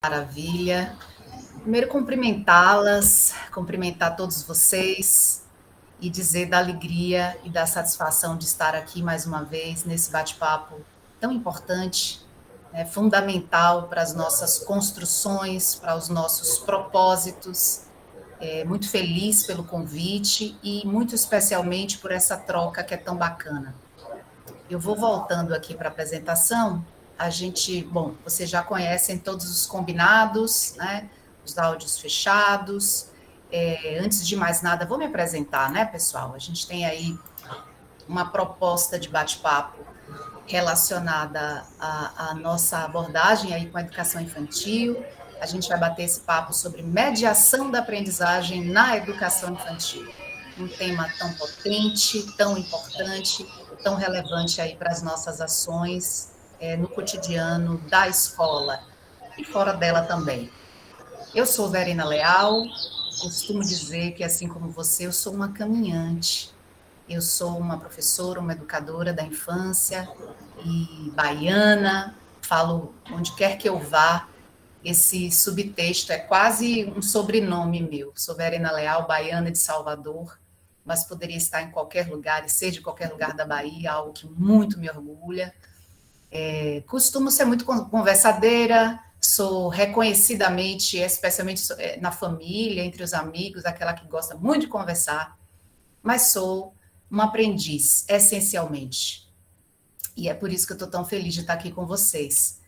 Maravilha. Primeiro, cumprimentá-las, cumprimentar todos vocês e dizer da alegria e da satisfação de estar aqui mais uma vez nesse bate-papo tão importante, fundamental para as nossas construções, para os nossos propósitos. Muito feliz pelo convite e muito especialmente por essa troca que é tão bacana. Eu vou voltando aqui para a apresentação. Vocês já conhecem todos os combinados, né? Os áudios fechados. Antes de mais nada, vou me apresentar, né, pessoal? A gente tem aí uma proposta de bate-papo relacionada à nossa abordagem aí com a educação infantil. A gente vai bater esse papo sobre mediação da aprendizagem na educação infantil. Um tema tão potente, tão importante, tão relevante aí para as nossas ações no cotidiano da escola e fora dela também. Eu sou Verena Leal, costumo dizer que, assim como você, eu sou uma caminhante. Eu sou uma professora, uma educadora da infância e baiana, falo onde quer que eu vá, esse subtexto é quase um sobrenome meu. Sou Verena Leal, baiana de Salvador, mas poderia estar em qualquer lugar e ser de qualquer lugar da Bahia, algo que muito me orgulha. Costumo ser muito conversadeira, sou reconhecidamente, especialmente na família, entre os amigos, aquela que gosta muito de conversar, mas sou uma aprendiz, essencialmente. E é por isso que eu estou tão feliz de estar aqui com vocês.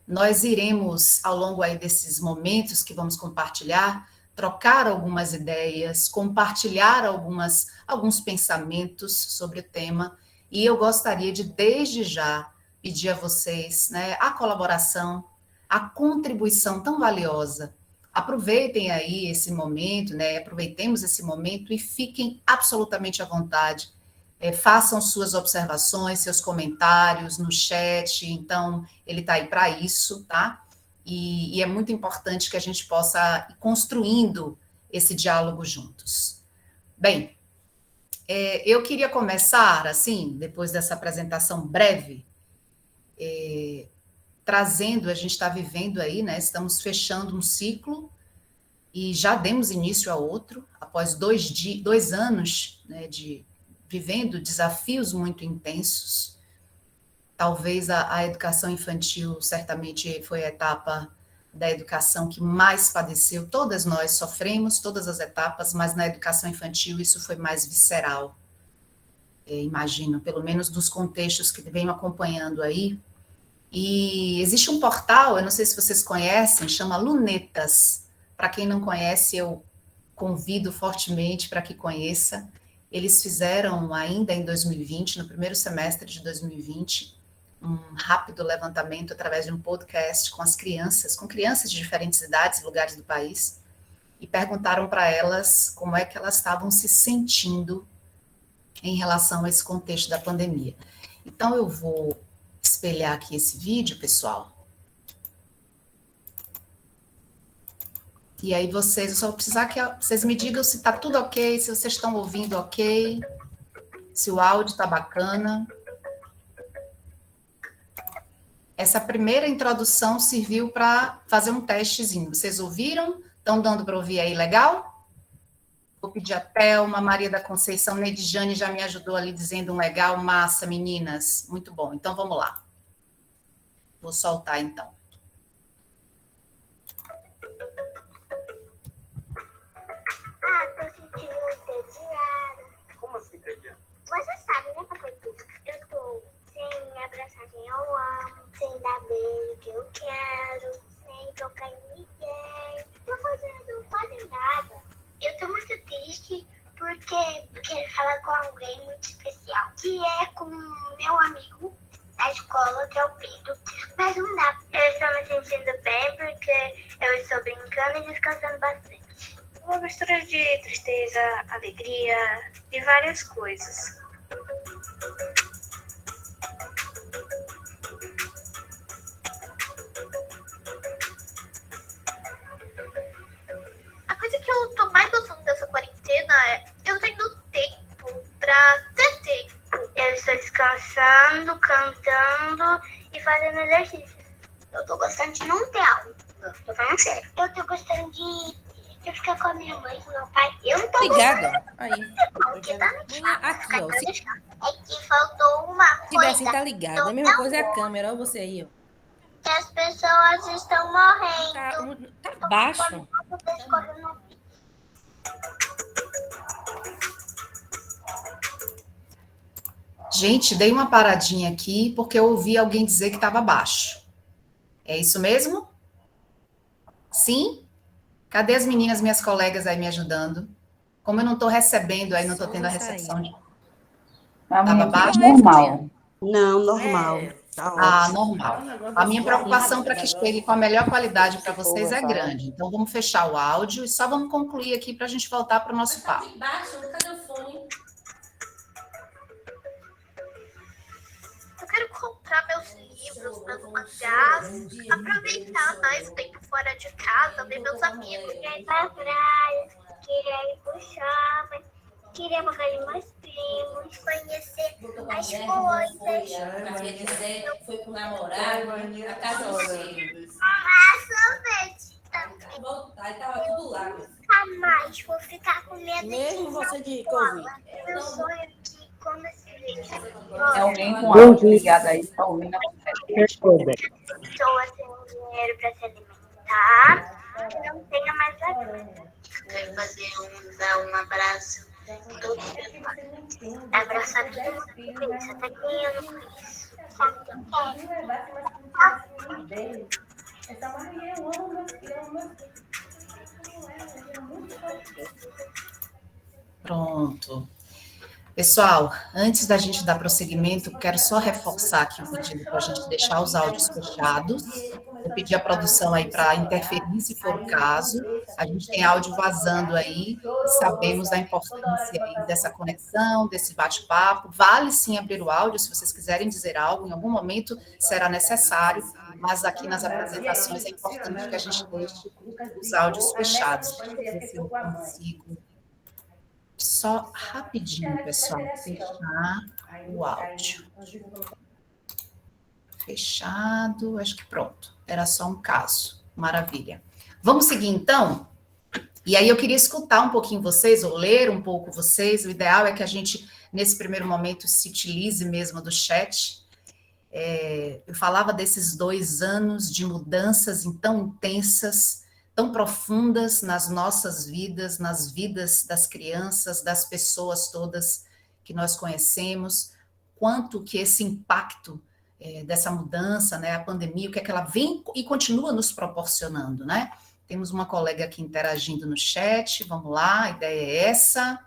Nós iremos, ao longo aí desses momentos que vamos compartilhar, trocar algumas ideias, compartilhar alguns pensamentos sobre o tema, e eu gostaria de, desde já, pedir a vocês, né, a colaboração, a contribuição tão valiosa. Aproveitem aí esse momento, né, aproveitemos esse momento e fiquem absolutamente à vontade. Façam suas observações, seus comentários no chat, então ele está aí para isso, tá? E é muito importante que a gente possa ir construindo esse diálogo juntos. Bem, eu queria começar, assim, depois dessa apresentação breve, trazendo, a gente está vivendo aí, né? Estamos fechando um ciclo e já demos início a outro, após 2 anos, né, de vivendo desafios muito intensos. Talvez a educação infantil certamente foi a etapa da educação que mais padeceu. Todas nós sofremos todas as etapas, mas na educação infantil isso foi mais visceral. Imagino, pelo menos dos contextos que venho acompanhando aí. E existe um portal, eu não sei se vocês conhecem, chama Lunetas. Para quem não conhece, eu convido fortemente para que conheça. Eles fizeram ainda em 2020, no primeiro semestre de 2020, um rápido levantamento através de um podcast com crianças de diferentes idades e lugares do país, e perguntaram para elas como é que elas estavam se sentindo em relação a esse contexto da pandemia. Então, eu vou espelhar aqui esse vídeo, pessoal. E aí eu só vou precisar que vocês me digam se está tudo ok, se vocês estão ouvindo ok, se o áudio está bacana. Essa primeira introdução serviu para fazer um testezinho. Vocês ouviram? Estão dando para ouvir aí legal? Vou pedir a Thelma, Maria da Conceição, Nedjane já me ajudou ali dizendo um legal, massa, meninas. Muito bom. Então, vamos lá. Vou soltar, então. Tô sentindo entediada. Como assim, entediada? Você sabe, né, papai? Eu tô sem abraçar quem eu amo, sem dar beijo que eu quero, sem tocar em ninguém. Tô fazendo quase nada. Eu tô muito triste porque quero falar com alguém muito especial, que é com meu amigo da escola, que é o Pedro. Mas não dá. Eu estou me sentindo bem porque eu estou brincando e descansando bastante. Uma mistura de tristeza, alegria e várias coisas. A coisa que eu tô mais gostando dessa quarentena é eu tendo tempo pra ter tempo. Eu estou descansando, cantando e fazendo exercícios. Eu tô gostando de não ter aula. Tô falando sério. Eu tô gostando de ficar com a minha mãe, com meu pai. Eu não tô Ligado. Aí. porque tá no Punha aqui, ó. Se É que faltou uma tiver coisa. assim, tá ligado. A mesma coisa é a câmera. Olha você aí, ó. Que as pessoas estão morrendo. Tá baixo. Gente, dei uma paradinha aqui porque eu ouvi alguém dizer que estava baixo. É isso mesmo? Sim? Cadê as meninas, minhas colegas aí me ajudando? Como eu não estou recebendo aí, não estou tendo a recepção de... Estava baixo? Normal. Não, normal. Tá Ah, ótimo. normal. A minha preocupação para que chegue com a melhor qualidade para vocês é grande. Então, vamos fechar o áudio e só vamos concluir aqui para a gente voltar para o nosso papo. Cadê o fone? Eu quero comprar meus livros, meus mangás, aproveitar mais tempo fora de casa, ver meus amigos. Queria ir pra praia, queria ir pro shopping, queria morar com meus primos, conhecer as coisas. Foi com o namorado, a casa do cheio. Sorvete também. Voltar, e tava tudo lá. Nunca mais vou ficar com medo Mesmo de você de escola. Covid. Meu sonho é que, como esse vídeo, É alguém com áudio ligado aí, tá ouvindo a conversa. pessoa sem dinheiro para se alimentar, que não tenha mais a vida. Quero dar um abraço a todos os meus pais. Abraçar todo mundo que conheço, até quem eu não conheço. Sabe o que eu quero? Pronto. Pessoal, antes da gente dar prosseguimento, quero só reforçar aqui o pedido para a gente deixar os áudios fechados. Vou pedir a produção aí para interferir, se for o caso. A gente tem áudio vazando aí, sabemos da importância aí dessa conexão, desse bate-papo. Vale sim abrir o áudio, se vocês quiserem dizer algo, em algum momento será necessário, mas aqui nas apresentações é importante que a gente deixe os áudios fechados. Deixa eu ver se eu consigo. Só rapidinho, pessoal, fechar o áudio. Fechado, acho que pronto. Era só um caso. Maravilha. Vamos seguir, então? E aí eu queria escutar um pouquinho vocês, ou ler um pouco vocês. O ideal é que a gente, nesse primeiro momento, se utilize mesmo do chat. Eu falava desses 2 anos de mudanças tão intensas, tão profundas nas nossas vidas, nas vidas das crianças, das pessoas todas que nós conhecemos, quanto que esse impacto dessa mudança, né, a pandemia, o que é que ela vem e continua nos proporcionando, né? Temos uma colega aqui interagindo no chat, vamos lá, a ideia é essa.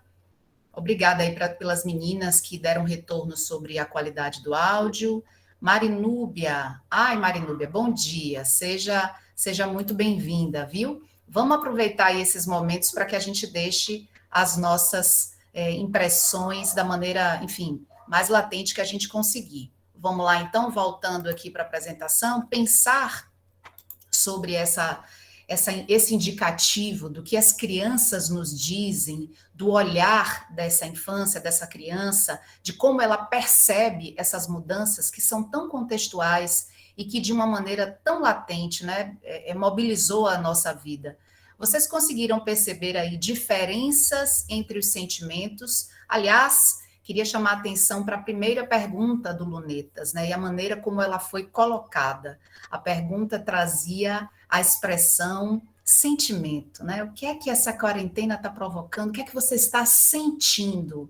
Obrigada aí pelas meninas que deram retorno sobre a qualidade do áudio. Marinúbia, Marinúbia, bom dia, seja muito bem-vinda, viu? Vamos aproveitar aí esses momentos para que a gente deixe as nossas impressões da maneira, enfim, mais latente que a gente conseguir. Vamos lá, então, voltando aqui para a apresentação, pensar sobre esse indicativo do que as crianças nos dizem, do olhar dessa infância, dessa criança, de como ela percebe essas mudanças que são tão contextuais e que de uma maneira tão latente, né, mobilizou a nossa vida. Vocês conseguiram perceber aí diferenças entre os sentimentos? Aliás, queria chamar a atenção para a primeira pergunta do Lunetas, né, e a maneira como ela foi colocada. A pergunta trazia a expressão sentimento, né? O que é que essa quarentena está provocando? O que é que você está sentindo?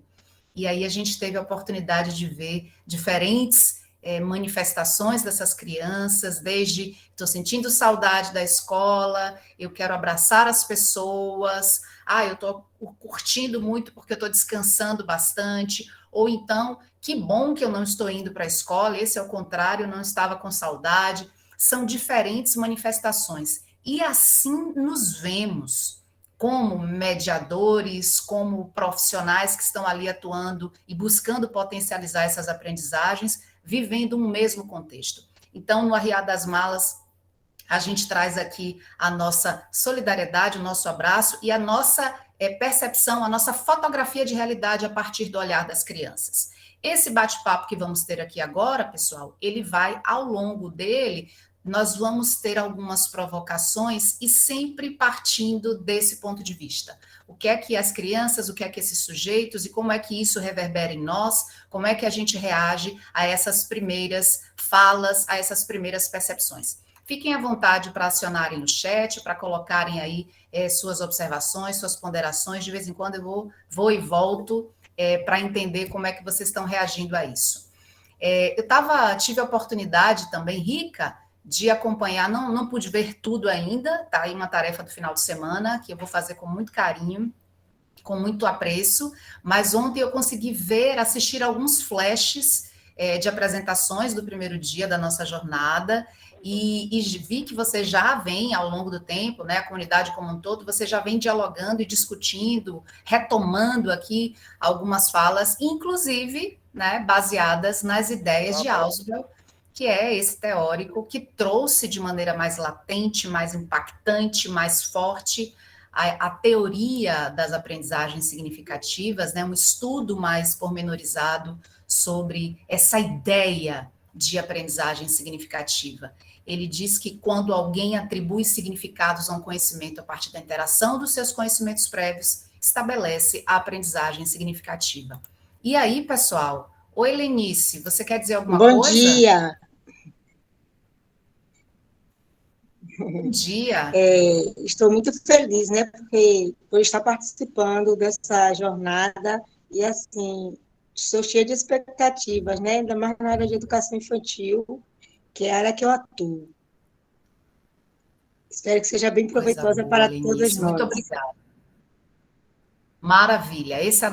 E aí a gente teve a oportunidade de ver diferentes manifestações dessas crianças, desde estou sentindo saudade da escola, eu quero abraçar as pessoas, eu estou curtindo muito porque eu estou descansando bastante, ou então, que bom que eu não estou indo para a escola, esse é o contrário, eu não estava com saudade. São diferentes manifestações. E assim nos vemos como mediadores, como profissionais que estão ali atuando e buscando potencializar essas aprendizagens, vivendo um mesmo contexto. Então, no Arriar das Malas, a gente traz aqui a nossa solidariedade, o nosso abraço e a nossa percepção, a nossa fotografia de realidade a partir do olhar das crianças. Esse bate-papo que vamos ter aqui agora, pessoal, ele vai, ao longo dele, nós vamos ter algumas provocações e sempre partindo desse ponto de vista. O que é que as crianças, o que é que esses sujeitos e como é que isso reverbera em nós, como é que a gente reage a essas primeiras falas, a essas primeiras percepções. Fiquem à vontade para acionarem no chat, para colocarem aí suas observações, suas ponderações. De vez em quando eu vou e volto para entender como é que vocês estão reagindo a isso. Tive a oportunidade também, rica, de acompanhar, não pude ver tudo ainda, tá aí uma tarefa do final de semana, que eu vou fazer com muito carinho, com muito apreço, mas ontem eu consegui assistir alguns flashes de apresentações do primeiro dia da nossa jornada, e vi que você já vem, ao longo do tempo, né, a comunidade como um todo, você já vem dialogando e discutindo, retomando aqui algumas falas, inclusive, né, baseadas nas ideias de Ausubel, que é esse teórico que trouxe de maneira mais latente, mais impactante, mais forte a teoria das aprendizagens significativas, né, um estudo mais pormenorizado sobre essa ideia de aprendizagem significativa. Ele diz que quando alguém atribui significados a um conhecimento a partir da interação dos seus conhecimentos prévios, estabelece a aprendizagem significativa. E aí, pessoal, oi, Lenice, você quer dizer alguma coisa? Bom dia! Bom dia. Estou muito feliz, né, por estar participando dessa jornada e, assim, estou cheia de expectativas, né, ainda mais na área de educação infantil, que é a área que eu atuo. Espero que seja bem proveitosa para todas nós. Muito obrigada. Maravilha, essa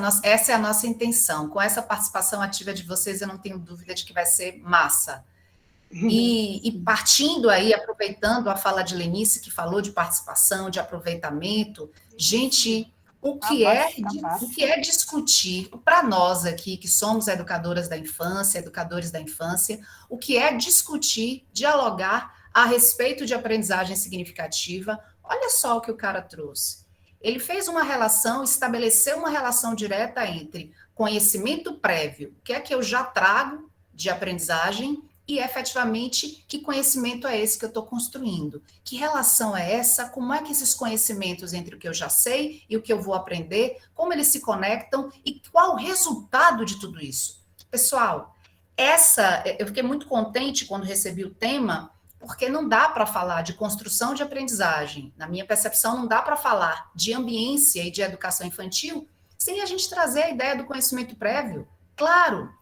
é a nossa intenção. Com essa participação ativa de vocês, eu não tenho dúvida de que vai ser massa. E partindo aí, aproveitando a fala de Lenice, que falou de participação, de aproveitamento, gente, o que é discutir, para nós aqui, que somos educadoras da infância, educadores da infância, o que é discutir, dialogar a respeito de aprendizagem significativa? Olha só o que o cara trouxe. Ele fez uma relação, estabeleceu uma relação direta entre conhecimento prévio, o que é que eu já trago de aprendizagem, e efetivamente que conhecimento é esse que eu estou construindo? Que relação é essa? Como é que esses conhecimentos entre o que eu já sei e o que eu vou aprender, como eles se conectam e qual o resultado de tudo isso? Pessoal, eu fiquei muito contente quando recebi o tema, porque não dá para falar de construção de aprendizagem, na minha percepção, não dá para falar de ambiência e de educação infantil sem a gente trazer a ideia do conhecimento prévio, claro.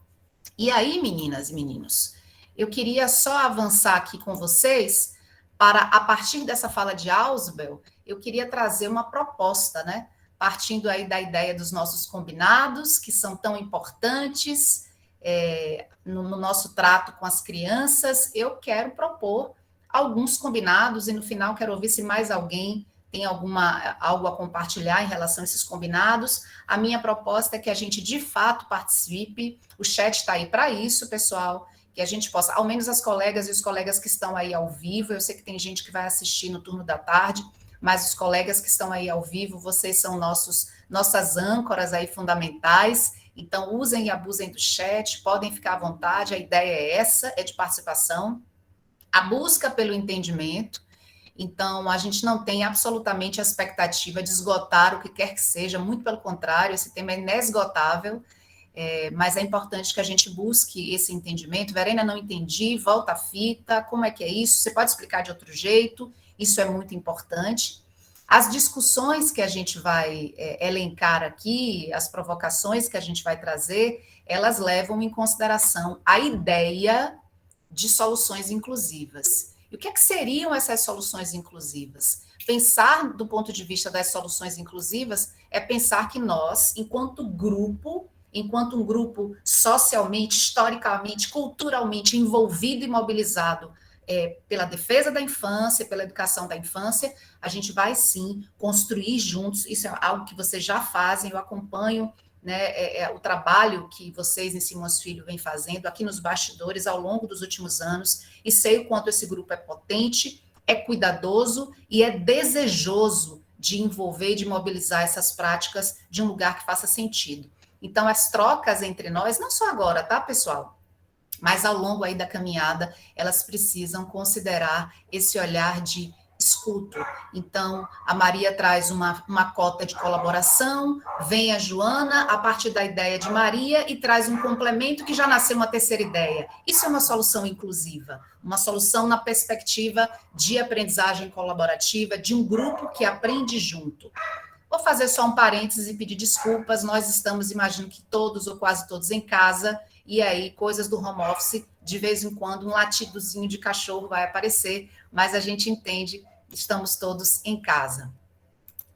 E aí, meninas e meninos, eu queria só avançar aqui com vocês para, a partir dessa fala de Ausubel, eu queria trazer uma proposta, né? Partindo aí da ideia dos nossos combinados, que são tão importantes no nosso trato com as crianças, eu quero propor alguns combinados e no final quero ouvir se mais alguém tem algo a compartilhar em relação a esses combinados. A minha proposta é que a gente de fato participe, o chat está aí para isso, pessoal, que a gente possa, ao menos as colegas e os colegas que estão aí ao vivo, eu sei que tem gente que vai assistir no turno da tarde, mas os colegas que estão aí ao vivo, vocês são nossas âncoras aí fundamentais, então usem e abusem do chat, podem ficar à vontade, a ideia é essa, é de participação, a busca pelo entendimento, então a gente não tem absolutamente a expectativa de esgotar o que quer que seja, muito pelo contrário, esse tema é inesgotável, mas é importante que a gente busque esse entendimento. Verena, não entendi, volta a fita, como é que é isso? Você pode explicar de outro jeito? Isso é muito importante. As discussões que a gente vai elencar aqui, as provocações que a gente vai trazer, elas levam em consideração a ideia de soluções inclusivas. E o que seriam essas soluções inclusivas? Pensar do ponto de vista das soluções inclusivas é pensar que nós, enquanto um grupo socialmente, historicamente, culturalmente envolvido e mobilizado pela defesa da infância, pela educação da infância, a gente vai sim construir juntos, isso é algo que vocês já fazem, eu acompanho, né, o trabalho que vocês em Simões Filho vêm fazendo aqui nos bastidores ao longo dos últimos anos, e sei o quanto esse grupo é potente, é cuidadoso e é desejoso de envolver e de mobilizar essas práticas de um lugar que faça sentido. Então, as trocas entre nós, não só agora, tá, pessoal? mas ao longo aí da caminhada, elas precisam considerar esse olhar de escuto. Então, a Maria traz uma cota de colaboração, vem a Joana, a partir da ideia de Maria, e traz um complemento que já nasceu uma terceira ideia. Isso é uma solução inclusiva, uma solução na perspectiva de aprendizagem colaborativa, de um grupo que aprende junto. Vou fazer só um parênteses e pedir desculpas, nós estamos, imagino que todos ou quase todos em casa, e aí coisas do home office, de vez em quando um latidozinho de cachorro vai aparecer, mas a gente entende, estamos todos em casa.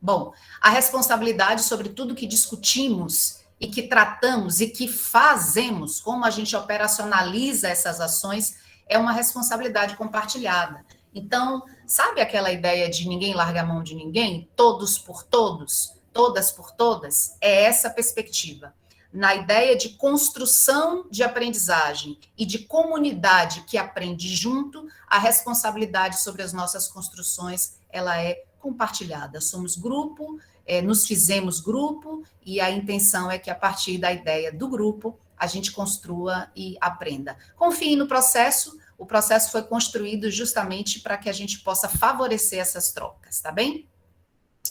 Bom, a responsabilidade sobre tudo que discutimos e que tratamos e que fazemos, como a gente operacionaliza essas ações, é uma responsabilidade compartilhada. Então, sabe aquela ideia de ninguém larga a mão de ninguém? Todos por todos, todas por todas? É essa perspectiva. Na ideia de construção de aprendizagem e de comunidade que aprende junto, a responsabilidade sobre as nossas construções, ela é compartilhada. Somos grupo, nos fizemos grupo, e a intenção é que a partir da ideia do grupo, a gente construa e aprenda. Confie no processo, o processo foi construído justamente para que a gente possa favorecer essas trocas, tá bem?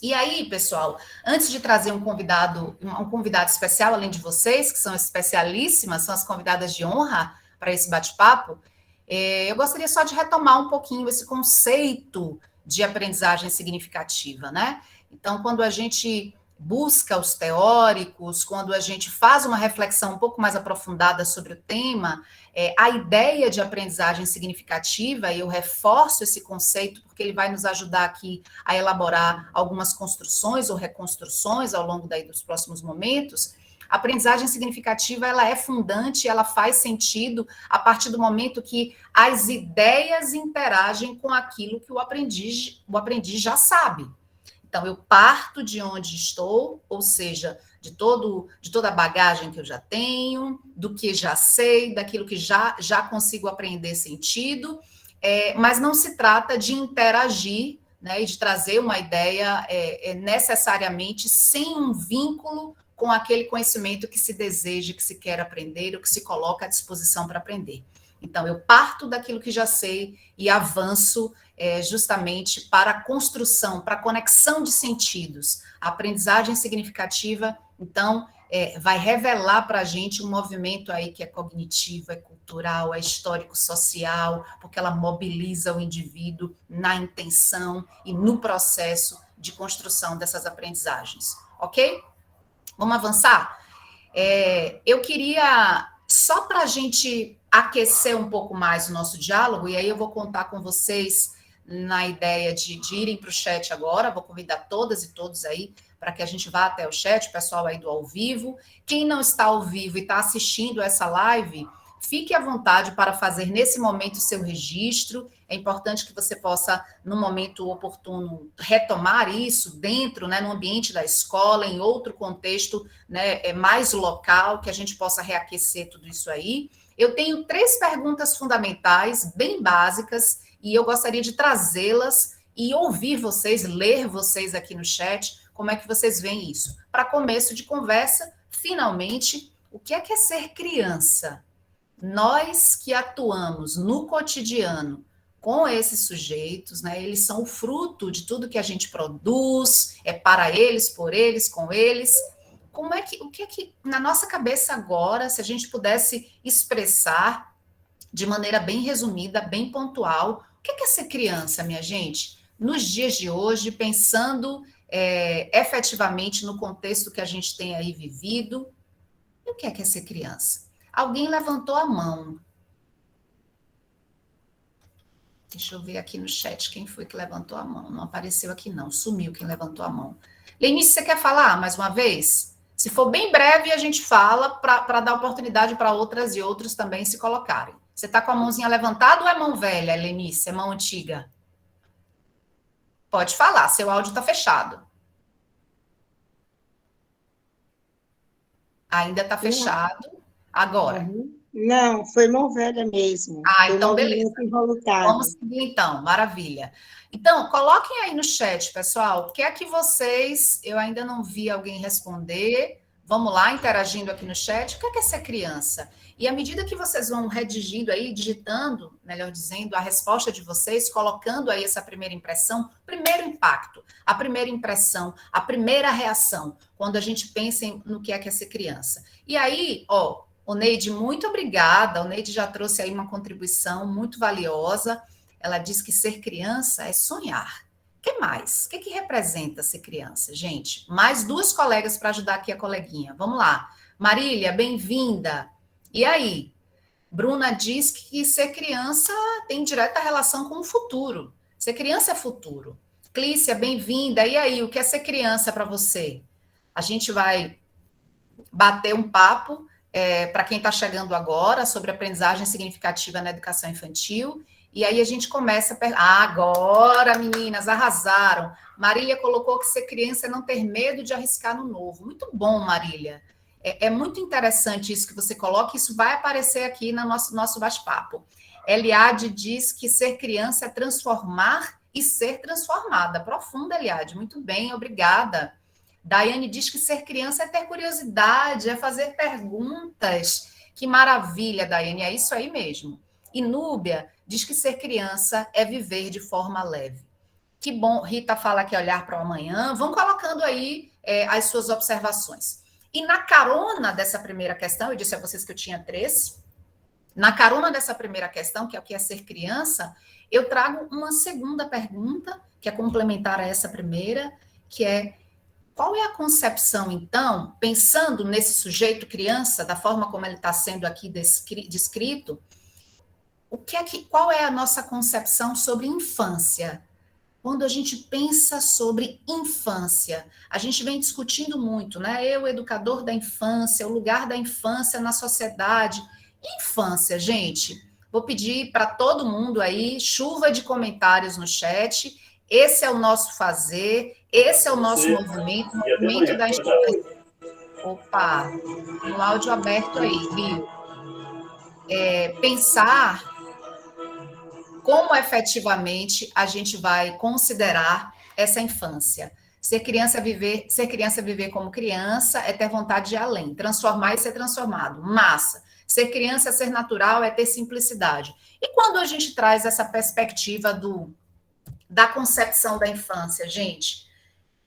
E aí, pessoal, antes de trazer um convidado especial, além de vocês, que são especialíssimas, são as convidadas de honra para esse bate-papo, eu gostaria só de retomar um pouquinho esse conceito de aprendizagem significativa, né? Então, quando a gente busca os teóricos, quando a gente faz uma reflexão um pouco mais aprofundada sobre o tema, a ideia de aprendizagem significativa, e eu reforço esse conceito porque ele vai nos ajudar aqui a elaborar algumas construções ou reconstruções ao longo dos próximos momentos. A aprendizagem significativa, ela é fundante, ela faz sentido a partir do momento que as ideias interagem com aquilo que o aprendiz já sabe. Então, eu parto de onde estou, ou seja, de toda a bagagem que eu já tenho, do que já sei, daquilo que já consigo aprender sentido, mas não se trata de interagir, né, e de trazer uma ideia necessariamente sem um vínculo com aquele conhecimento que se deseja, que se quer aprender, ou que se coloca à disposição para aprender. Então, eu parto daquilo que já sei e avanço justamente para a construção, para a conexão de sentidos. A aprendizagem significativa, então, vai revelar para a gente um movimento aí que é cognitivo, é cultural, é histórico-social, porque ela mobiliza o indivíduo na intenção e no processo de construção dessas aprendizagens. Ok? Vamos avançar? Eu queria, só para a gente aquecer um pouco mais o nosso diálogo, e aí eu vou contar com vocês na ideia de irem para o chat agora, vou convidar todas e todos aí para que a gente vá até o chat, o pessoal aí do ao vivo. Quem não está ao vivo e está assistindo essa live, fique à vontade para fazer nesse momento o seu registro. É importante que você possa, no momento oportuno, retomar isso dentro, né, no ambiente da escola, em outro contexto, né, mais local, que a gente possa reaquecer tudo isso aí. Eu tenho 3 perguntas fundamentais, bem básicas, e eu gostaria de trazê-las e ouvir vocês, ler vocês aqui no chat, como é que vocês veem isso. Para começo de conversa, finalmente, o que é ser criança? Nós que atuamos no cotidiano com esses sujeitos, né, eles são o fruto de tudo que a gente produz, é para eles, por eles, com eles. O que é que, na nossa cabeça agora, se a gente pudesse expressar de maneira bem resumida, bem pontual, o que é ser criança, minha gente? Nos dias de hoje, pensando efetivamente no contexto que a gente tem aí vivido, e o que é ser criança? Alguém levantou a mão. Deixa eu ver aqui no chat quem foi que levantou a mão. Não apareceu aqui não, sumiu quem levantou a mão. Lenice, você quer falar mais uma vez? Se for bem breve, a gente fala para dar oportunidade para outras e outros também se colocarem. Você está com a mãozinha levantada ou é mão velha, Lenice? É mão antiga? Pode falar, seu áudio está fechado. Ainda está fechado. Agora. Não, foi mão velha mesmo. Então beleza. Vamos seguir então, maravilha. Então, coloquem aí no chat, pessoal, o que é que vocês... Eu ainda não vi alguém responder, Vamos lá, interagindo aqui no chat. O que é ser criança? E à medida que vocês vão redigindo aí, digitando, melhor dizendo, a resposta de vocês, colocando aí essa primeira impressão, primeiro impacto, a primeira impressão, a primeira reação, quando a gente pensa no que é ser criança. E aí, ó, o Neide, muito obrigada. O Neide já trouxe aí uma contribuição muito valiosa. Ela diz que ser criança é sonhar. O que mais? O que representa ser criança, gente? Mais duas colegas para ajudar aqui a coleguinha. Vamos lá. Marília, bem-vinda. E aí? Bruna diz que ser criança tem direta relação com o futuro. Ser criança é futuro. Clícia, bem-vinda. E aí, o que é ser criança para você? A gente vai bater um papo para quem está chegando agora sobre aprendizagem significativa na educação infantil. E aí a gente começa a agora, meninas, arrasaram. Marília colocou que ser criança é não ter medo de arriscar no novo. Muito bom, Marília. É muito interessante isso que você coloca, isso vai aparecer aqui no nosso bate-papo. Eliade diz que ser criança é transformar e ser transformada. Profunda, Eliade. Muito bem, obrigada. Daiane diz que ser criança é ter curiosidade, é fazer perguntas. Que maravilha, Daiane, é isso aí mesmo. E Núbia diz que ser criança é viver de forma leve. Que bom, Rita fala que é olhar para o amanhã. Vão colocando aí as suas observações. E na carona dessa primeira questão, eu disse a vocês que eu tinha 3. Na carona dessa primeira questão, que é o que é ser criança, eu trago uma segunda pergunta, que é complementar a essa primeira, que é: qual é a concepção, então, pensando nesse sujeito criança, da forma como ele está sendo aqui descrito, qual é a nossa concepção sobre infância? Quando a gente pensa sobre infância, a gente vem discutindo muito, né? Eu, educador da infância, o lugar da infância na sociedade. Infância, gente, vou pedir para todo mundo aí, chuva de comentários no chat. Esse é o nosso fazer, esse é o nosso movimento, o movimento da instituição. Opa, no áudio aberto aí, Rio. Pensar como efetivamente a gente vai considerar essa infância. Ser criança é viver como criança, é ter vontade de ir além, transformar e ser transformado. Massa. Ser criança é ser natural, é ter simplicidade. E quando a gente traz essa perspectiva da concepção da infância, gente,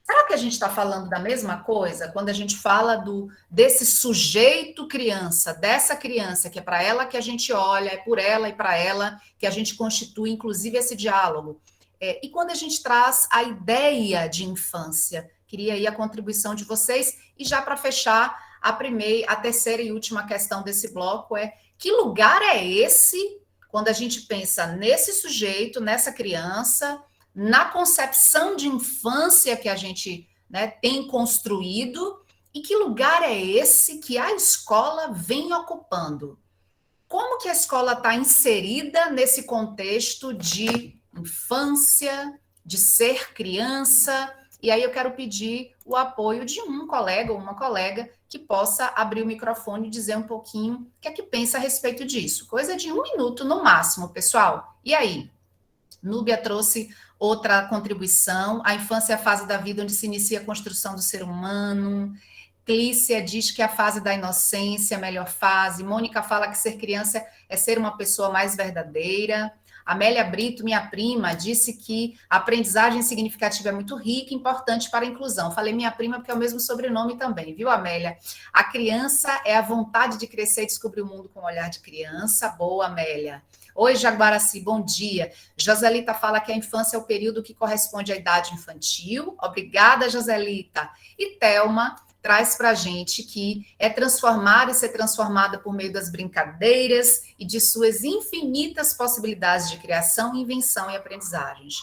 será que a gente está falando da mesma coisa quando a gente fala desse sujeito criança, dessa criança, que é para ela que a gente olha, é por ela e para ela que a gente constitui, inclusive, esse diálogo? E quando a gente traz a ideia de infância? Queria aí a contribuição de vocês. E já para fechar, a terceira e última questão desse bloco é: que lugar é esse quando a gente pensa nesse sujeito, nessa criança, na concepção de infância que a gente, né, tem construído, e que lugar é esse que a escola vem ocupando? Como que a escola está inserida nesse contexto de infância, de ser criança? E aí eu quero pedir o apoio de um colega ou uma colega que possa abrir o microfone e dizer um pouquinho o que é que pensa a respeito disso. Coisa de 1 minuto no máximo, pessoal. E aí? Núbia trouxe outra contribuição. A infância é a fase da vida onde se inicia a construção do ser humano. Clícia diz que a fase da inocência é a melhor fase. Mônica fala que ser criança é ser uma pessoa mais verdadeira. Amélia Brito, minha prima, disse que a aprendizagem significativa é muito rica e importante para a inclusão. Falei minha prima porque é o mesmo sobrenome também, viu, Amélia? A criança é a vontade de crescer e descobrir o mundo com o olhar de criança. Boa, Amélia. Oi, Jaguaraci, bom dia. Joselita fala que a infância é o período que corresponde à idade infantil. Obrigada, Joselita. E Thelma traz para a gente que é transformar e ser transformada por meio das brincadeiras e de suas infinitas possibilidades de criação, invenção e aprendizagens.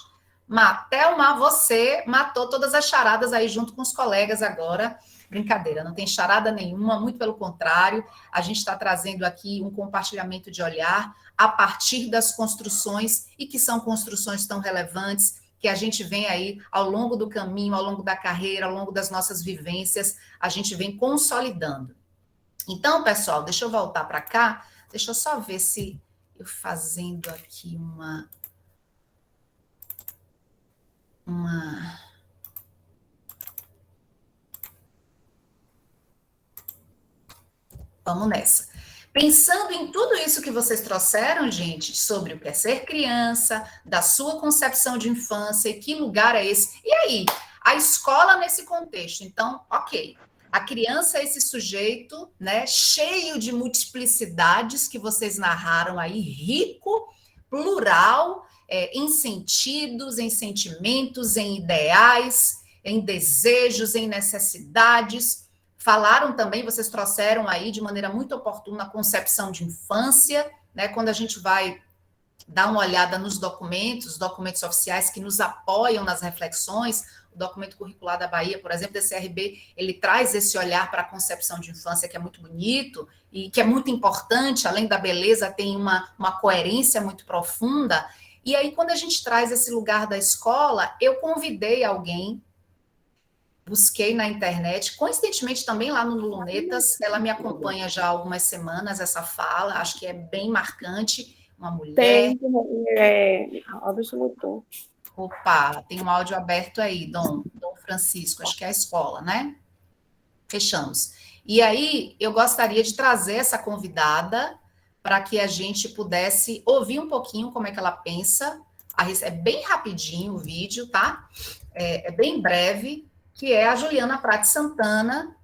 Thelma, você matou todas as charadas aí junto com os colegas agora. Brincadeira, não tem charada nenhuma, muito pelo contrário, a gente está trazendo aqui um compartilhamento de olhar a partir das construções, e que são construções tão relevantes, que a gente vem aí ao longo do caminho, ao longo da carreira, ao longo das nossas vivências, a gente vem consolidando. Então, pessoal, deixa eu voltar para cá, deixa eu só ver se eu fazendo aqui uma Vamos nessa. Pensando em tudo isso que vocês trouxeram, gente, sobre o que é ser criança, da sua concepção de infância, e que lugar é esse? E aí, a escola nesse contexto? Então, ok. A criança é esse sujeito, né, cheio de multiplicidades que vocês narraram aí, rico, plural, em sentidos, em sentimentos, em ideais, em desejos, em necessidades. Falaram também, vocês trouxeram aí de maneira muito oportuna a concepção de infância, né? Quando a gente vai dar uma olhada nos documentos, os documentos oficiais que nos apoiam nas reflexões, o documento curricular da Bahia, por exemplo, desse CRB, ele traz esse olhar para a concepção de infância que é muito bonito e que é muito importante, além da beleza, tem uma coerência muito profunda. E aí, quando a gente traz esse lugar da escola, eu convidei alguém, busquei na internet, coincidentemente também lá no Lunetas, ela me acompanha já há algumas semanas, essa fala, acho que é bem marcante, uma mulher... Opa, tem um áudio aberto aí, Dom Francisco, acho que é a escola, né? Fechamos. E aí, eu gostaria de trazer essa convidada para que a gente pudesse ouvir um pouquinho como é que ela pensa. É bem rapidinho o vídeo, tá? É bem breve, que é a Juliana Prati Santana,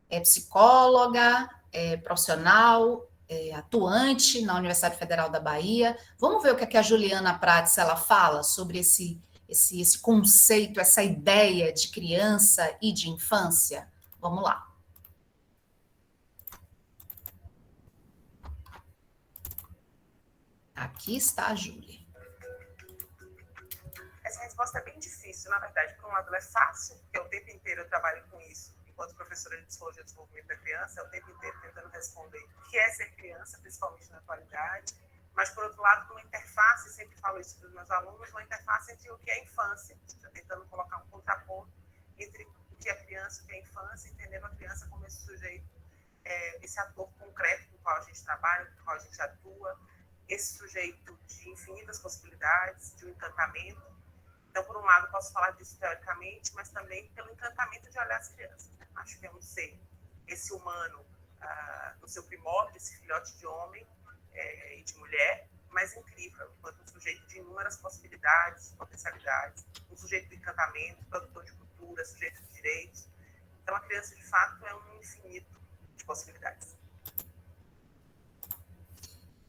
é psicóloga, é profissional, atuante na Universidade Federal da Bahia. Vamos ver o que é que a Juliana Prati ela fala sobre esse conceito, essa ideia de criança e de infância. Vamos lá. Aqui está a Júlia. Essa resposta é bem difícil, na verdade. Por um lado, ela é fácil, porque o tempo inteiro eu trabalho com isso. Enquanto professora de Psicologia e Desenvolvimento da Criança, é o tempo inteiro tentando responder o que é ser criança, principalmente na atualidade. Mas, por outro lado, uma interface, sempre falo isso para os meus alunos, uma interface entre o que é infância, tentando colocar um contraponto entre o que é criança e o que é infância, entendendo a criança como esse sujeito, esse ator concreto com o qual a gente trabalha, com o qual a gente atua, esse sujeito de infinitas possibilidades, de um encantamento. Então, por um lado, posso falar disso teoricamente, mas também pelo encantamento de olhar as crianças. Acho que é um ser, esse humano, no seu primórdio, esse filhote de homem e de mulher, mas incrível, enquanto um sujeito de inúmeras possibilidades, potencialidades, um sujeito de encantamento, produtor de cultura, sujeito de direitos. Então, a criança, de fato, é um infinito de possibilidades.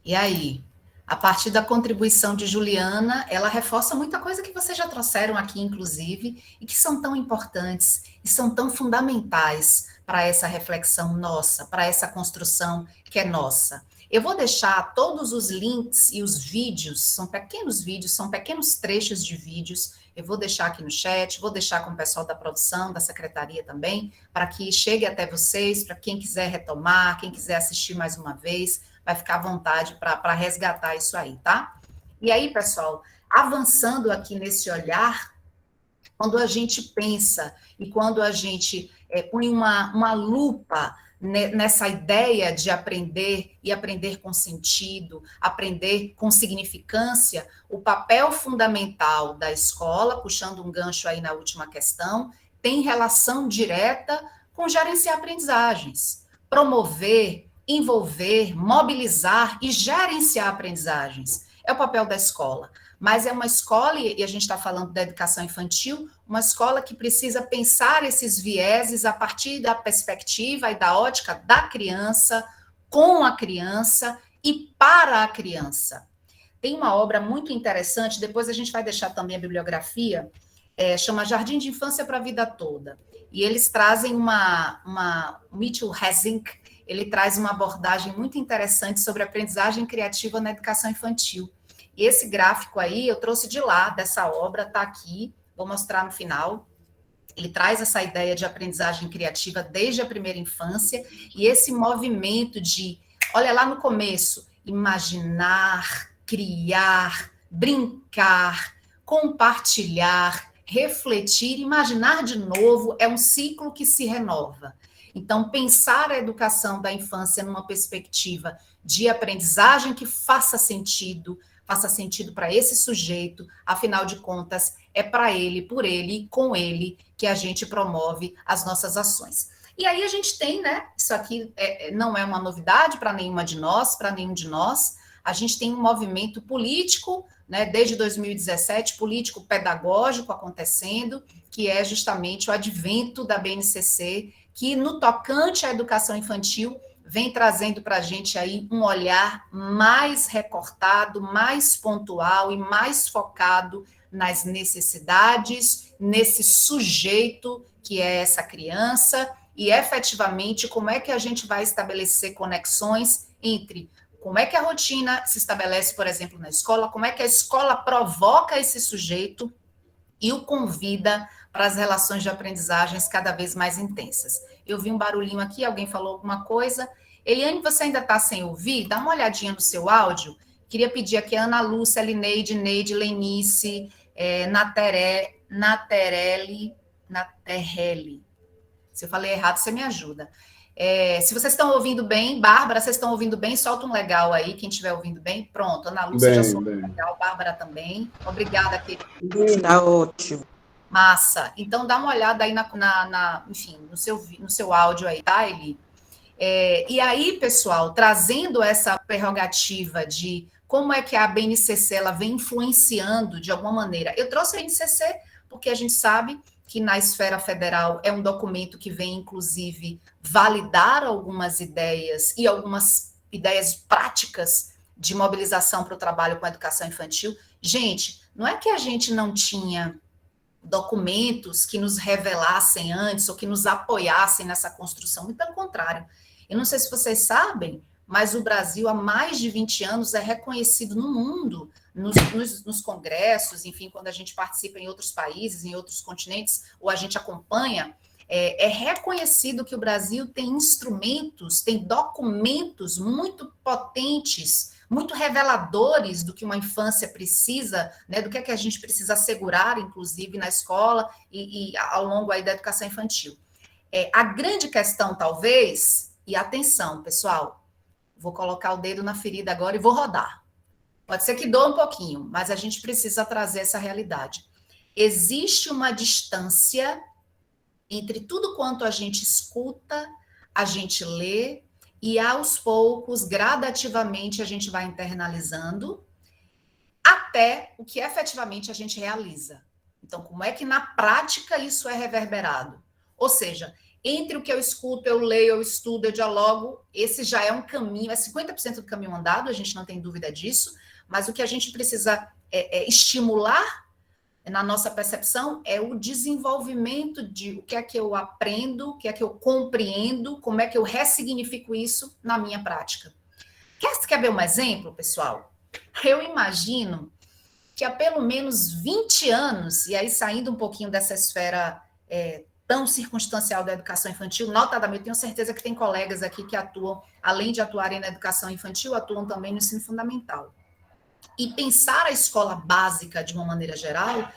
E aí, a partir da contribuição de Juliana, ela reforça muita coisa que vocês já trouxeram aqui, inclusive, e que são tão importantes e são tão fundamentais para essa reflexão nossa, para essa construção que é nossa. Eu vou deixar todos os links e os vídeos, são pequenos trechos de vídeos, eu vou deixar aqui no chat, vou deixar com o pessoal da produção, da secretaria também, para que chegue até vocês, para quem quiser retomar, quem quiser assistir mais uma vez, vai ficar à vontade para resgatar isso aí, tá? E aí, pessoal, avançando aqui nesse olhar, quando a gente pensa e quando a gente põe uma lupa nessa ideia de aprender e aprender com sentido, aprender com significância, o papel fundamental da escola, puxando um gancho aí na última questão, tem relação direta com gerenciar aprendizagens, promover, envolver, mobilizar e gerenciar aprendizagens. É o papel da escola. Mas é uma escola, e a gente está falando da educação infantil, uma escola que precisa pensar esses vieses a partir da perspectiva e da ótica da criança, com a criança e para a criança. Tem uma obra muito interessante, depois a gente vai deixar também a bibliografia, chama Jardim de Infância para a Vida Toda. E eles trazem Mitchell Hessink, ele traz uma abordagem muito interessante sobre aprendizagem criativa na educação infantil. E esse gráfico aí, eu trouxe de lá, dessa obra, está aqui, vou mostrar no final. Ele traz essa ideia de aprendizagem criativa desde a primeira infância, e esse movimento de, olha lá no começo, imaginar, criar, brincar, compartilhar, refletir, imaginar de novo, é um ciclo que se renova. Então, pensar a educação da infância numa perspectiva de aprendizagem que faça sentido para esse sujeito, afinal de contas, é para ele, por ele e com ele que a gente promove as nossas ações. E aí a gente tem, né? Isso aqui não é uma novidade para nenhuma de nós, para nenhum de nós. A gente tem um movimento político, né, desde 2017, político-pedagógico acontecendo, que é justamente o advento da BNCC, que no tocante à educação infantil vem trazendo para a gente aí um olhar mais recortado, mais pontual e mais focado nas necessidades, nesse sujeito que é essa criança, e efetivamente como é que a gente vai estabelecer conexões entre como é que a rotina se estabelece, por exemplo, na escola, como é que a escola provoca esse sujeito e o convida para as relações de aprendizagens cada vez mais intensas. Eu vi um barulhinho aqui, alguém falou alguma coisa. Eliane, você ainda está sem ouvir? Dá uma olhadinha no seu áudio. Queria pedir aqui a Ana Lúcia, Lineide, Neide, Lenice, Naterelli. Se eu falei errado, você me ajuda. Se vocês estão ouvindo bem, Bárbara, vocês estão ouvindo bem? Solta um legal aí, quem estiver ouvindo bem. Pronto, Ana Lúcia já soltou um legal, Bárbara também. Obrigada, querida. Está ótimo. Massa. Então, dá uma olhada aí enfim, no seu áudio aí, tá, Eli? E aí, pessoal, trazendo essa prerrogativa de como é que a BNCC ela vem influenciando de alguma maneira. Eu trouxe a BNCC porque a gente sabe que na esfera federal é um documento que vem, inclusive, validar algumas ideias e algumas ideias práticas de mobilização para o trabalho com a educação infantil. Gente, não é que a gente não tinha documentos que nos revelassem antes ou que nos apoiassem nessa construção, muito pelo contrário. Eu não sei se vocês sabem, mas o Brasil há mais de 20 anos é reconhecido no mundo, nos congressos, enfim, quando a gente participa em outros países, em outros continentes, ou a gente acompanha, é reconhecido que o Brasil tem instrumentos, tem documentos muito potentes, muito reveladores do que uma infância precisa, né, do que é que a gente precisa assegurar, inclusive, na escola e ao longo aí da educação infantil. A grande questão, talvez, e atenção, pessoal, vou colocar o dedo na ferida agora e vou rodar. Pode ser que doa um pouquinho, mas a gente precisa trazer essa realidade. Existe uma distância entre tudo quanto a gente escuta, a gente lê, e aos poucos, gradativamente, a gente vai internalizando até o que efetivamente a gente realiza. Então, como é que na prática isso é reverberado? Ou seja, entre o que eu escuto, eu leio, eu estudo, eu dialogo, esse já é um caminho, é 50% do caminho andado, a gente não tem dúvida disso, mas o que a gente precisa estimular na nossa percepção é o desenvolvimento de o que é que eu aprendo, o que é que eu compreendo, como é que eu ressignifico isso na minha prática. Quer ver um exemplo, pessoal? Eu imagino que há pelo menos 20 anos, e aí saindo um pouquinho dessa esfera tão circunstancial da educação infantil, notadamente, eu tenho certeza que tem colegas aqui que atuam, além de atuarem na educação infantil, atuam também no ensino fundamental. E pensar a escola básica de uma maneira geral,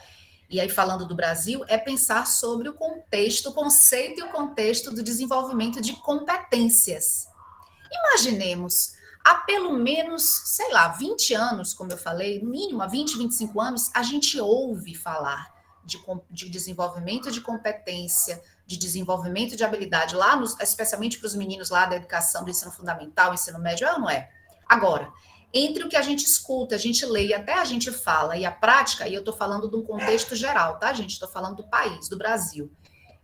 e aí falando do Brasil, é pensar sobre o contexto, o conceito e o contexto do desenvolvimento de competências. Imaginemos, há pelo menos, sei lá, 20 anos, como eu falei, no mínimo há 20, 25 anos, a gente ouve falar de desenvolvimento de competência, de desenvolvimento de habilidade, lá especialmente para os meninos lá da educação do ensino fundamental, ensino médio, é ou não é? Agora, entre o que a gente escuta, a gente lê e até a gente fala e a prática, e eu estou falando de um contexto geral, tá, gente? Estou falando do país, do Brasil.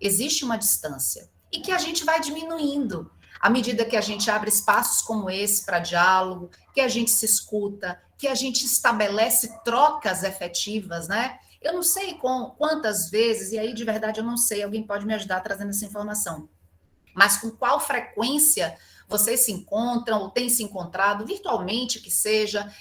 Existe uma distância e que a gente vai diminuindo à medida que a gente abre espaços como esse para diálogo, que a gente se escuta, que a gente estabelece trocas efetivas, né? Eu não sei quantas vezes, e aí de verdade eu não sei, alguém pode me ajudar trazendo essa informação, mas com qual frequência vocês se encontram ou têm se encontrado, virtualmente que seja,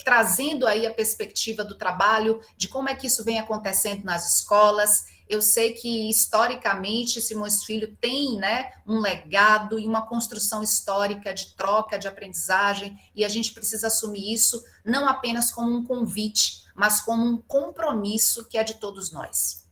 trazendo aí a perspectiva do trabalho, de como é que isso vem acontecendo nas escolas. Eu sei que, historicamente, Simões Filho tem, né, um legado e uma construção histórica de troca, de aprendizagem, e a gente precisa assumir isso não apenas como um convite, mas como um compromisso que é de todos nós.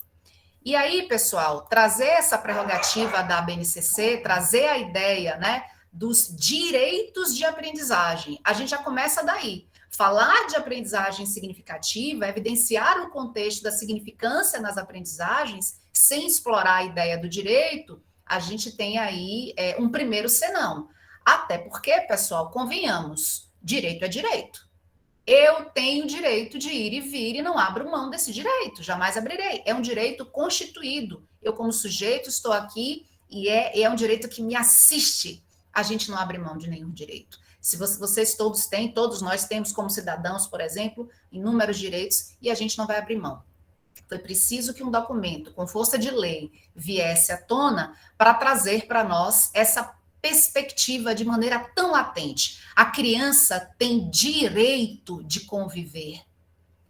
E aí, pessoal, trazer essa prerrogativa da BNCC, trazer a ideia, né, dos direitos de aprendizagem. A gente já começa daí. Falar de aprendizagem significativa, evidenciar o contexto da significância nas aprendizagens, sem explorar a ideia do direito, a gente tem aí um primeiro senão. Até porque, pessoal, convenhamos, direito é direito. Eu tenho direito de ir e vir e não abro mão desse direito, jamais abrirei. É um direito constituído. Eu, como sujeito, estou aqui e é um direito que me assiste. A gente não abre mão de nenhum direito. Se vocês todos têm, todos nós temos como cidadãos, por exemplo, inúmeros direitos e a gente não vai abrir mão. Foi preciso que um documento com força de lei viesse à tona para trazer para nós essa perspectiva de maneira tão latente. A criança tem direito de conviver.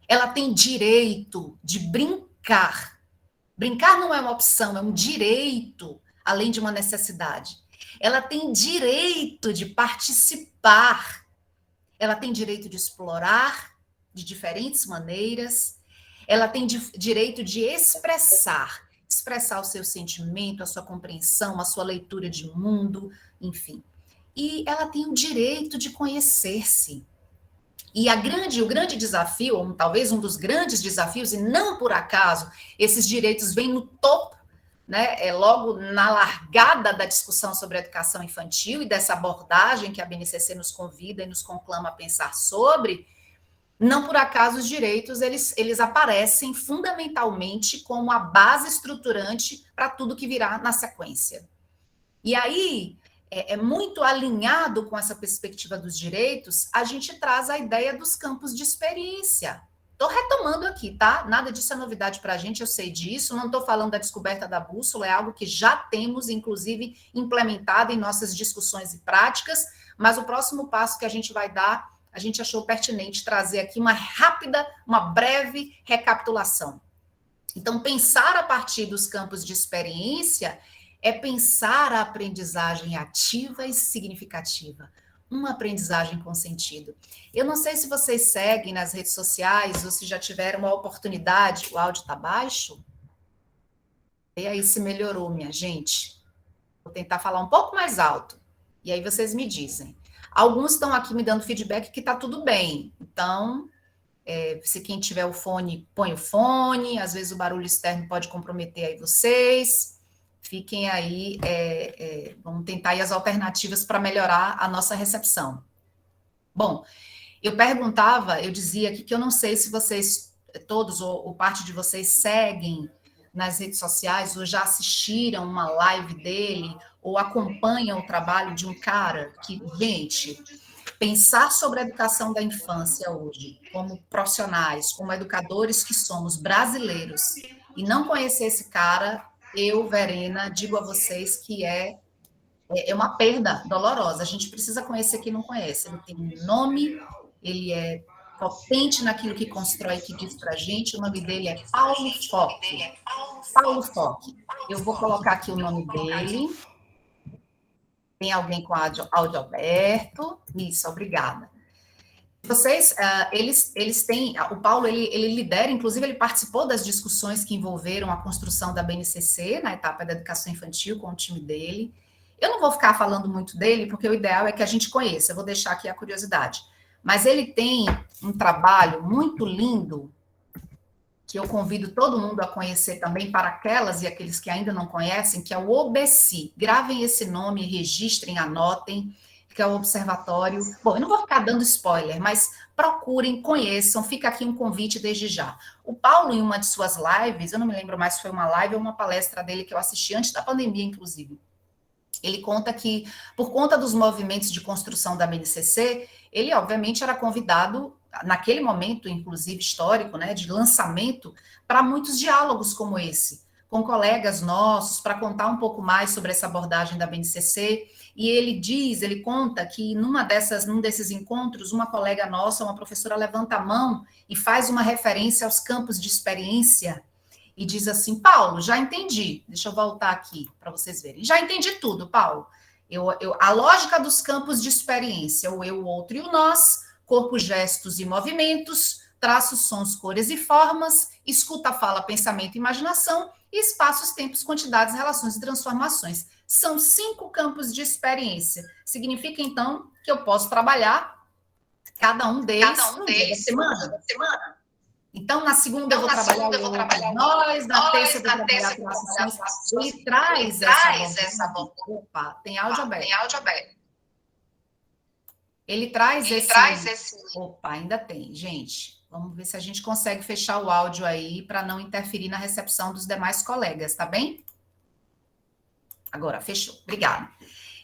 Ela tem direito de brincar. Brincar não é uma opção, é um direito, além de uma necessidade. Ela tem direito de participar. Ela tem direito de explorar de diferentes maneiras. Ela tem direito de expressar o seu sentimento, a sua compreensão, a sua leitura de mundo, enfim. E ela tem o direito de conhecer-se. E o grande desafio, ou talvez um dos grandes desafios, e não por acaso, esses direitos vêm no topo, né? Logo na largada da discussão sobre a educação infantil e dessa abordagem que a BNCC nos convida e nos conclama a pensar sobre. Não por acaso os direitos, eles aparecem fundamentalmente como a base estruturante para tudo que virá na sequência. E aí, muito alinhado com essa perspectiva dos direitos, a gente traz a ideia dos campos de experiência. Estou retomando aqui, tá? Nada disso é novidade para a gente, eu sei disso, não estou falando da descoberta da bússola, é algo que já temos, inclusive, implementado em nossas discussões e práticas, mas o próximo passo que a gente vai dar, a gente achou pertinente trazer aqui uma breve recapitulação. Então, pensar a partir dos campos de experiência é pensar a aprendizagem ativa e significativa, uma aprendizagem com sentido. Eu não sei se vocês seguem nas redes sociais ou se já tiveram a oportunidade, o áudio está baixo? E aí se melhorou, minha gente. Vou tentar falar um pouco mais alto, e aí vocês me dizem. Alguns estão aqui me dando feedback que está tudo bem. Então, se quem tiver o fone, põe o fone. Às vezes o barulho externo pode comprometer aí vocês. Fiquem aí, vamos tentar aí as alternativas para melhorar a nossa recepção. Bom, eu dizia aqui que eu não sei se vocês, todos ou parte de vocês, seguem nas redes sociais ou já assistiram uma live dele ou acompanham o trabalho de um cara que, gente, pensar sobre a educação da infância hoje, como profissionais, como educadores que somos brasileiros, e não conhecer esse cara, eu, Verena, digo a vocês que é uma perda dolorosa. A gente precisa conhecer quem não conhece. Ele tem um nome, ele é potente naquilo que constrói e que diz para a gente. O nome dele é Paulo Foch. Paulo Foch. Eu vou colocar aqui o nome dele. Tem alguém com áudio aberto? Isso, obrigada. Vocês, eles têm, o Paulo, ele lidera, inclusive ele participou das discussões que envolveram a construção da BNCC, na etapa da educação infantil, com o time dele. Eu não vou ficar falando muito dele, porque o ideal é que a gente conheça, eu vou deixar aqui a curiosidade. Mas ele tem um trabalho muito lindo, que eu convido todo mundo a conhecer também, para aquelas e aqueles que ainda não conhecem, que é o OBECI. Gravem esse nome, registrem, anotem, que é o Observatório. Bom, eu não vou ficar dando spoiler, mas procurem, conheçam, fica aqui um convite desde já. O Paulo, em uma de suas lives, eu não me lembro mais se foi uma live ou uma palestra dele que eu assisti antes da pandemia, inclusive, ele conta que, por conta dos movimentos de construção da BNCC, ele, obviamente, era convidado, naquele momento, inclusive, histórico, né, de lançamento, para muitos diálogos como esse, com colegas nossos, para contar um pouco mais sobre essa abordagem da BNCC, e ele conta que num desses encontros, uma colega nossa, uma professora, levanta a mão e faz uma referência aos campos de experiência, e diz assim: Paulo, já entendi, deixa eu voltar aqui para vocês verem, já entendi tudo, Paulo, a lógica dos campos de experiência, o eu, o outro e o nós, corpo, gestos e movimentos, traços, sons, cores e formas, escuta, fala, pensamento e imaginação, e espaços, tempos, quantidades, relações e transformações. São 5 campos de experiência. Significa, então, que eu posso trabalhar cada um deles no dia da semana. Então, na segunda eu vou trabalhar nós, na terça eu vou trabalhar transições. Ele traz essa... Opa, tem áudio aberto. Ele traz esse... Opa, ainda tem, gente. Vamos ver se a gente consegue fechar o áudio aí para não interferir na recepção dos demais colegas, tá bem? Agora, fechou. Obrigada.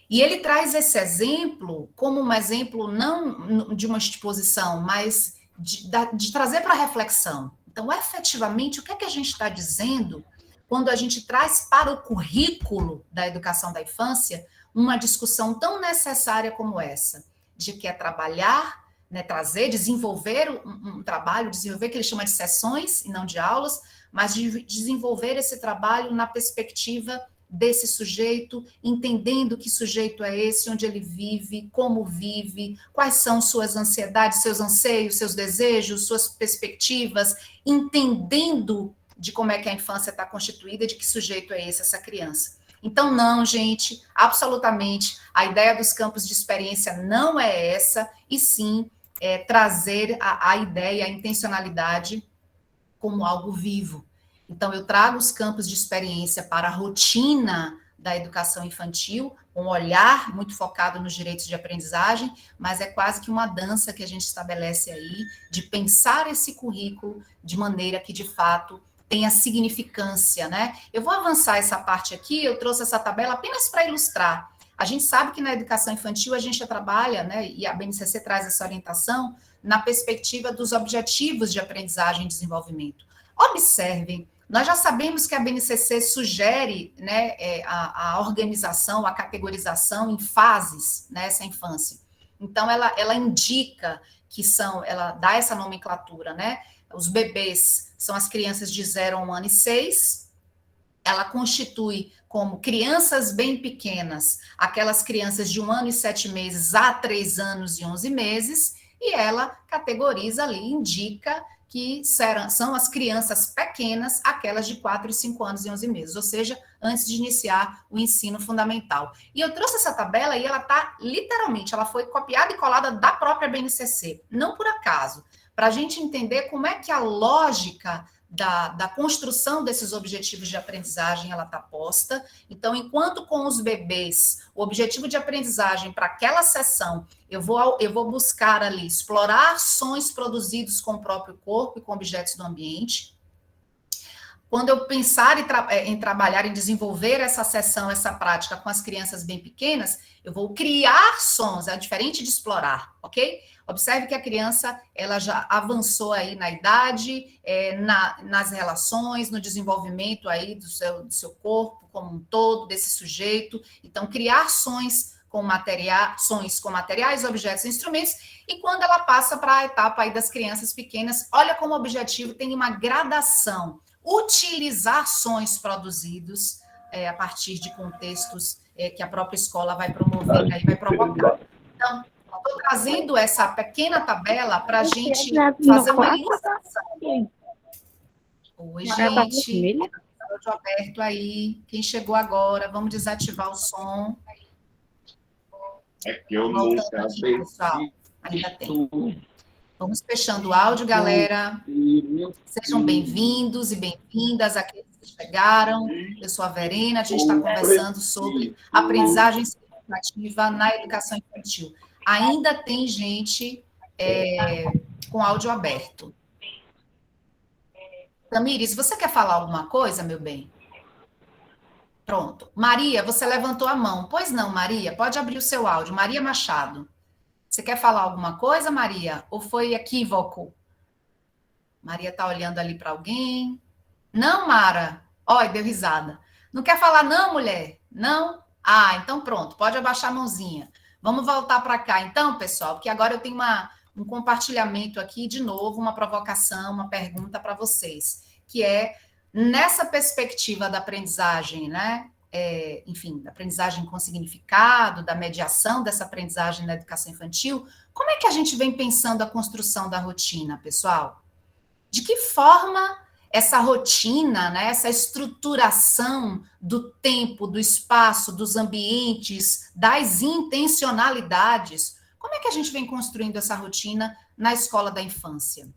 E ele traz esse exemplo como um exemplo não de uma exposição, mas de trazer para a reflexão. Então, efetivamente, o que é que a gente está dizendo quando a gente traz para o currículo da educação da infância uma discussão tão necessária como essa, de que é trabalhar, né, desenvolver um trabalho, desenvolver o que ele chama de sessões e não de aulas, mas de desenvolver esse trabalho na perspectiva desse sujeito, entendendo que sujeito é esse, onde ele vive, como vive, quais são suas ansiedades, seus anseios, seus desejos, suas perspectivas, entendendo de como é que a infância está constituída, de que sujeito é esse, essa criança. Então, não, gente, absolutamente, a ideia dos campos de experiência não é essa, e sim trazer a ideia, a intencionalidade como algo vivo. Então, eu trago os campos de experiência para a rotina da educação infantil, um olhar muito focado nos direitos de aprendizagem, mas é quase que uma dança que a gente estabelece aí, de pensar esse currículo de maneira que, de fato, tenha significância, né? Eu vou avançar essa parte aqui, eu trouxe essa tabela apenas para ilustrar. A gente sabe que na educação infantil a gente trabalha, né, e a BNCC traz essa orientação, na perspectiva dos objetivos de aprendizagem e desenvolvimento. Observem, nós já sabemos que a BNCC sugere, né, a organização, a categorização em fases nessa infância. Então, ela indica que ela dá essa nomenclatura, né? Os bebês são as crianças de 0 a 1 ano e 6. Ela constitui como crianças bem pequenas, aquelas crianças de 1 ano e 7 meses a 3 anos e 11 meses, e ela categoriza ali, indica que são as crianças pequenas, aquelas de 4 e 5 anos e 11 meses, ou seja, antes de iniciar o ensino fundamental. E eu trouxe essa tabela e ela está, literalmente, ela foi copiada e colada da própria BNCC, não por acaso, para a gente entender como é que a lógica da construção desses objetivos de aprendizagem ela está posta. Então, enquanto com os bebês, o objetivo de aprendizagem para aquela sessão, eu vou buscar ali explorar sons produzidos com o próprio corpo e com objetos do ambiente. Quando eu pensar em trabalhar, em desenvolver essa sessão, essa prática com as crianças bem pequenas, eu vou criar sons, é diferente de explorar, ok? Observe que a criança, ela já avançou aí na idade, nas relações, no desenvolvimento aí do seu corpo como um todo, desse sujeito. Então, criar sons com materiais, objetos e instrumentos. E quando ela passa para a etapa aí das crianças pequenas, olha como o objetivo tem uma gradação. Utilizar sons produzidos a partir de contextos que a própria escola vai promover, aí vai provocar. Então, estou trazendo essa pequena tabela para a gente fazer uma ilustração. Oi, gente. Áudio aberto aí. Quem chegou agora, vamos desativar o som. É que eu nunca aqui, pessoal. Ainda tem. Vamos fechando o áudio, galera. Sejam bem-vindos e bem-vindas àqueles que chegaram. Eu sou a Verena, a gente está conversando sobre aprendizagem significativa na educação infantil. Ainda tem gente com áudio aberto. Tamires, você quer falar alguma coisa, meu bem? Pronto. Maria, você levantou a mão. Pois não, Maria, pode abrir o seu áudio. Maria Machado. Você quer falar alguma coisa, Maria? Ou foi equívoco? Maria está olhando ali para alguém. Não, Mara? Olha, deu risada. Não quer falar não, mulher? Não? Ah, então pronto. Pode abaixar a mãozinha. Vamos voltar para cá, então, pessoal, porque agora eu tenho um compartilhamento aqui, de novo, uma provocação, uma pergunta para vocês, que é, nessa perspectiva da aprendizagem, né? Enfim, da aprendizagem com significado, da mediação dessa aprendizagem na educação infantil, como é que a gente vem pensando a construção da rotina, pessoal? De que forma essa rotina, né, essa estruturação do tempo, do espaço, dos ambientes, das intencionalidades, como é que a gente vem construindo essa rotina na escola da infância?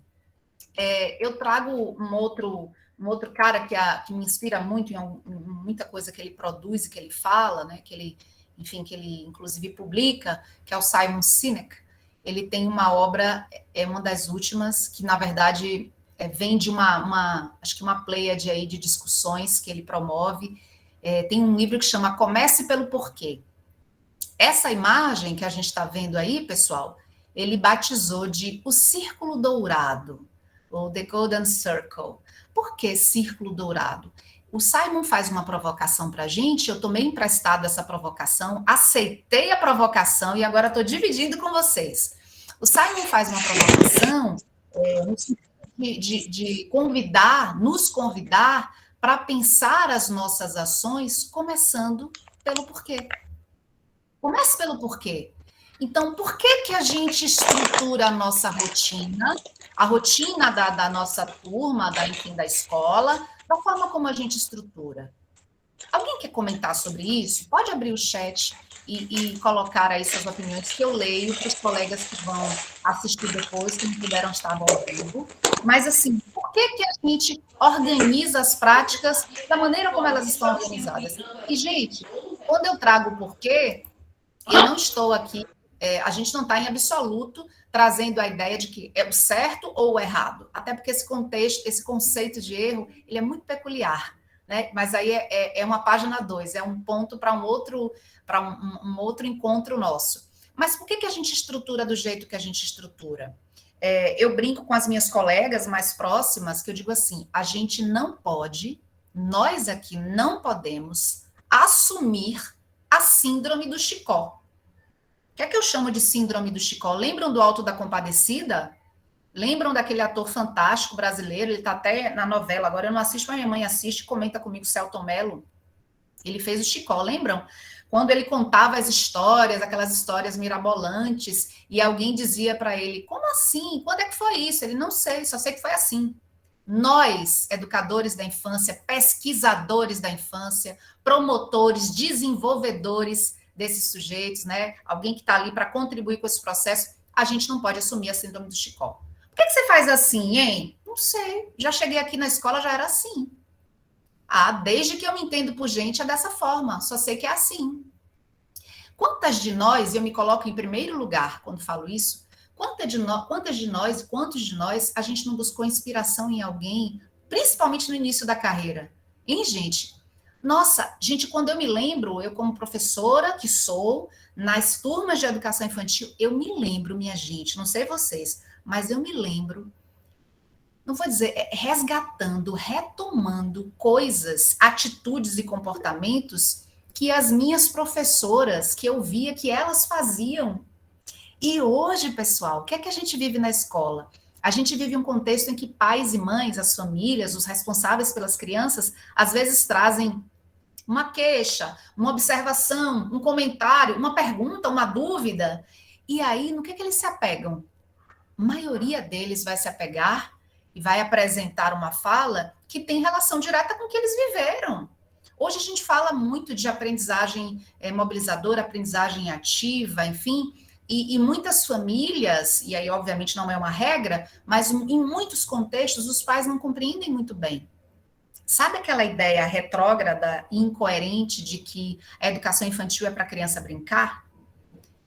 eu trago um outro cara que me inspira muito em muita coisa que ele produz e que ele fala, né? Que ele inclusive publica, que é o Simon Sinek. Ele tem uma obra, uma das últimas, que na verdade vem de acho que uma pleiade aí de discussões que ele promove. Tem um livro que chama Comece pelo Porquê. Essa imagem que a gente está vendo aí, pessoal, ele batizou de o Círculo Dourado, ou The Golden Circle. Por que Círculo Dourado? O Simon faz uma provocação para a gente, eu tomei emprestado essa provocação, aceitei a provocação e agora estou dividindo com vocês. O Simon faz uma provocação no sentido de nos convidar para pensar as nossas ações, começando pelo porquê. Comece pelo porquê. Então, por que a gente estrutura a nossa rotina, a rotina da nossa turma, da escola, da forma como a gente estrutura? Alguém quer comentar sobre isso? Pode abrir o chat e colocar aí suas opiniões, que eu leio para os colegas que vão assistir depois, que não puderam estar ao vivo. Mas, assim, por que a gente organiza as práticas da maneira como elas estão organizadas? E, gente, quando eu trago o porquê, eu não estou aqui, a gente não está em absoluto trazendo a ideia de que é o certo ou o errado, até porque esse conceito de erro, ele é muito peculiar, né? Mas aí é uma página 2, é um ponto para um outro encontro nosso. Mas por que a gente estrutura do jeito que a gente estrutura? Eu brinco com as minhas colegas mais próximas, que eu digo assim, a gente não pode, nós aqui não podemos assumir a síndrome do Chicó. O que eu chamo de síndrome do Chicó? Lembram do Alto da Compadecida? Lembram daquele ator fantástico brasileiro? Ele está até na novela, agora eu não assisto, mas minha mãe assiste, comenta comigo, Celton Mello. Ele fez o Chicó, lembram? Quando ele contava as histórias, aquelas histórias mirabolantes, e alguém dizia para ele, como assim? Quando é que foi isso? Ele, não sei, só sei que foi assim. Nós, educadores da infância, pesquisadores da infância, promotores, desenvolvedores desses sujeitos, né? Alguém que está ali para contribuir com esse processo, a gente não pode assumir a síndrome do Chicó. Por que você faz assim, hein? Não sei, já cheguei aqui na escola, já era assim. Desde que eu me entendo por gente, é dessa forma, só sei que é assim. Quantas de nós, e eu me coloco em primeiro lugar quando falo isso, quantos de nós a gente não buscou inspiração em alguém, principalmente no início da carreira? Hein, gente? Nossa, gente, quando eu me lembro, eu como professora que sou, nas turmas de educação infantil, eu me lembro, minha gente, não sei vocês, mas eu me lembro, não vou dizer, resgatando, retomando coisas, atitudes e comportamentos que as minhas professoras, que eu via que elas faziam. E hoje, pessoal, o que é que a gente vive na escola? A gente vive um contexto em que pais e mães, as famílias, os responsáveis pelas crianças, às vezes trazem uma queixa, uma observação, um comentário, uma pergunta, uma dúvida. E aí, no que eles se apegam? A maioria deles vai se apegar e vai apresentar uma fala que tem relação direta com o que eles viveram. Hoje a gente fala muito de aprendizagem mobilizadora, aprendizagem ativa, enfim, e muitas famílias, e aí obviamente não é uma regra, mas em muitos contextos os pais não compreendem muito bem. Sabe aquela ideia retrógrada e incoerente de que a educação infantil é para a criança brincar?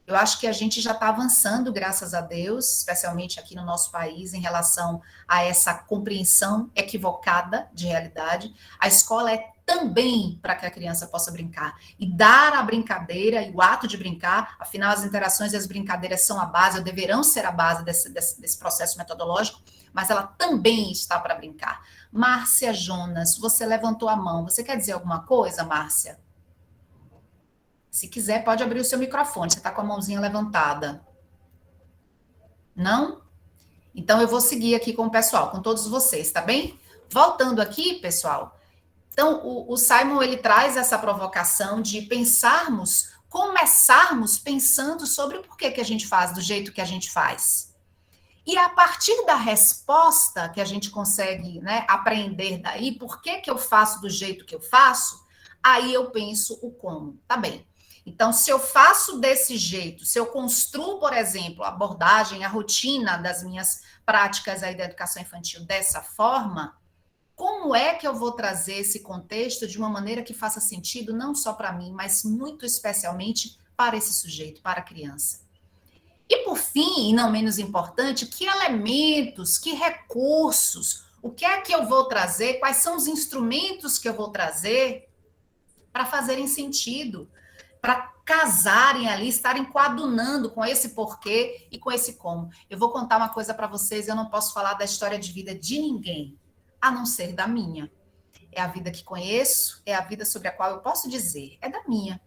Eu acho que a gente já está avançando, graças a Deus, especialmente aqui no nosso país, em relação a essa compreensão equivocada de realidade. A escola é também para que a criança possa brincar. E dar a brincadeira e o ato de brincar, afinal, as interações e as brincadeiras são a base, ou deverão ser a base desse processo metodológico, mas ela também está para brincar. Márcia Jonas, você levantou a mão. Você quer dizer alguma coisa, Márcia? Se quiser, pode abrir o seu microfone. Você está com a mãozinha levantada. Não? Então, eu vou seguir aqui com o pessoal, com todos vocês, tá bem? Voltando aqui, pessoal. Então, o Simon, ele traz essa provocação de começarmos pensando sobre o porquê que a gente faz do jeito que a gente faz. E a partir da resposta que a gente consegue, né, aprender daí, por que eu faço do jeito que eu faço, aí eu penso o como. Tá bem. Então, se eu faço desse jeito, se eu construo, por exemplo, a abordagem, a rotina das minhas práticas aí da educação infantil dessa forma, como é que eu vou trazer esse contexto de uma maneira que faça sentido não só para mim, mas muito especialmente para esse sujeito, para a criança? E por fim, e não menos importante, que elementos, que recursos, o que é que eu vou trazer, quais são os instrumentos que eu vou trazer para fazerem sentido, para casarem ali, estarem coadunando com esse porquê e com esse como. Eu vou contar uma coisa para vocês, eu não posso falar da história de vida de ninguém, a não ser da minha. É a vida que conheço, é a vida sobre a qual eu posso dizer, é da minha.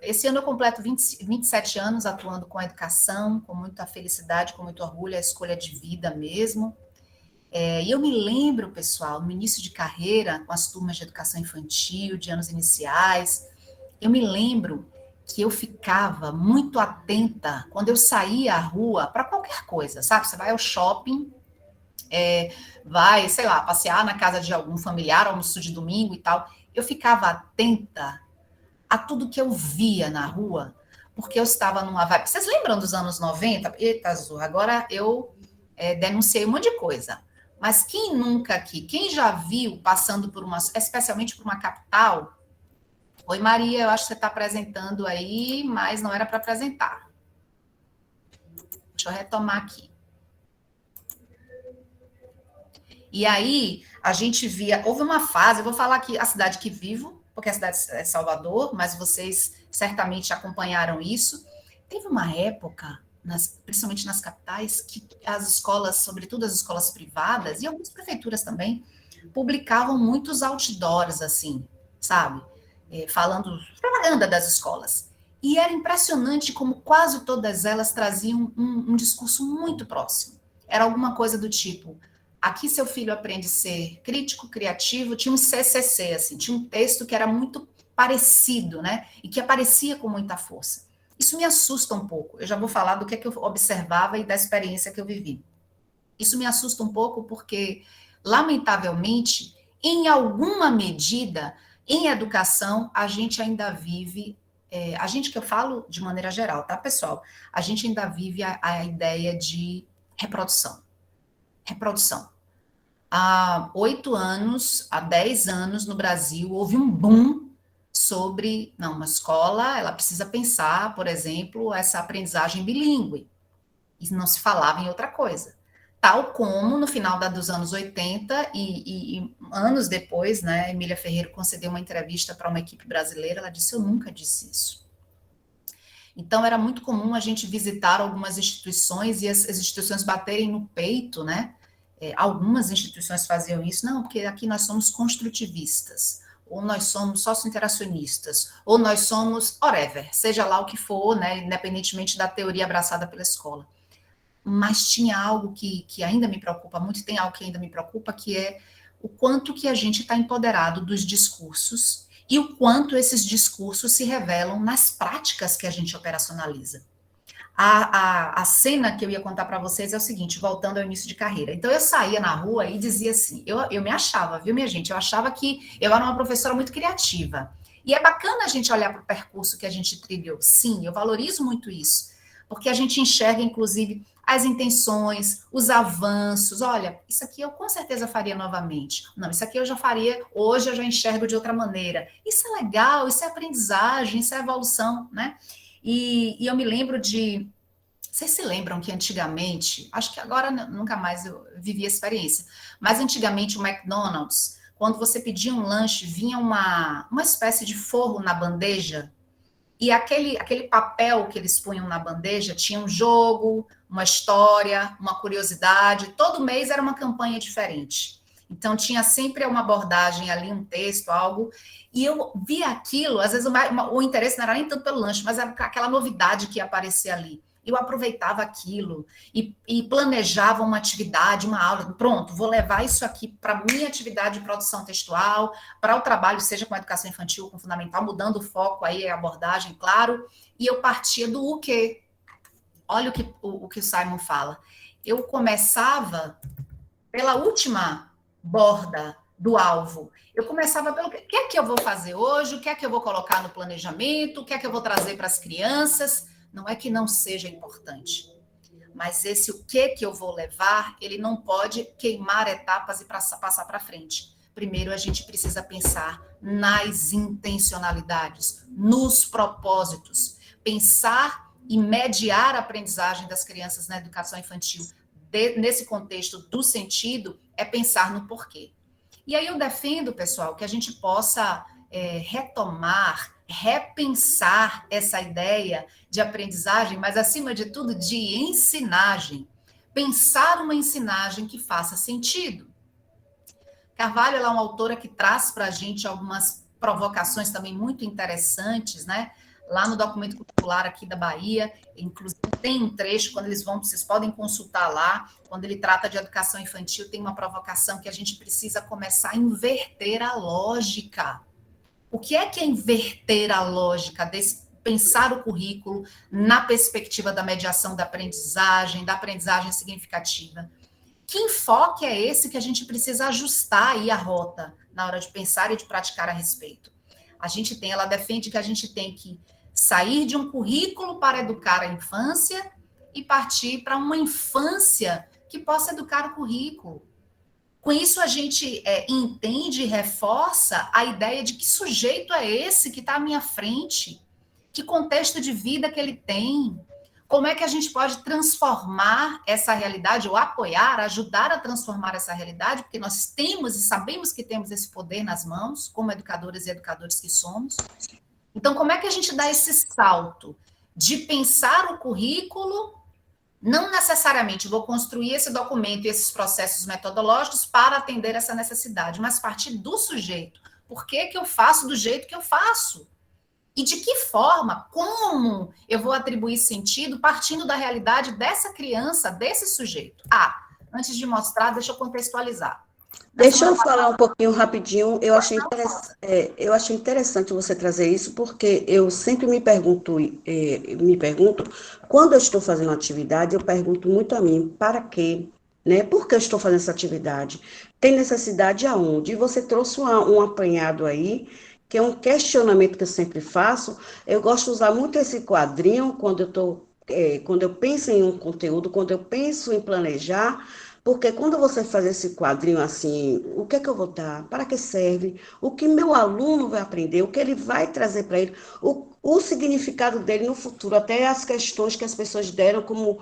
Esse ano eu completo 27 anos atuando com a educação, com muita felicidade, com muito orgulho, é a escolha de vida mesmo. E eu me lembro, pessoal, no início de carreira, com as turmas de educação infantil, de anos iniciais, eu me lembro que eu ficava muito atenta quando eu saía à rua para qualquer coisa, sabe? Você vai ao shopping, vai, sei lá, passear na casa de algum familiar, almoço de domingo e tal. Eu ficava atenta a tudo que eu via na rua, porque eu estava numa vibe. Vocês lembram dos anos 90? Eita, Azul, agora eu denunciei um monte de coisa. Mas quem nunca aqui, quem já viu passando por especialmente por uma capital... Oi, Maria, eu acho que você está apresentando aí, mas não era para apresentar. Deixa eu retomar aqui. E aí, a gente via... Houve uma fase, eu vou falar aqui a cidade que vivo, porque a cidade é Salvador, mas vocês certamente acompanharam isso. Teve uma época, principalmente nas capitais, que as escolas, sobretudo as escolas privadas, e algumas prefeituras também, publicavam muitos outdoors, assim, sabe? Falando propaganda das escolas. E era impressionante como quase todas elas traziam um discurso muito próximo. Era alguma coisa do tipo, aqui seu filho aprende a ser crítico, criativo, tinha um CCC, assim, tinha um texto que era muito parecido, né? E que aparecia com muita força. Isso me assusta um pouco. Eu já vou falar do que é que eu observava e da experiência que eu vivi. Isso me assusta um pouco porque, lamentavelmente, em alguma medida... Em educação, a gente ainda vive, a gente que eu falo de maneira geral, tá, pessoal? A gente ainda vive a ideia de reprodução. Reprodução. Há 8 anos, há 10 anos no Brasil, houve um boom sobre, não, uma escola, ela precisa pensar, por exemplo, essa aprendizagem bilíngue. E não se falava em outra coisa. Tal como no final dos anos 80 e anos depois, né, Emília Ferreira concedeu uma entrevista para uma equipe brasileira, ela disse, eu nunca disse isso. Então, era muito comum a gente visitar algumas instituições e as instituições baterem no peito, né? Algumas instituições faziam isso, não, porque aqui nós somos construtivistas, ou nós somos socio-interacionistas, ou nós somos whatever, seja lá o que for, né, independentemente da teoria abraçada pela escola. Mas tinha algo que ainda me preocupa muito, tem algo que ainda me preocupa, que é o quanto que a gente está empoderado dos discursos e o quanto esses discursos se revelam nas práticas que a gente operacionaliza. A cena que eu ia contar para vocês é o seguinte, voltando ao início de carreira. Então, eu saía na rua e dizia assim, eu me achava, viu, minha gente? Eu achava que eu era uma professora muito criativa. E é bacana a gente olhar para o percurso que a gente trilhou. Sim, eu valorizo muito isso, porque a gente enxerga, inclusive, as intenções, os avanços. Olha, isso aqui eu com certeza faria novamente. Não, isso aqui eu já faria, hoje eu já enxergo de outra maneira. Isso é legal, isso é aprendizagem, isso é evolução, né? E eu me lembro de... Vocês se lembram que antigamente, acho que agora nunca mais eu vivi a experiência, mas antigamente o McDonald's, quando você pedia um lanche, vinha uma espécie de forro na bandeja, e aquele papel que eles punham na bandeja tinha um jogo, uma história, uma curiosidade. Todo mês era uma campanha diferente. Então, tinha sempre uma abordagem ali, um texto, algo. E eu via aquilo, às vezes o interesse não era nem tanto pelo lanche, mas era aquela novidade que ia aparecer ali. Eu aproveitava aquilo e planejava uma atividade, uma aula. Pronto, vou levar isso aqui para a minha atividade de produção textual, para o trabalho, seja com a educação infantil ou com fundamental, mudando o foco aí, a abordagem, claro. E eu partia do o quê? Olha o que o Simon fala. Eu começava pela última borda do alvo. Eu começava pelo que é que eu vou fazer hoje, o que é que eu vou colocar no planejamento, o que é que eu vou trazer para as crianças. Não é que não seja importante, mas esse o que eu vou levar, ele não pode queimar etapas e passar para frente. Primeiro, a gente precisa pensar nas intencionalidades, nos propósitos, pensar e mediar a aprendizagem das crianças na educação infantil. Nesse contexto do sentido, é pensar no porquê. E aí eu defendo, pessoal, que a gente possa retomar, repensar essa ideia de aprendizagem, mas, acima de tudo, de ensinagem. Pensar uma ensinagem que faça sentido. Carvalho, ela é uma autora que traz para a gente algumas provocações também muito interessantes, né? Lá no documento curricular aqui da Bahia, inclusive tem um trecho, quando eles vão, vocês podem consultar lá, quando ele trata de educação infantil, tem uma provocação que a gente precisa começar a inverter a lógica. O que é inverter a lógica desse pensar o currículo na perspectiva da mediação da aprendizagem significativa? Que enfoque é esse que a gente precisa ajustar aí a rota na hora de pensar e de praticar a respeito? Ela defende que a gente tem que sair de um currículo para educar a infância e partir para uma infância que possa educar o currículo. Com isso, a gente entende e reforça a ideia de que sujeito é esse que está à minha frente, que contexto de vida que ele tem, como é que a gente pode transformar essa realidade, ou apoiar, ajudar a transformar essa realidade, porque nós temos e sabemos que temos esse poder nas mãos, como educadoras e educadores que somos. Então, como é que a gente dá esse salto de pensar o currículo, não necessariamente vou construir esse documento e esses processos metodológicos para atender essa necessidade, mas partir do sujeito. Por que eu faço do jeito que eu faço? E de que forma, como eu vou atribuir sentido partindo da realidade dessa criança, desse sujeito? Antes de mostrar, deixa eu contextualizar. Deixa eu falar um pouquinho rapidinho. Eu achei interessante você trazer isso, porque eu sempre me pergunto, quando eu estou fazendo uma atividade, eu pergunto muito a mim, para quê? Né? Por que eu estou fazendo essa atividade? Tem necessidade aonde? E você trouxe um apanhado aí, que é um questionamento que eu sempre faço. Eu gosto de usar muito esse quadrinho quando eu penso em um conteúdo, quando eu penso em planejar, porque quando você faz esse quadrinho assim, o que é que eu vou dar? Para que serve? O que meu aluno vai aprender? O que ele vai trazer para ele? O significado dele no futuro, até as questões que as pessoas deram como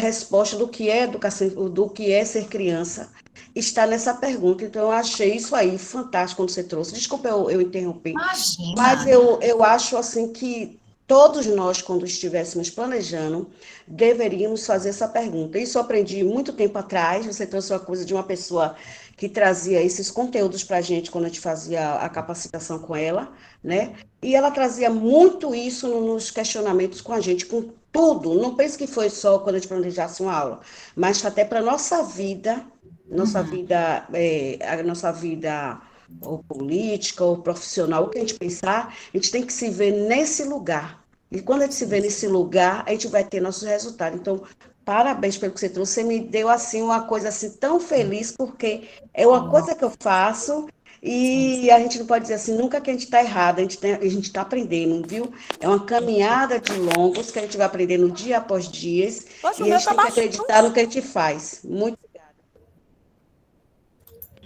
resposta do que é educação, do que é ser criança, está nessa pergunta. Então, eu achei isso aí fantástico quando você trouxe. Desculpa eu interromper. Imagina. Mas eu acho assim que todos nós, quando estivéssemos planejando, deveríamos fazer essa pergunta. Isso eu aprendi muito tempo atrás. Você trouxe uma coisa de uma pessoa que trazia esses conteúdos para a gente quando a gente fazia a capacitação com ela, né? E ela trazia muito isso nos questionamentos com a gente, com tudo. Não pense que foi só quando a gente planejasse uma aula, mas até para a nossa vida, a nossa vida ou política, ou profissional, o que a gente pensar, a gente tem que se ver nesse lugar. E quando a gente se vê nesse lugar, a gente vai ter nossos resultados. Então, parabéns pelo que você trouxe. Você me deu, assim, uma coisa assim tão feliz, porque é uma coisa que eu faço e a gente não pode dizer assim, nunca que a gente está errado, a gente está aprendendo, viu? É uma caminhada de longos que a gente vai aprendendo dia após dia, Poxa, e a gente tem que acreditar no que a gente faz. Muito obrigada.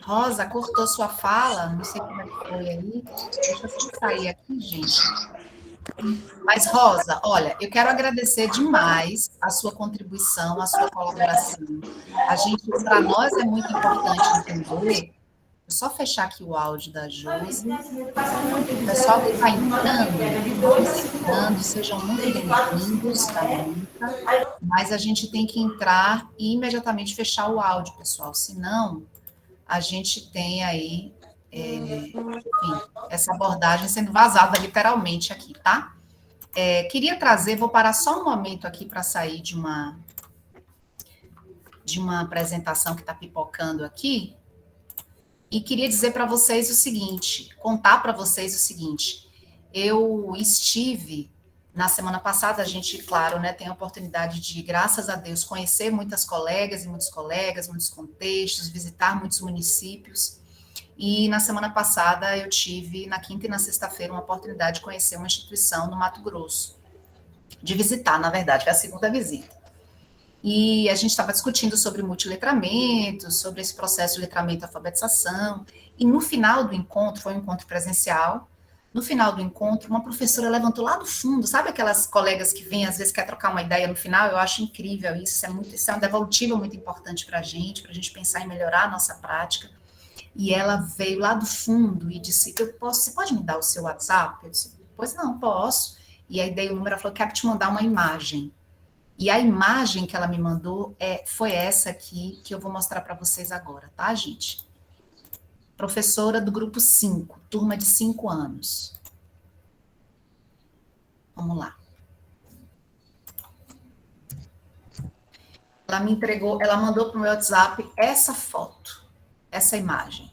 Rosa, cortou sua fala, não sei como é que foi aí. Deixa eu sair aqui, gente. Mas, Rosa, olha, eu quero agradecer demais a sua contribuição, a sua colaboração. Para nós é muito importante entender. Vou só fechar aqui o áudio da Josi. O pessoal que está entrando, sejam muito bem-vindos, tá bom? Mas a gente tem que entrar e imediatamente fechar o áudio, pessoal. Senão, a gente tem aí, enfim, essa abordagem sendo vazada literalmente aqui, tá? Queria trazer, vou parar só um momento aqui para sair de uma apresentação que está pipocando aqui, e queria dizer para vocês o seguinte, contar para vocês o seguinte, eu estive, na semana passada, a gente, claro, né, tem a oportunidade de, graças a Deus, conhecer muitas colegas e muitos colegas, muitos contextos, visitar muitos municípios, E na semana passada eu tive, na quinta e na sexta-feira, uma oportunidade de conhecer uma instituição no Mato Grosso. De visitar, na verdade, foi a segunda visita. E a gente estava discutindo sobre multiletramento, sobre esse processo de letramento e alfabetização. E no final do encontro, foi um encontro presencial, no final do encontro, uma professora levantou lá do fundo, sabe aquelas colegas que vêm, às vezes, quer trocar uma ideia no final? Eu acho incrível isso, isso é um devolutivo muito importante para a gente pensar em melhorar a nossa prática. E ela veio lá do fundo e disse, você pode me dar o seu WhatsApp? Eu disse, pois não, posso. E aí dei o número, ela falou, quero te mandar uma imagem. E a imagem que ela me mandou foi essa aqui, que eu vou mostrar para vocês agora, tá, gente? Professora do grupo 5, turma de 5 anos. Vamos lá. Ela me entregou, ela mandou para o meu WhatsApp essa foto, essa imagem.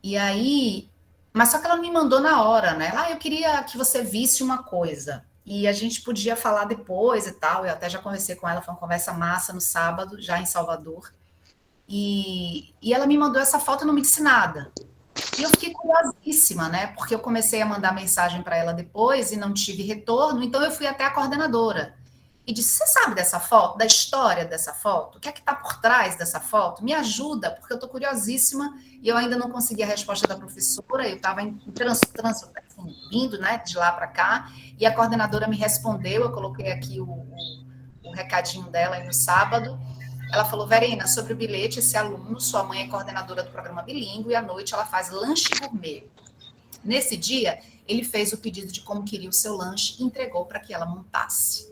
E aí, mas só que ela me mandou na hora, né? Eu queria que você visse uma coisa. E a gente podia falar depois e tal. Eu até já conversei com ela, foi uma conversa massa no sábado, já em Salvador. E ela me mandou essa foto e não me disse nada. E eu fiquei curiosíssima, né? Porque eu comecei a mandar mensagem para ela depois e não tive retorno, então eu fui até a coordenadora. E disse, você sabe dessa foto, da história dessa foto? O que é que está por trás dessa foto? Me ajuda, porque eu estou curiosíssima e eu ainda não consegui a resposta da professora, eu estava vindo, né, de lá para cá, e a coordenadora me respondeu, eu coloquei aqui o recadinho dela aí no sábado. Ela falou, Verena, sobre o bilhete, esse aluno, sua mãe é coordenadora do programa bilíngue e à noite ela faz lanche gourmet. Nesse dia, ele fez o pedido de como queria o seu lanche e entregou para que ela montasse.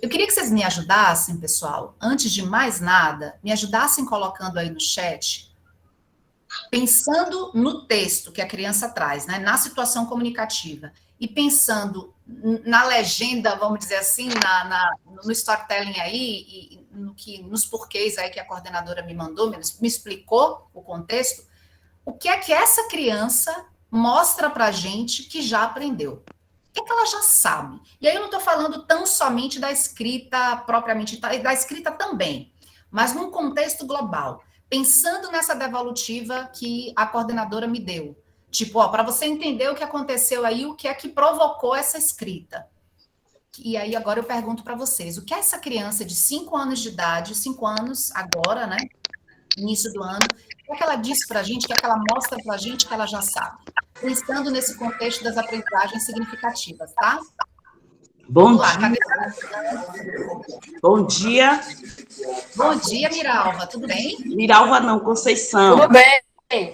Eu queria que vocês me ajudassem, pessoal, antes de mais nada, me ajudassem colocando aí no chat, pensando no texto que a criança traz, né, na situação comunicativa, e pensando na legenda, vamos dizer assim, no storytelling aí, e nos porquês aí que a coordenadora me mandou, me explicou o contexto, o que é que essa criança mostra para a gente que já aprendeu. O que é que ela já sabe? E aí eu não estou falando tão somente da escrita propriamente, da escrita também, mas num contexto global, pensando nessa devolutiva que a coordenadora me deu. Tipo, para você entender o que aconteceu aí, o que é que provocou essa escrita. E aí agora eu pergunto para vocês, o que essa criança de 5 anos de idade, 5 anos agora, né, início do ano, o que é que ela diz para a gente, o que é que ela mostra para a gente que ela já sabe? Pensando nesse contexto das aprendizagens significativas, tá? Bom dia. Bom dia. Bom dia, Miralva, tudo bem? Miralva não, Conceição. Tudo bem.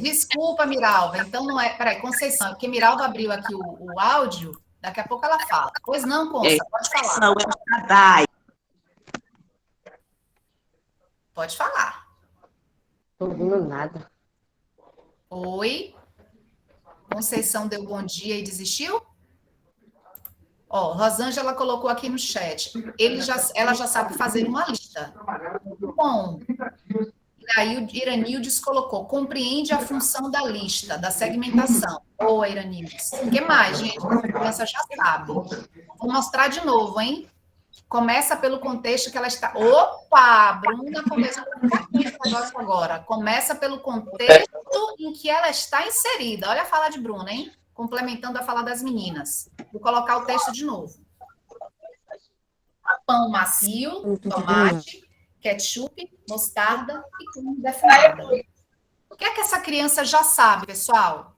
Desculpa, Miralva, então não é... Peraí, Conceição, porque Miralva abriu aqui o áudio, daqui a pouco ela fala. Pois não, Conceição, pode falar. Pode falar. Não tô ouvindo nada. Oi? Conceição deu bom dia e desistiu? Ó, Rosângela colocou aqui no chat. Ela já sabe fazer uma lista. Bom. E aí o Iranildes colocou, compreende a função da lista, da segmentação. Boa, Iranildes. O que mais, gente? A criança já sabe. Vou mostrar de novo, hein? Começa pelo contexto que ela está... Opa! Bruna começou esse negócio agora. Começa pelo contexto em que ela está inserida. Olha a fala de Bruna, hein? Complementando a fala das meninas. Vou colocar o texto de novo. Pão macio, tomate, ketchup, mostarda e carne defumada. O que é que essa criança já sabe, pessoal?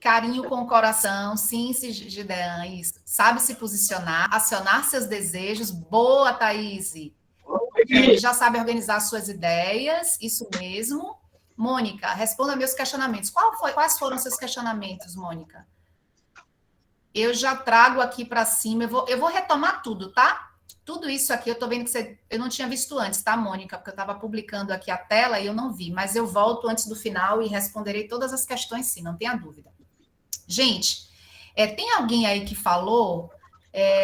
Carinho com o coração, sim, Gidean, isso. Sabe se posicionar, acionar seus desejos. Boa, Thaís. Já sabe organizar suas ideias, isso mesmo. Mônica, responda meus questionamentos. Quais foram seus questionamentos, Mônica? Eu já trago aqui para cima, eu vou retomar tudo, tá? Tudo isso aqui, eu tô vendo que eu não tinha visto antes, tá, Mônica? Porque eu estava publicando aqui a tela e eu não vi, mas eu volto antes do final e responderei todas as questões, sim, não tenha dúvida. Gente, tem alguém aí que falou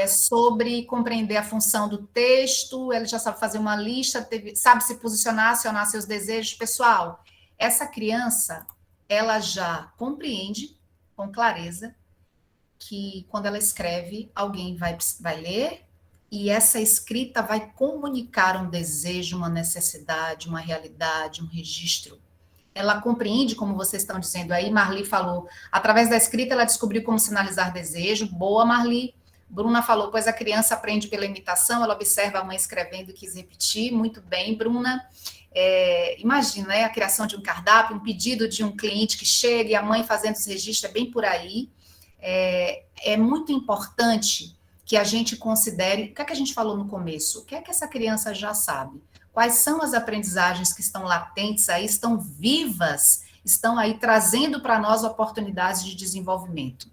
sobre compreender a função do texto, ele já sabe fazer uma lista, sabe se posicionar, acionar seus desejos. Pessoal, essa criança, ela já compreende com clareza que quando ela escreve, alguém vai ler e essa escrita vai comunicar um desejo, uma necessidade, uma realidade, um registro. ela compreende, como vocês estão dizendo aí, Marli falou, através da escrita ela descobriu como sinalizar desejo. Boa, Marli. Bruna falou, pois a criança aprende pela imitação, ela observa a mãe escrevendo e quis repetir. Muito bem, Bruna. Imagina, né, a criação de um cardápio, um pedido de um cliente que chega e a mãe fazendo os registros, é bem por aí. É muito importante que a gente considere, o que é que a gente falou no começo? O que é que essa criança já sabe? Quais são as aprendizagens que estão latentes aí, estão vivas, estão aí trazendo para nós oportunidades de desenvolvimento?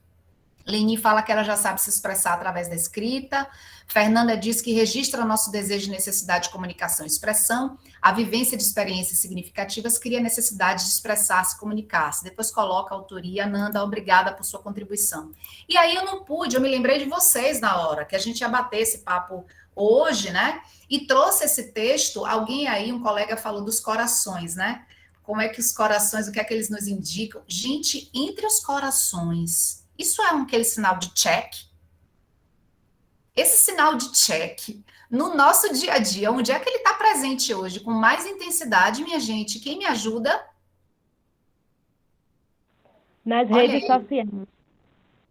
Leni fala que ela já sabe se expressar através da escrita. Fernanda diz que registra nosso desejo e necessidade de comunicação e expressão. A vivência de experiências significativas cria necessidade de expressar-se e comunicar-se. Depois coloca a autoria. Nanda, obrigada por sua contribuição. E aí eu me lembrei de vocês na hora, que a gente ia bater esse papo hoje, né? E trouxe esse texto, alguém aí, um colega falou dos corações, né? Como é que os corações, o que é que eles nos indicam? Gente, entre os corações... Isso é aquele sinal de check? Esse sinal de check, no nosso dia a dia, onde é que ele está presente hoje, com mais intensidade, minha gente? Quem me ajuda? Nas redes sociais.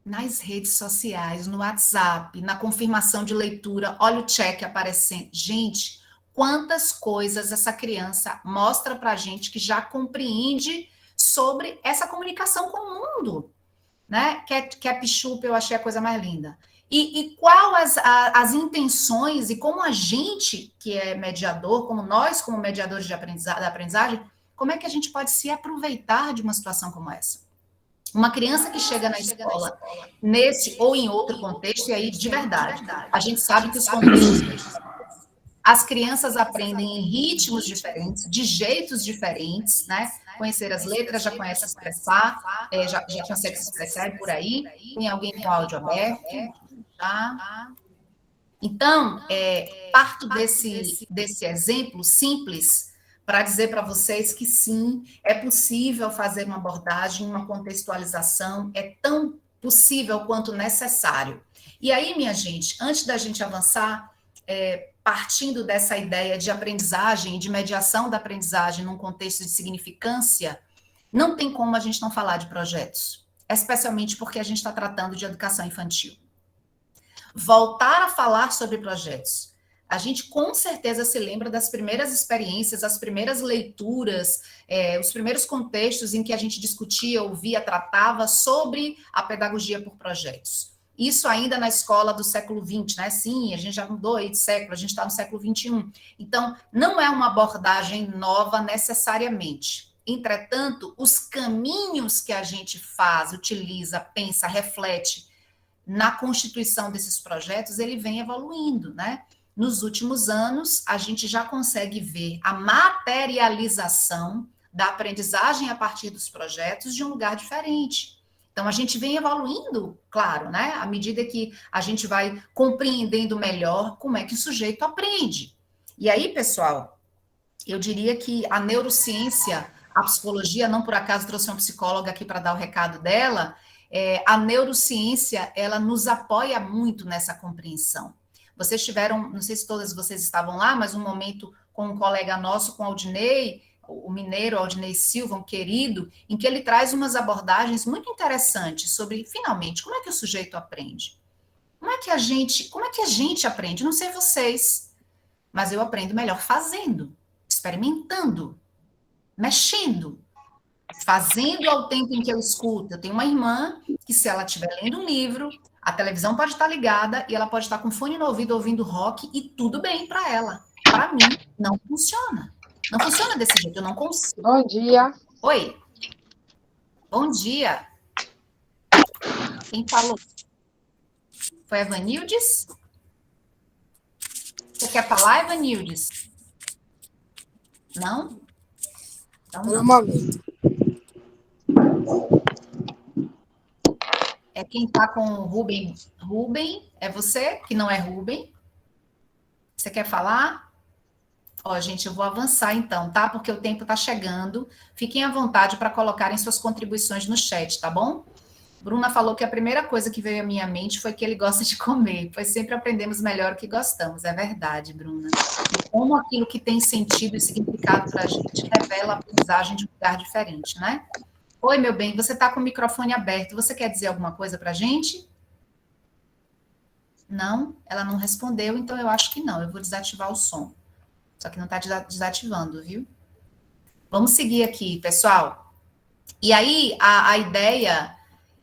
Nas redes sociais, no WhatsApp, na confirmação de leitura, olha o check aparecendo. Gente, quantas coisas essa criança mostra para a gente que já compreende sobre essa comunicação com o mundo. Né? Que é pichupa, eu achei a coisa mais linda. E qual as intenções e como a gente, que é mediador, como nós, como mediadores da aprendizagem, como é que a gente pode se aproveitar de uma situação como essa? Uma criança que chega na escola, nesse ou em outro contexto, e aí, de verdade, a gente sabe que os contextos... As crianças aprendem em ritmos diferentes, de jeitos diferentes, né? Conhecer as letras, já conhece expressar, já consegue se expressar por aí. Tem alguém com áudio aberto? Tá? Então, parto desse exemplo simples para dizer para vocês que sim, é possível fazer uma abordagem, uma contextualização, é tão possível quanto necessário. E aí, minha gente, antes da gente avançar, partindo dessa ideia de aprendizagem e de mediação da aprendizagem num contexto de significância, não tem como a gente não falar de projetos, especialmente porque a gente está tratando de educação infantil. Voltar a falar sobre projetos. A gente com certeza se lembra das primeiras experiências, as primeiras leituras, os primeiros contextos em que a gente discutia, ouvia, tratava sobre a pedagogia por projetos. Isso ainda na escola do século XX, né? Sim, a gente já mudou aí de século, a gente está no século XXI. Então, não é uma abordagem nova necessariamente. Entretanto, os caminhos que a gente faz, utiliza, pensa, reflete na constituição desses projetos, ele vem evoluindo, né? Nos últimos anos, a gente já consegue ver a materialização da aprendizagem a partir dos projetos de um lugar diferente. Então, a gente vem evoluindo, claro, né? À medida que a gente vai compreendendo melhor como é que o sujeito aprende. E aí, pessoal, eu diria que a neurociência, a psicologia, não por acaso trouxe uma psicóloga aqui para dar o recado dela, a neurociência, ela nos apoia muito nessa compreensão. Vocês tiveram, não sei se todas vocês estavam lá, mas um momento com um colega nosso, com o Aldinei, o mineiro Aldinei Silva, um querido, em que ele traz umas abordagens muito interessantes sobre, finalmente, como é que o sujeito aprende? Como é que a gente aprende? Não sei vocês, mas eu aprendo melhor fazendo, experimentando, mexendo, fazendo ao tempo em que eu escuto. Eu tenho uma irmã que, se ela estiver lendo um livro, a televisão pode estar ligada e ela pode estar com fone no ouvido ouvindo rock e tudo bem para ela. Para mim, não funciona. Não funciona desse jeito, eu não consigo. Bom dia. Oi. Bom dia. Quem falou? Foi a Evanildes? Você quer falar, Evanildes? Não? Então, não. Um momento. É quem está com o Rubem. Rubem, é você que não é Rubem? Você quer falar? Ó, gente, eu vou avançar então, tá? Porque o tempo está chegando. Fiquem à vontade para colocarem suas contribuições no chat, tá bom? Bruna falou que a primeira coisa que veio à minha mente foi que ele gosta de comer, pois sempre aprendemos melhor o que gostamos. É verdade, Bruna. E como aquilo que tem sentido e significado para a gente revela a aprendizagem de um lugar diferente, né? Oi, meu bem, você está com o microfone aberto. Você quer dizer alguma coisa para a gente? Não? Ela não respondeu, então eu acho que não. Eu vou desativar o som. Só que não está desativando, viu? Vamos seguir aqui, pessoal. E aí, a ideia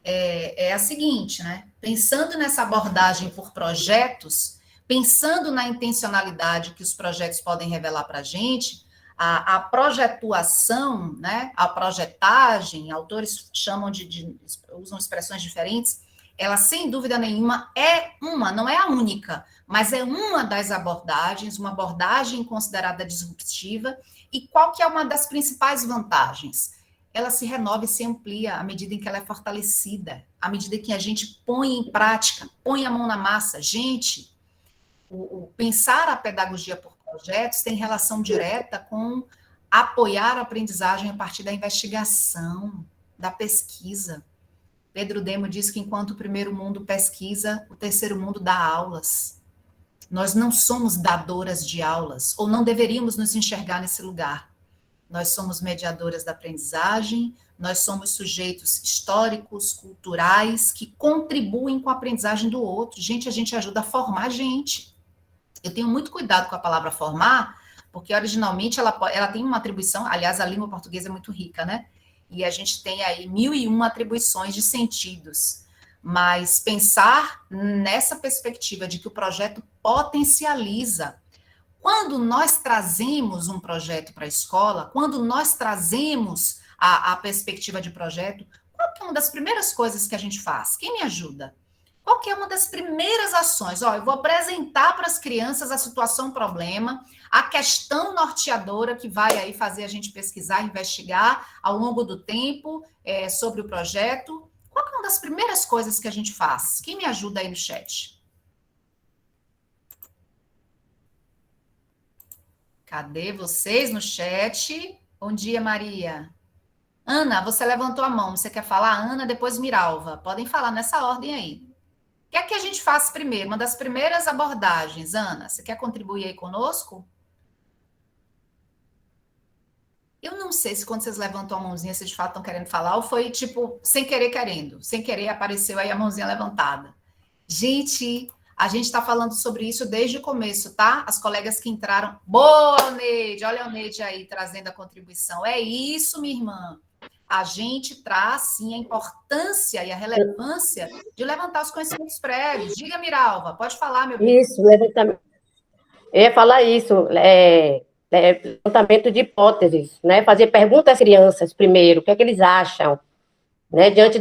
é a seguinte, né? Pensando nessa abordagem por projetos, pensando na intencionalidade que os projetos podem revelar para a gente, a projetuação, né? A projetagem, autores chamam usam expressões diferentes, ela, sem dúvida nenhuma, não é a única, mas é uma das abordagens, uma abordagem considerada disruptiva. E qual que é uma das principais vantagens? Ela se renova e se amplia à medida em que ela é fortalecida, à medida que a gente põe em prática, põe a mão na massa. Gente, o pensar a pedagogia por projetos tem relação direta com apoiar a aprendizagem a partir da investigação, da pesquisa. Pedro Demo diz que enquanto o primeiro mundo pesquisa, o terceiro mundo dá aulas. Nós não somos dadoras de aulas, ou não deveríamos nos enxergar nesse lugar. Nós somos mediadoras da aprendizagem, nós somos sujeitos históricos, culturais, que contribuem com a aprendizagem do outro. Gente, a gente ajuda a formar a gente. Eu tenho muito cuidado com a palavra formar, porque originalmente ela tem uma atribuição, aliás, a língua portuguesa é muito rica, né? E a gente tem aí 1001 atribuições de sentidos. Mas pensar nessa perspectiva de que o projeto potencializa. Quando nós trazemos um projeto para a escola, quando nós trazemos a perspectiva de projeto, qual que é uma das primeiras coisas que a gente faz? Quem me ajuda? Qual que é uma das primeiras ações? Eu vou apresentar para as crianças a situação problema, a questão norteadora que vai aí fazer a gente pesquisar, investigar ao longo do tempo sobre o projeto. Qual que é uma das primeiras coisas que a gente faz? Quem me ajuda aí no chat? Cadê vocês no chat? Bom dia, Maria. Ana, você levantou a mão. Você quer falar? Ana, depois Miralva. Podem falar nessa ordem aí. O que é que a gente faz primeiro? Uma das primeiras abordagens. Ana, você quer contribuir aí conosco? Eu não sei se quando vocês levantam a mãozinha, vocês de fato estão querendo falar, ou foi tipo, sem querer querendo. Sem querer apareceu aí a mãozinha levantada. Gente, a gente está falando sobre isso desde o começo, tá? As colegas que entraram. Boa, Neide! Olha a Neide aí trazendo a contribuição. É isso, minha irmã. A gente traz, sim, a importância e a relevância de levantar os conhecimentos prévios. Diga, Miralva, pode falar, meu bem. Isso, levantamento. Eu ia falar isso, levantamento de hipóteses, né? Fazer perguntas às crianças primeiro, o que é que eles acham, né? Diante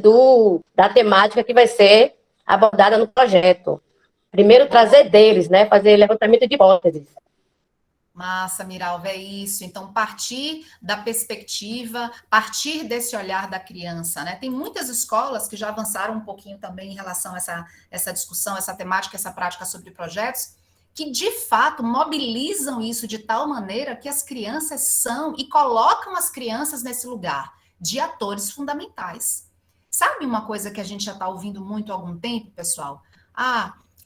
da temática que vai ser abordada no projeto. Primeiro trazer deles, né? Fazer levantamento de hipóteses. Massa, Miralva, é isso. Então, partir da perspectiva, partir desse olhar da criança, né? Tem muitas escolas que já avançaram um pouquinho também em relação a essa discussão, essa temática, essa prática sobre projetos, que, de fato, mobilizam isso de tal maneira que as crianças são e colocam as crianças nesse lugar de atores fundamentais. Sabe uma coisa que a gente já está ouvindo muito há algum tempo, pessoal?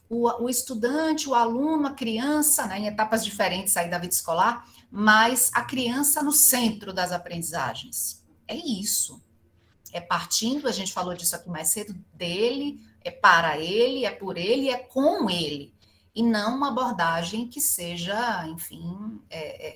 O estudante, o aluno, a criança, né, em etapas diferentes aí da vida escolar, mas a criança no centro das aprendizagens. É isso. É partindo, a gente falou disso aqui mais cedo, dele, é para ele, é por ele, é com ele. E não uma abordagem que seja, enfim,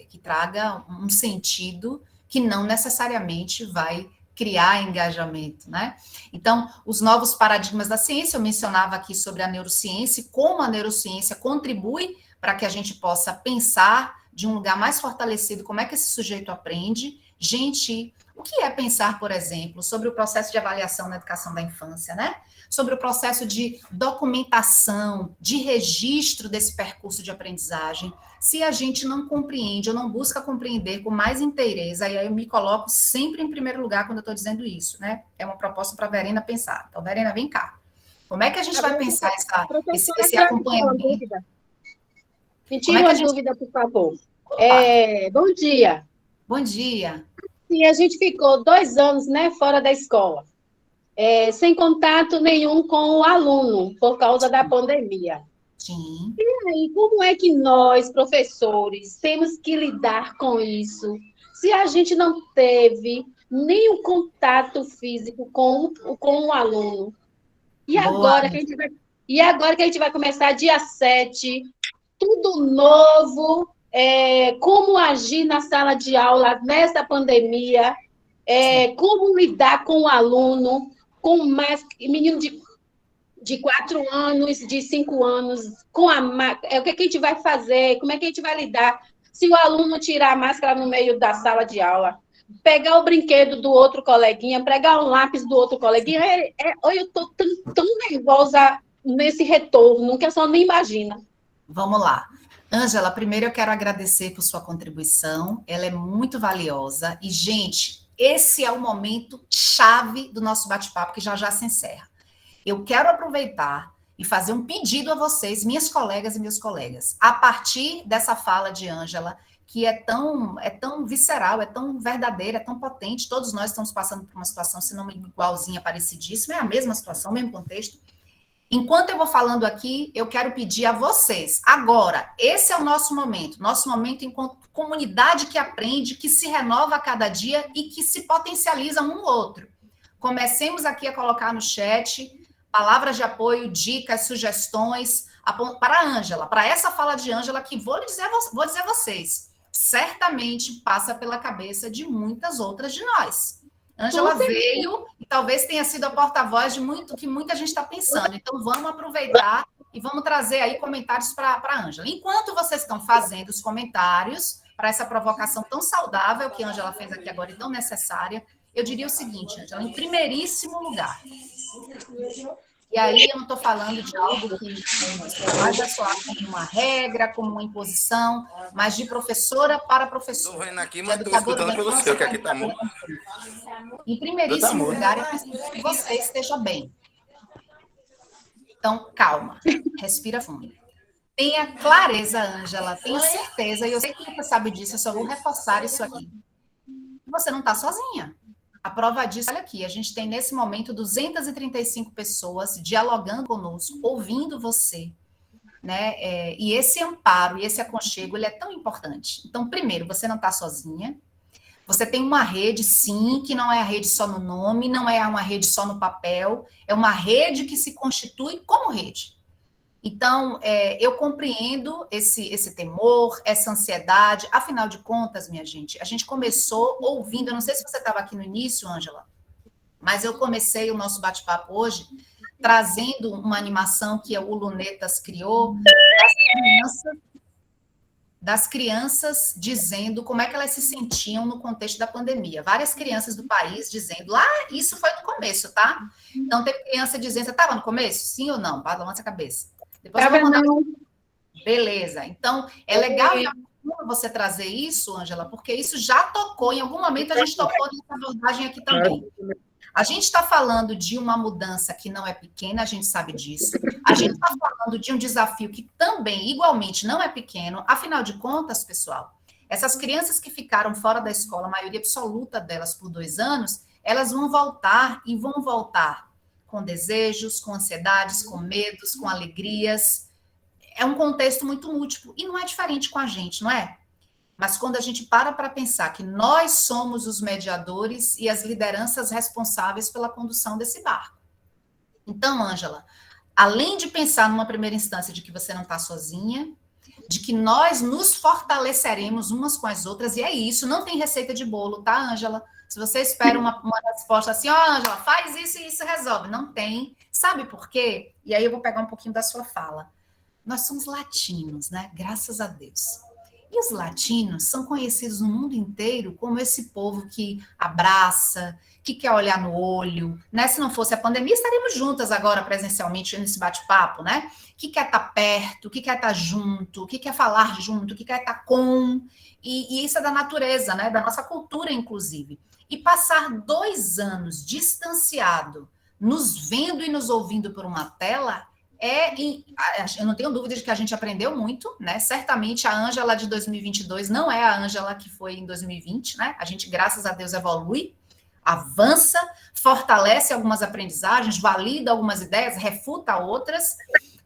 que traga um sentido que não necessariamente vai criar engajamento, né? Então, os novos paradigmas da ciência, eu mencionava aqui sobre a neurociência, como a neurociência contribui para que a gente possa pensar de um lugar mais fortalecido como é que esse sujeito aprende. Gente, o que é pensar, por exemplo, sobre o processo de avaliação na educação da infância, né? Sobre o processo de documentação, de registro desse percurso de aprendizagem. Se a gente não compreende ou não busca compreender com mais inteireza, aí eu me coloco sempre em primeiro lugar quando eu estou dizendo isso, né? É uma proposta para a Verena pensar. Então, Verena, vem cá. Como é que a gente vai pensar esse acompanhamento? Me tira uma dúvida, por favor. Bom dia. Bom dia. E a gente ficou 2 anos, né, fora da escola. sem contato nenhum com o aluno, por causa da pandemia. Sim. E aí, como é que nós, professores, temos que lidar com isso? Se a gente não teve nenhum contato físico com o aluno. E agora, que a gente vai começar dia 7, tudo novo, como agir na sala de aula nessa pandemia, como lidar com o aluno, com menino de 4 anos, de 5 anos, o que a gente vai fazer, como é que a gente vai lidar se o aluno tirar a máscara no meio da sala de aula, pegar o brinquedo do outro coleguinha, pegar um lápis do outro coleguinha. Eu estou tão nervosa nesse retorno, que a senhora nem imagina. Vamos lá. Ângela, primeiro eu quero agradecer por sua contribuição, ela é muito valiosa. E, gente, esse é o momento chave do nosso bate-papo, que já já se encerra. Eu quero aproveitar e fazer um pedido a vocês, minhas colegas e meus colegas, a partir dessa fala de Ângela, que é tão visceral, é tão verdadeira, é tão potente. Todos nós estamos passando por uma situação, se não igualzinha, parecidíssima, é a mesma situação, o mesmo contexto. Enquanto eu vou falando aqui, eu quero pedir a vocês, agora, esse é o nosso momento enquanto comunidade que aprende, que se renova a cada dia e que se potencializa um no outro. Comecemos aqui a colocar no chat palavras de apoio, dicas, sugestões para a Ângela, para essa fala de Ângela, que vou dizer a vocês, certamente passa pela cabeça de muitas outras de nós. Ângela veio e talvez tenha sido a porta-voz de muito que muita gente está pensando. Então, vamos aproveitar e vamos trazer aí comentários para a Ângela. Enquanto vocês estão fazendo os comentários para essa provocação tão saudável que a Ângela fez aqui agora e tão necessária, eu diria o seguinte, Ângela, em primeiríssimo lugar, e aí eu não estou falando de algo que vai soar como uma regra, como uma imposição, mas de professora para professora. Estou vendo aqui, mas estou escutando pelo seu, que aqui está muito. Em primeiríssimo lugar, eu preciso que você esteja bem. Então, calma, respira fundo. Tenha clareza, Ângela, tenha certeza, e eu sei que você sabe disso, eu só vou reforçar isso aqui. Você não está sozinha. A prova disso, olha aqui, a gente tem nesse momento 235 pessoas dialogando conosco, ouvindo você, né? E esse amparo e esse aconchego, ele é tão importante. Então, primeiro, você não está sozinha, você tem uma rede, sim, que não é a rede só no nome, não é uma rede só no papel, é uma rede que se constitui como rede. Então, eu compreendo esse temor, essa ansiedade. Afinal de contas, minha gente, a gente começou ouvindo, eu não sei se você estava aqui no início, Ângela, mas eu comecei o nosso bate-papo hoje trazendo uma animação que o Lunetas criou das crianças dizendo como é que elas se sentiam no contexto da pandemia. Várias crianças do país dizendo, isso foi no começo, tá? Então, teve criança dizendo, você estava no começo? Sim ou não? Balança a cabeça. Depois eu vou mandar... Beleza. Então, é legal e você trazer isso, Ângela, porque isso já tocou, em algum momento a gente tocou nessa abordagem aqui também. A gente está falando de uma mudança que não é pequena, a gente sabe disso. A gente está falando de um desafio que também, igualmente, não é pequeno. Afinal de contas, pessoal, essas crianças que ficaram fora da escola, a maioria absoluta delas por 2 anos, elas vão voltar e vão voltar com desejos, com ansiedades, com medos, com alegrias. É um contexto muito múltiplo e não é diferente com a gente, não é? Mas quando a gente para pensar que nós somos os mediadores e as lideranças responsáveis pela condução desse barco. Então, Ângela, além de pensar numa primeira instância de que você não está sozinha, de que nós nos fortaleceremos umas com as outras, e é isso, não tem receita de bolo, tá, Ângela? Se você espera uma resposta assim, Ângela, faz isso e isso resolve. Não tem. Sabe por quê? E aí eu vou pegar um pouquinho da sua fala. Nós somos latinos, né? Graças a Deus. E os latinos são conhecidos no mundo inteiro como esse povo que abraça, que quer olhar no olho, né? Se não fosse a pandemia, estaríamos juntas agora presencialmente nesse bate-papo, né? Que quer estar perto, que quer estar junto, que quer falar junto, que quer estar com... E isso é da natureza, né? Da nossa cultura, inclusive. E passar 2 anos distanciado, nos vendo e nos ouvindo por uma tela... eu não tenho dúvida de que a gente aprendeu muito, né? Certamente a Ângela de 2022 não é a Ângela que foi em 2020, né? A gente, graças a Deus, evolui. avança, fortalece algumas aprendizagens, valida algumas ideias, refuta outras,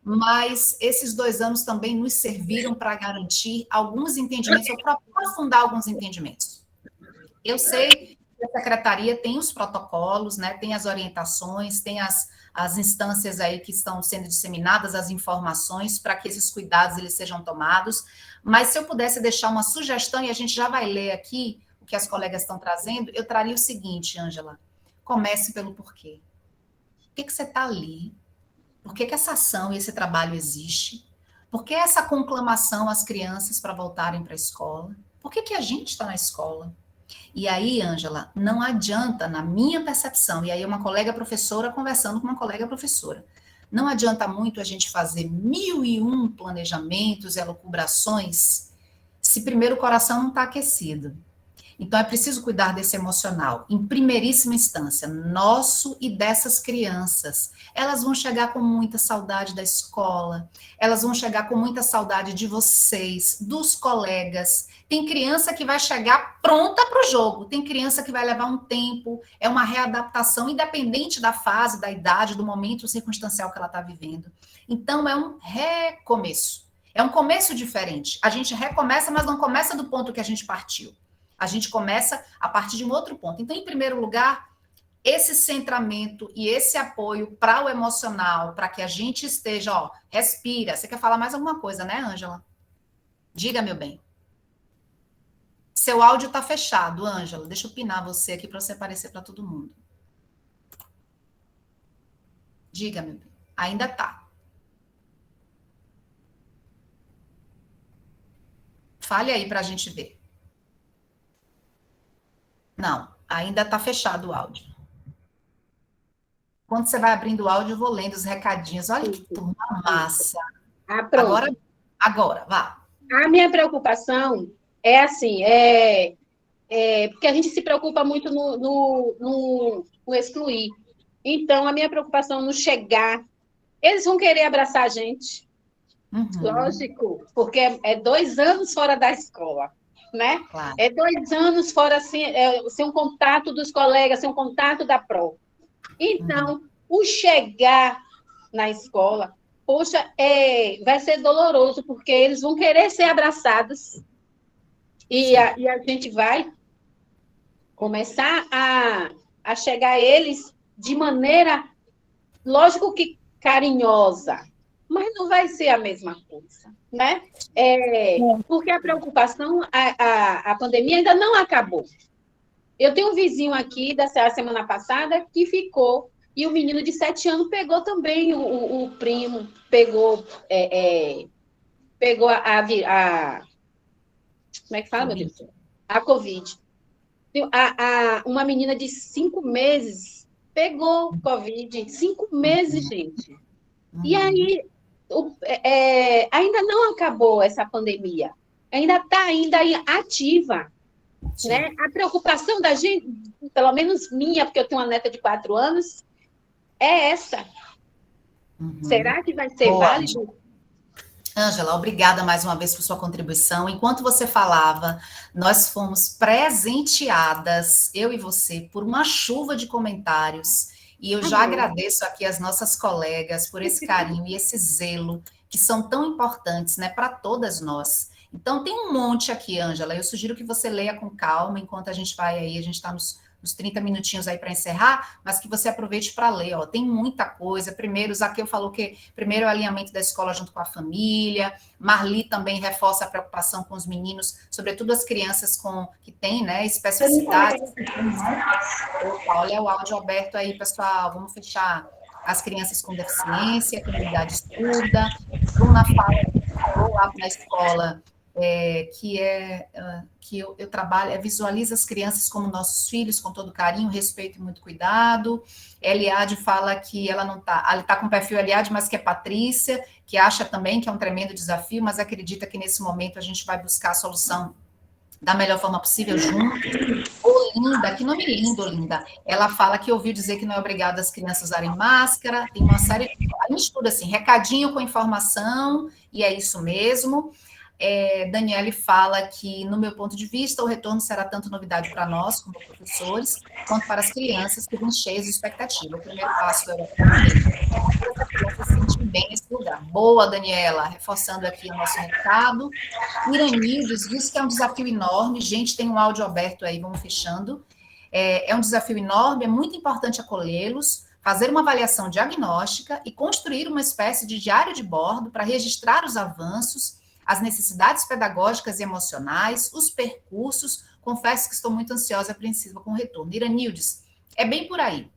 mas esses 2 anos também nos serviram para garantir alguns entendimentos, ou para aprofundar alguns entendimentos. Eu sei que a secretaria tem os protocolos, né, tem as orientações, tem as instâncias aí que estão sendo disseminadas, as informações para que esses cuidados eles sejam tomados, mas se eu pudesse deixar uma sugestão, e a gente já vai ler aqui o que as colegas estão trazendo, eu traria o seguinte, Ângela, comece pelo porquê. Por que você está ali? Por que essa ação e esse trabalho existe? Por que essa conclamação às crianças para voltarem para a escola? Por que a gente está na escola? E aí, Ângela, não adianta, na minha percepção, e aí uma colega professora conversando com uma colega professora, não adianta muito a gente fazer 1001 planejamentos, elucubrações, se primeiro o coração não está aquecido. Então, é preciso cuidar desse emocional, em primeiríssima instância, nosso e dessas crianças. Elas vão chegar com muita saudade da escola, elas vão chegar com muita saudade de vocês, dos colegas. Tem criança que vai chegar pronta para o jogo, tem criança que vai levar um tempo, é uma readaptação independente da fase, da idade, do momento circunstancial que ela está vivendo. Então, é um recomeço, é um começo diferente. A gente recomeça, mas não começa do ponto que a gente partiu. A gente começa a partir de um outro ponto. Então, em primeiro lugar, esse centramento e esse apoio para o emocional, para que a gente esteja, ó, respira. Você quer falar mais alguma coisa, né, Ângela? Diga, meu bem. Seu áudio está fechado, Ângela. Deixa eu pinar você aqui para você aparecer para todo mundo. Diga, meu bem. Ainda tá. Fale aí para a gente ver. Não, ainda está fechado o áudio. Quando você vai abrindo o áudio, eu vou lendo os recadinhos. Olha que turma massa. Ah, pronto. Agora, vá. A minha preocupação é assim, porque a gente se preocupa muito no excluir. Então, a minha preocupação no chegar, eles vão querer abraçar a gente. Uhum. Lógico, porque é 2 anos fora da escola. Né? Claro. É 2 anos fora sem um contato dos colegas, sem um contato da pró. Então, o chegar na escola, poxa, vai ser doloroso, porque eles vão querer ser abraçados e a gente vai começar a chegar a eles de maneira, lógico que carinhosa, mas não vai ser a mesma coisa, né? Porque a preocupação, a pandemia ainda não acabou. Eu tenho um vizinho aqui da semana passada que ficou, e o menino de 7 anos pegou também o primo, pegou como é que fala, meu Deus? A Covid. Uma menina de 5 meses pegou Covid, 5 meses, gente. E aí, ainda não acabou essa pandemia, ainda está ativa, né? A preocupação da gente, pelo menos minha, porque eu tenho uma neta de 4 anos, é essa. Será que vai ser válido? Ângela, obrigada mais uma vez por sua contribuição. Enquanto você falava, nós fomos presenteadas, eu e você, por uma chuva de comentários. E eu já agradeço aqui as nossas colegas por esse carinho e esse zelo, que são tão importantes, né, para todas nós. Então, tem um monte aqui, Ângela. Eu sugiro que você leia com calma, enquanto a gente vai aí, a gente está nos 30 minutinhos aí para encerrar, mas que você aproveite para ler, ó. Tem muita coisa. Primeiro, o Zaqueu falou que primeiro é o alinhamento da escola junto com a família. Marli também reforça a preocupação com os meninos, sobretudo as crianças que têm, né, especificidades. Opa, olha o áudio aberto aí, pessoal. Vamos fechar. As crianças com deficiência, a comunidade estuda. Bruna falou lá na escola que eu trabalho, visualiza as crianças como nossos filhos, com todo carinho, respeito e muito cuidado. Eliade fala que ela não está, ela está com o perfil Eliade, mas que é Patrícia, que acha também que é um tremendo desafio, mas acredita que nesse momento a gente vai buscar a solução da melhor forma possível juntos. Olinda, que nome lindo, Olinda. Ela fala que ouviu dizer que não é obrigado as crianças usarem máscara, tem uma série de... A gente estuda assim, recadinho com informação, e é isso mesmo. Daniele fala que, no meu ponto de vista, o retorno será tanto novidade para nós, como professores, quanto para as crianças que vão cheias de expectativa. O primeiro passo é o acolhimento. As crianças se sentem bem nesse lugar. Boa, Daniela, reforçando aqui o nosso recado. Iranildes diz que é um desafio enorme. Gente, tem um áudio aberto aí, vamos fechando. É um desafio enorme, é muito importante acolhê-los, fazer uma avaliação diagnóstica e construir uma espécie de diário de bordo para registrar os avanços, as necessidades pedagógicas e emocionais, os percursos. Confesso que estou muito ansiosa, apreensiva com o retorno. Iranildes, é bem por aí.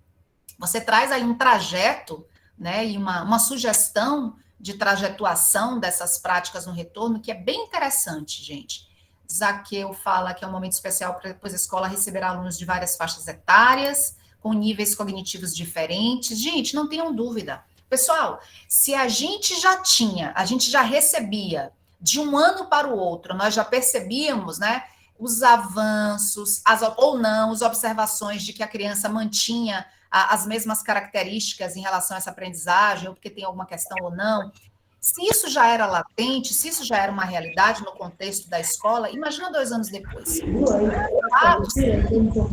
Você traz aí um trajeto, né, e uma sugestão de trajetuação dessas práticas no retorno, que é bem interessante, gente. Zaqueu fala que é um momento especial, pois a escola receberá alunos de várias faixas etárias, com níveis cognitivos diferentes. Gente, não tenham dúvida. Pessoal, se a gente já recebia de um ano para o outro, nós já percebíamos, né, os avanços, ou não, as observações de que a criança mantinha as mesmas características em relação a essa aprendizagem, ou porque tem alguma questão ou não. Se isso já era latente, se isso já era uma realidade no contexto da escola, imagina 2 anos depois.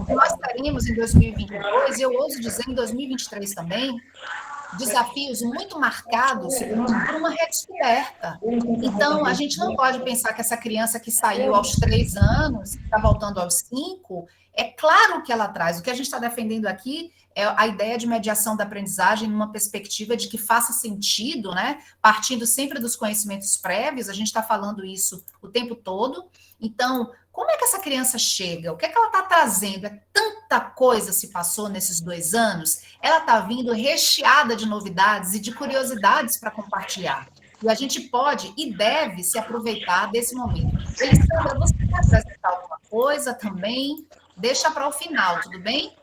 Nós teremos em 2022, e eu ouso dizer em 2023 também, desafios muito marcados por uma redescoberta. Então, a gente não pode pensar que essa criança que saiu aos 3 anos, está voltando aos 5, é claro que ela traz. O que a gente está defendendo aqui é a ideia de mediação da aprendizagem numa perspectiva de que faça sentido, né? Partindo sempre dos conhecimentos prévios, a gente está falando isso o tempo todo. Então, como é que essa criança chega? O que é que ela está trazendo? Tanta coisa se passou nesses 2 anos, ela está vindo recheada de novidades e de curiosidades para compartilhar. E a gente pode e deve se aproveitar desse momento. Elisandra, você quer apresentar alguma coisa também? Deixa para o final, tudo bem?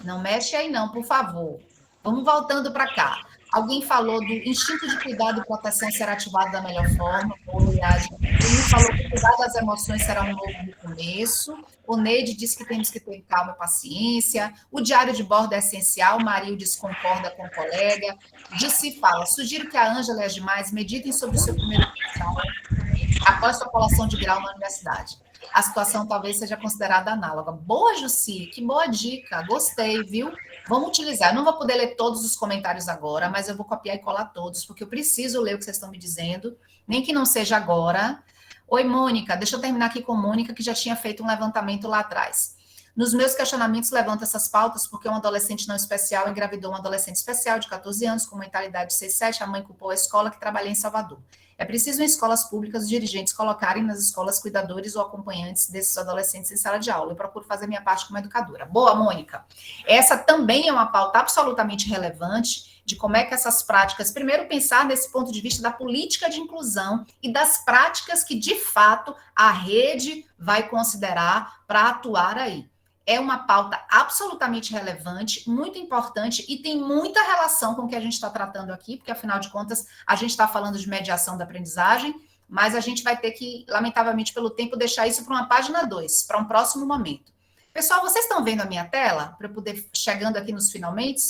Não mexe aí não, por favor. Vamos voltando para cá. Alguém falou do instinto de cuidado e proteção ser ativado da melhor forma. Ele falou que cuidar das emoções será um novo recomeço. O Neide disse que temos que ter calma e paciência. O diário de bordo é essencial. O Marildes concorda com o colega. Disse fala, sugiro que a Ângela e as demais meditem sobre o seu primeiro curso após sua colação de grau na universidade. A situação talvez seja considerada análoga. Boa, Jussi, que boa dica, gostei, viu? Vamos utilizar. Eu não vou poder ler todos os comentários agora, mas eu vou copiar e colar todos, porque eu preciso ler o que vocês estão me dizendo, nem que não seja agora. Oi, Mônica, deixa eu terminar aqui com Mônica, que já tinha feito um levantamento lá atrás. Nos meus questionamentos, levanto essas pautas porque um adolescente não especial engravidou um adolescente especial de 14 anos, com mentalidade 6-7, a mãe culpou a escola que trabalhei em Salvador. É preciso em escolas públicas os dirigentes colocarem nas escolas cuidadores ou acompanhantes desses adolescentes em sala de aula. Eu procuro fazer minha parte como educadora. Boa, Mônica. Essa também é uma pauta absolutamente relevante de como é que essas práticas, primeiro pensar nesse ponto de vista da política de inclusão e das práticas que, de fato, a rede vai considerar para atuar aí. É uma pauta absolutamente relevante, muito importante e tem muita relação com o que a gente está tratando aqui, porque, afinal de contas, a gente está falando de mediação da aprendizagem, mas a gente vai ter que, lamentavelmente, pelo tempo, deixar isso para uma página 2, para um próximo momento. Pessoal, vocês estão vendo a minha tela? Para eu poder chegando aqui nos finalmente?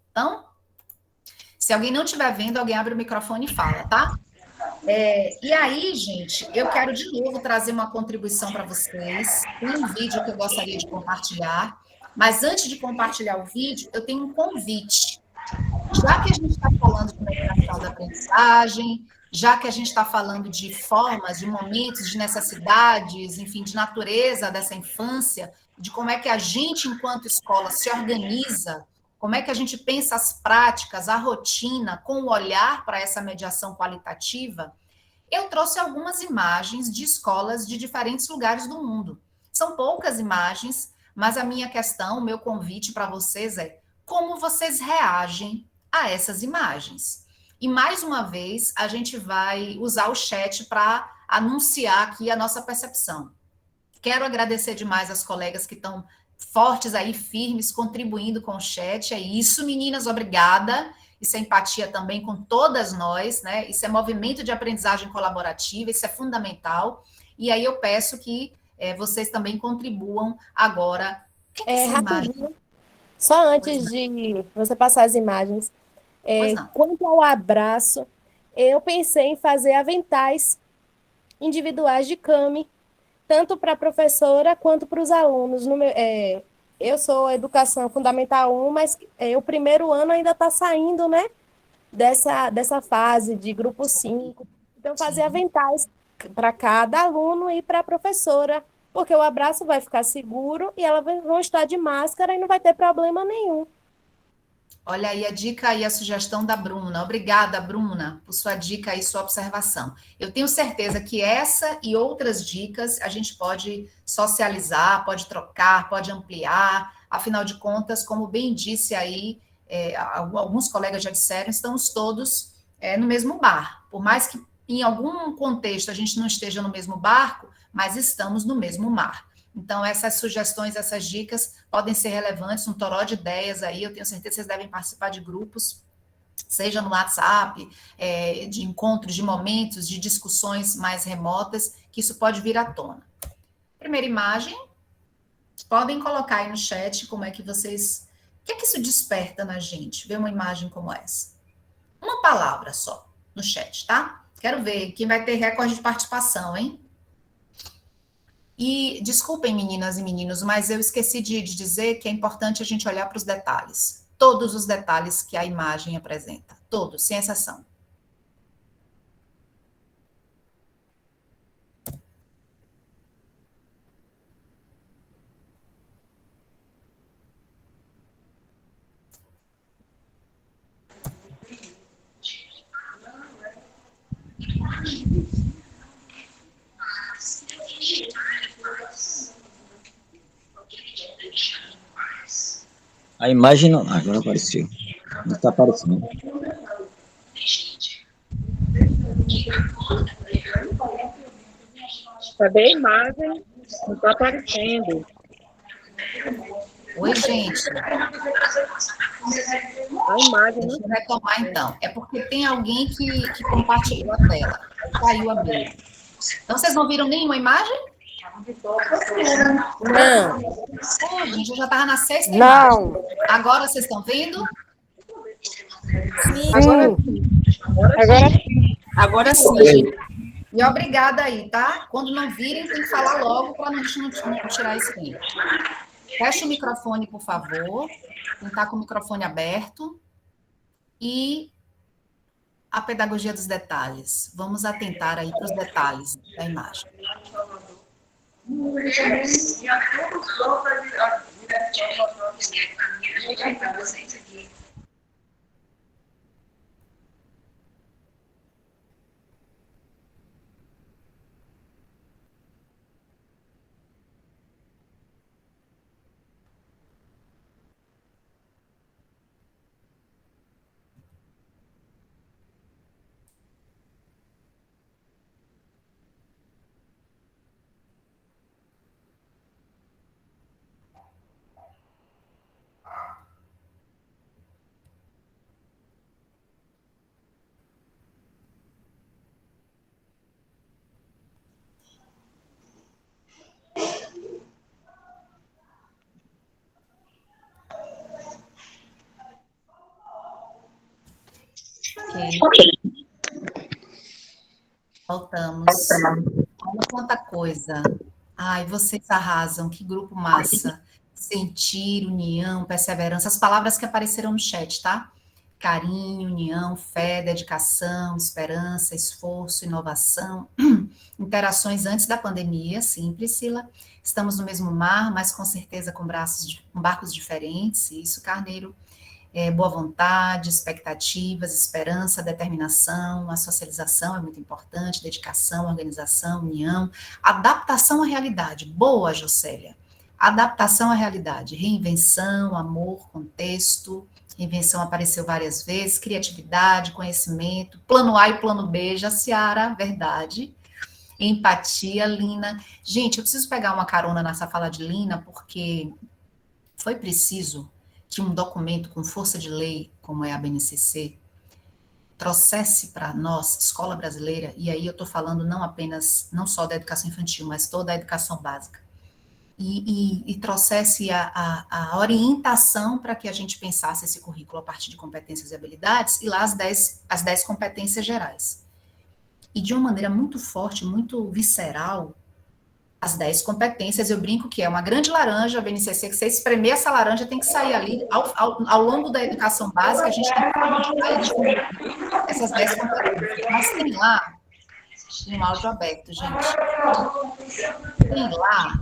Então, se alguém não estiver vendo, alguém abre o microfone e fala, tá? E aí, gente, eu quero de novo trazer uma contribuição para vocês. Tem um vídeo que eu gostaria de compartilhar, mas antes de compartilhar o vídeo, eu tenho um convite. Já que a gente está falando de mediação da aprendizagem, já que a gente está falando de formas, de momentos, de necessidades, enfim, de natureza dessa infância, de como é que a gente, enquanto escola, se organiza, como é que a gente pensa as práticas, a rotina, com o olhar para essa mediação qualitativa, eu trouxe algumas imagens de escolas de diferentes lugares do mundo. São poucas imagens, mas a minha questão, o meu convite para vocês é como vocês reagem a essas imagens. E, mais uma vez, a gente vai usar o chat para anunciar aqui a nossa percepção. Quero agradecer demais as colegas que estão fortes aí, firmes, contribuindo com o chat. É isso, meninas, obrigada. Isso é empatia também com todas nós, né? Isso é movimento de aprendizagem colaborativa, isso é fundamental. E aí eu peço que vocês também contribuam agora. Rapidinho, só antes de você passar as imagens, quanto ao abraço, eu pensei em fazer aventais individuais de CAME, tanto para a professora quanto para os alunos. Eu sou Educação Fundamental 1, mas o primeiro ano ainda está saindo, né, dessa fase de grupo 5. Então, fazer aventais para cada aluno e para a professora, porque o abraço vai ficar seguro e elas vão estar de máscara e não vai ter problema nenhum. Olha aí a dica e a sugestão da Bruna. Obrigada, Bruna, por sua dica e sua observação. Eu tenho certeza que essa e outras dicas a gente pode socializar, pode trocar, pode ampliar. Afinal de contas, como bem disse aí, alguns colegas já disseram, estamos todos no mesmo bar. Por mais que em algum contexto a gente não esteja no mesmo barco, mas estamos no mesmo mar. Então, essas sugestões, essas dicas podem ser relevantes, um toró de ideias aí, eu tenho certeza que vocês devem participar de grupos, seja no WhatsApp, de encontros, de momentos, de discussões mais remotas, que isso pode vir à tona. Primeira imagem, podem colocar aí no chat como é que vocês... O que é que isso desperta na gente, ver uma imagem como essa? Uma palavra só no chat, tá? Quero ver quem vai ter recorde de participação, hein? E desculpem, meninas e meninos, mas eu esqueci de dizer que é importante a gente olhar para os detalhes. Todos os detalhes que a imagem apresenta. Todos, sem exceção. A imagem não... Agora apareceu. Não está aparecendo. Cadê a imagem? Não está aparecendo. Oi, gente. A imagem. Deixa eu retomar, então. É porque tem alguém que compartilhou a tela. Caiu a minha. Então, vocês não viram nenhuma imagem? Não. Gente, eu já estava na sexta Não. imagem. Agora vocês estão vendo? Sim. Agora sim. E obrigada aí, tá? Quando não virem, tem que falar logo para a gente não tirar esse tempo. Fecha o microfone, por favor. Quem está com o microfone aberto. E a pedagogia dos detalhes. Vamos atentar aí para os detalhes da imagem. Ok. Voltamos. Olha quanta coisa. Ai, vocês arrasam, que grupo massa. Sentir, união, perseverança, as palavras que apareceram no chat, tá? Carinho, união, fé, dedicação, esperança, esforço, inovação, interações antes da pandemia, sim, Priscila. Estamos no mesmo mar, mas com certeza com barcos diferentes, isso, Carneiro. Boa vontade, expectativas, esperança, determinação, a socialização é muito importante, dedicação, organização, união, adaptação à realidade. Boa, Jocélia. Adaptação à realidade, reinvenção, amor, contexto. Reinvenção apareceu várias vezes, criatividade, conhecimento, plano A e plano B, Jaciara, verdade. Empatia, Lina. Gente, eu preciso pegar uma carona nessa fala de Lina, porque foi preciso que um documento com força de lei, como é a BNCC, trouxesse para nós, escola brasileira, e aí eu estou falando não só da educação infantil, mas toda a educação básica, e trouxesse a orientação para que a gente pensasse esse currículo a partir de competências e habilidades, e lá as 10 competências gerais. e de uma maneira muito forte, muito visceral, as 10 competências. Eu brinco que é uma grande laranja, a BNCC, que você espremer essa laranja tem que sair ali, ao longo da educação básica, a gente tem que desenvolver essas 10 competências. Mas tem lá, um áudio aberto, gente, tem lá,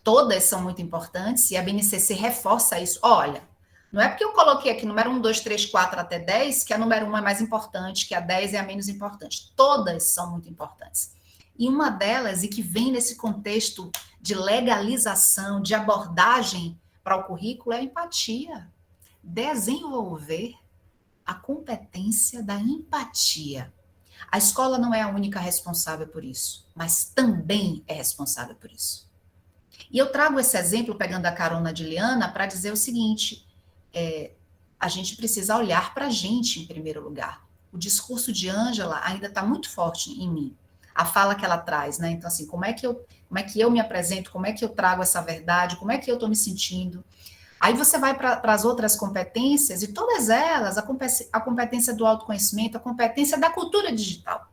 todas são muito importantes, e a BNCC reforça isso. Olha, não é porque eu coloquei aqui número 1, 2, 3, 4 até 10, que a número 1 é mais importante, que a 10 é a menos importante. Todas são muito importantes. E uma delas, e que vem nesse contexto de legalização, de abordagem para o currículo, é a empatia. Desenvolver a competência da empatia. A escola não é a única responsável por isso, mas também é responsável por isso. E eu trago esse exemplo, pegando a carona de Liana, para dizer o seguinte, a gente precisa olhar para a gente em primeiro lugar. O discurso de Ângela ainda está muito forte em mim. A fala que ela traz, né? Então, assim, como é que eu me apresento, como é que eu trago essa verdade, como é que eu estou me sentindo. Aí você vai para as outras competências, e todas elas, a competência do autoconhecimento, a competência da cultura digital.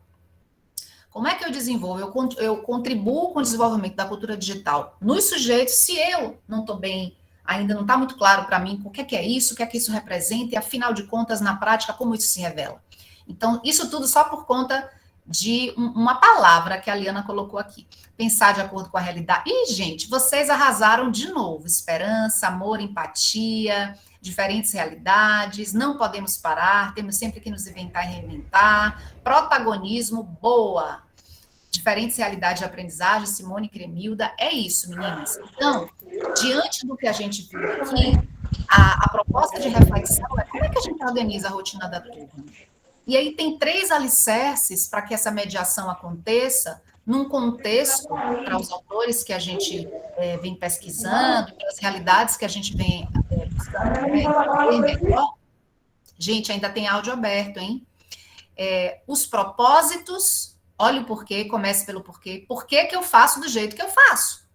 Como é que eu desenvolvo? Eu contribuo com o desenvolvimento da cultura digital nos sujeitos, se eu não estou bem, ainda não está muito claro para mim o que é isso, o que é que isso representa, e afinal de contas, na prática, como isso se revela. Então, isso tudo só por conta de uma palavra que a Liana colocou aqui. Pensar de acordo com a realidade. E, gente, vocês arrasaram de novo. Esperança, amor, empatia, diferentes realidades, não podemos parar, temos sempre que nos inventar e reinventar. Protagonismo, boa. Diferentes realidades de aprendizagem, Simone Cremilda. É isso, meninas. Então, diante do que a gente viu aqui, a proposta de reflexão é como é que a gente organiza a rotina da turma. E aí tem 3 alicerces para que essa mediação aconteça num contexto, para os autores que a gente vem pesquisando, para as realidades que a gente vem buscando entender melhor. Gente, ainda tem áudio aberto, hein? Os propósitos, olha o porquê, comece pelo porquê. Por que eu faço do jeito que eu faço?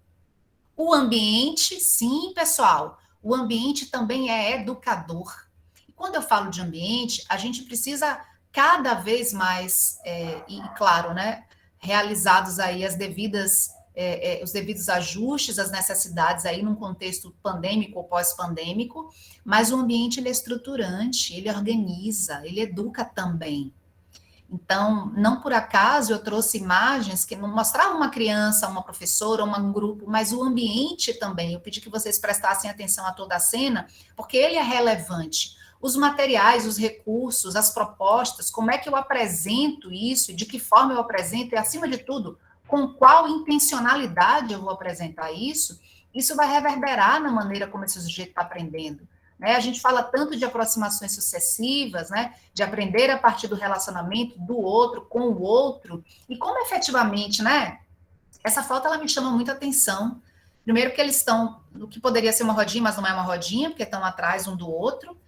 O ambiente, sim, pessoal, o ambiente também é educador. E quando eu falo de ambiente, a gente precisa cada vez mais, e claro, né, realizados aí os devidos ajustes, as necessidades aí num contexto pandêmico ou pós-pandêmico, mas o ambiente ele é estruturante, ele organiza, ele educa também. Então, não por acaso eu trouxe imagens que não mostravam uma criança, uma professora, um grupo, mas o ambiente também. Eu pedi que vocês prestassem atenção a toda a cena, porque ele é relevante. Os materiais, os recursos, as propostas, como é que eu apresento isso, de que forma eu apresento, e, acima de tudo, com qual intencionalidade eu vou apresentar isso vai reverberar na maneira como esse sujeito está aprendendo. Né? A gente fala tanto de aproximações sucessivas, né? De aprender a partir do relacionamento do outro com o outro, e como efetivamente, né? Essa foto, ela me chama muita atenção. Primeiro que eles estão no que poderia ser uma rodinha, mas não é uma rodinha, porque estão atrás um do outro.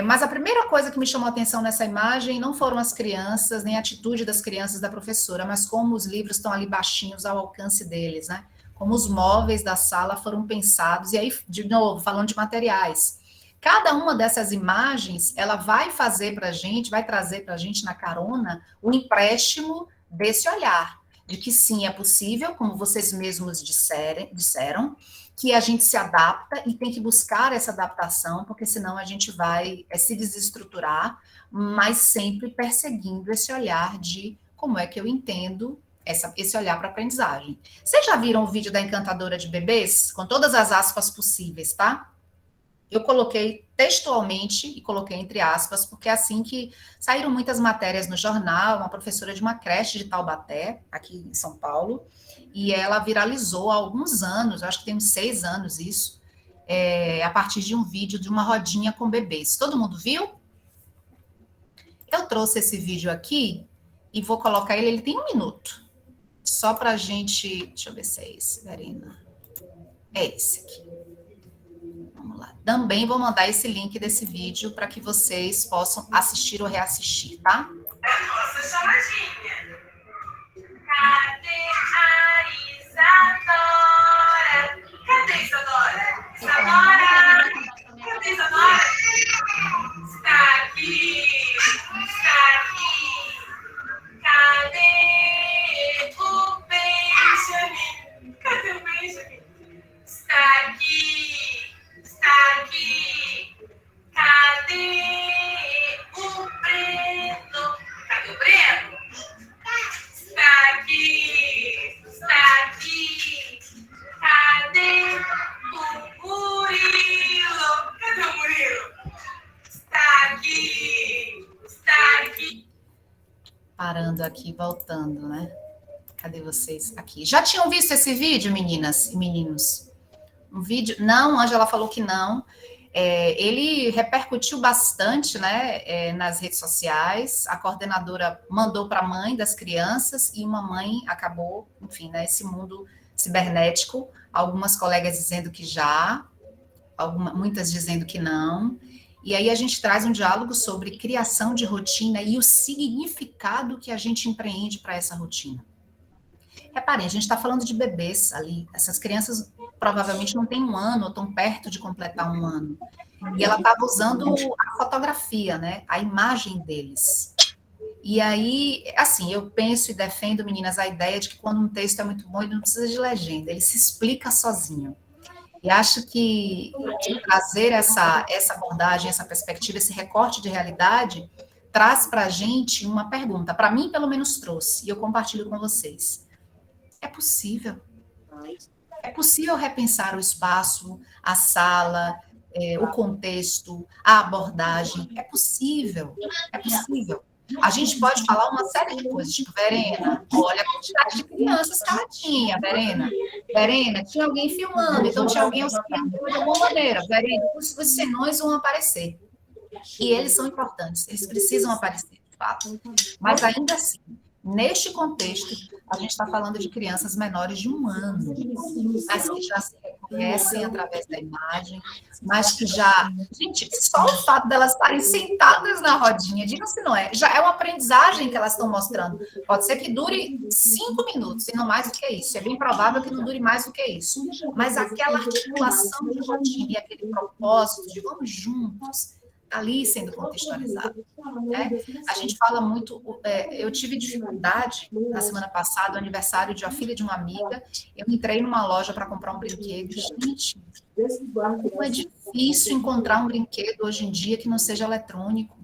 Mas a primeira coisa que me chamou a atenção nessa imagem não foram as crianças, nem a atitude das crianças da professora, mas como os livros estão ali baixinhos ao alcance deles, né? Como os móveis da sala foram pensados, e aí, de novo, falando de materiais. Cada uma dessas imagens, ela vai trazer para a gente na carona o empréstimo desse olhar, de que sim, é possível, como vocês mesmos disseram, que a gente se adapta e tem que buscar essa adaptação, porque senão a gente vai se desestruturar, mas sempre perseguindo esse olhar de como é que eu entendo esse olhar para a aprendizagem. Vocês já viram o vídeo da encantadora de bebês? Com todas as aspas possíveis, tá? Eu coloquei textualmente e coloquei entre aspas, porque é assim que saíram muitas matérias no jornal, uma professora de uma creche de Taubaté, aqui em São Paulo, e ela viralizou há alguns anos, acho que tem uns 6 anos isso, a partir de um vídeo de uma rodinha com bebês. Todo mundo viu? Eu trouxe esse vídeo aqui e vou colocar ele tem 1 minuto. Só para a gente... Deixa eu ver se é esse, Verena. É esse aqui. Vamos lá. Também vou mandar esse link desse vídeo para que vocês possam assistir ou reassistir, tá? Nossa chamadinha. Cadê a Isadora? Cadê Isadora? Isadora! Cadê Isadora? Está aqui! Está aqui! Parando aqui, voltando, né? Cadê vocês? Aqui. Já tinham visto esse vídeo, meninas e meninos? Um vídeo? Não, a Ângela falou que não. Ele repercutiu bastante, né, nas redes sociais. A coordenadora mandou para a mãe das crianças e uma mãe acabou, enfim, nesse mundo cibernético. Algumas colegas dizendo que já, muitas dizendo que não. E aí a gente traz um diálogo sobre criação de rotina e o significado que a gente empreende para essa rotina. Reparem, a gente está falando de bebês ali. Essas crianças provavelmente não têm 1 ano ou estão perto de completar 1 ano. E ela estava usando a fotografia, né? A imagem deles. E aí, assim, eu penso e defendo, meninas, a ideia de que quando um texto é muito bom, ele não precisa de legenda, ele se explica sozinho. E acho que trazer essa abordagem, essa perspectiva, esse recorte de realidade, traz para a gente uma pergunta. Para mim, pelo menos, trouxe, e eu compartilho com vocês. É possível. É possível repensar o espaço, a sala, o contexto, a abordagem. É possível. É possível. A gente pode falar uma série de coisas, tipo, Verena, olha a quantidade de crianças que ela tinha, Verena. Verena, tinha alguém filmando, então tinha alguém auxiliando de alguma maneira. Verena, os senões vão aparecer. E eles são importantes, eles precisam aparecer, de fato. Mas ainda assim, neste contexto, a gente está falando de crianças menores de 1 ano, mas que já se reconhecem através da imagem, mas que já... Gente, só o fato delas estarem sentadas na rodinha, digam se não é, já é uma aprendizagem que elas estão mostrando. Pode ser que dure 5 minutos, e não mais do que isso. É bem provável que não dure mais do que isso. Mas aquela articulação de rotina e aquele propósito de vamos juntos, ali sendo contextualizado. Né? A gente fala muito... eu tive dificuldade, na semana passada, no aniversário de uma filha de uma amiga, eu entrei numa loja para comprar um brinquedo. Gente, como é difícil encontrar um brinquedo hoje em dia que não seja eletrônico.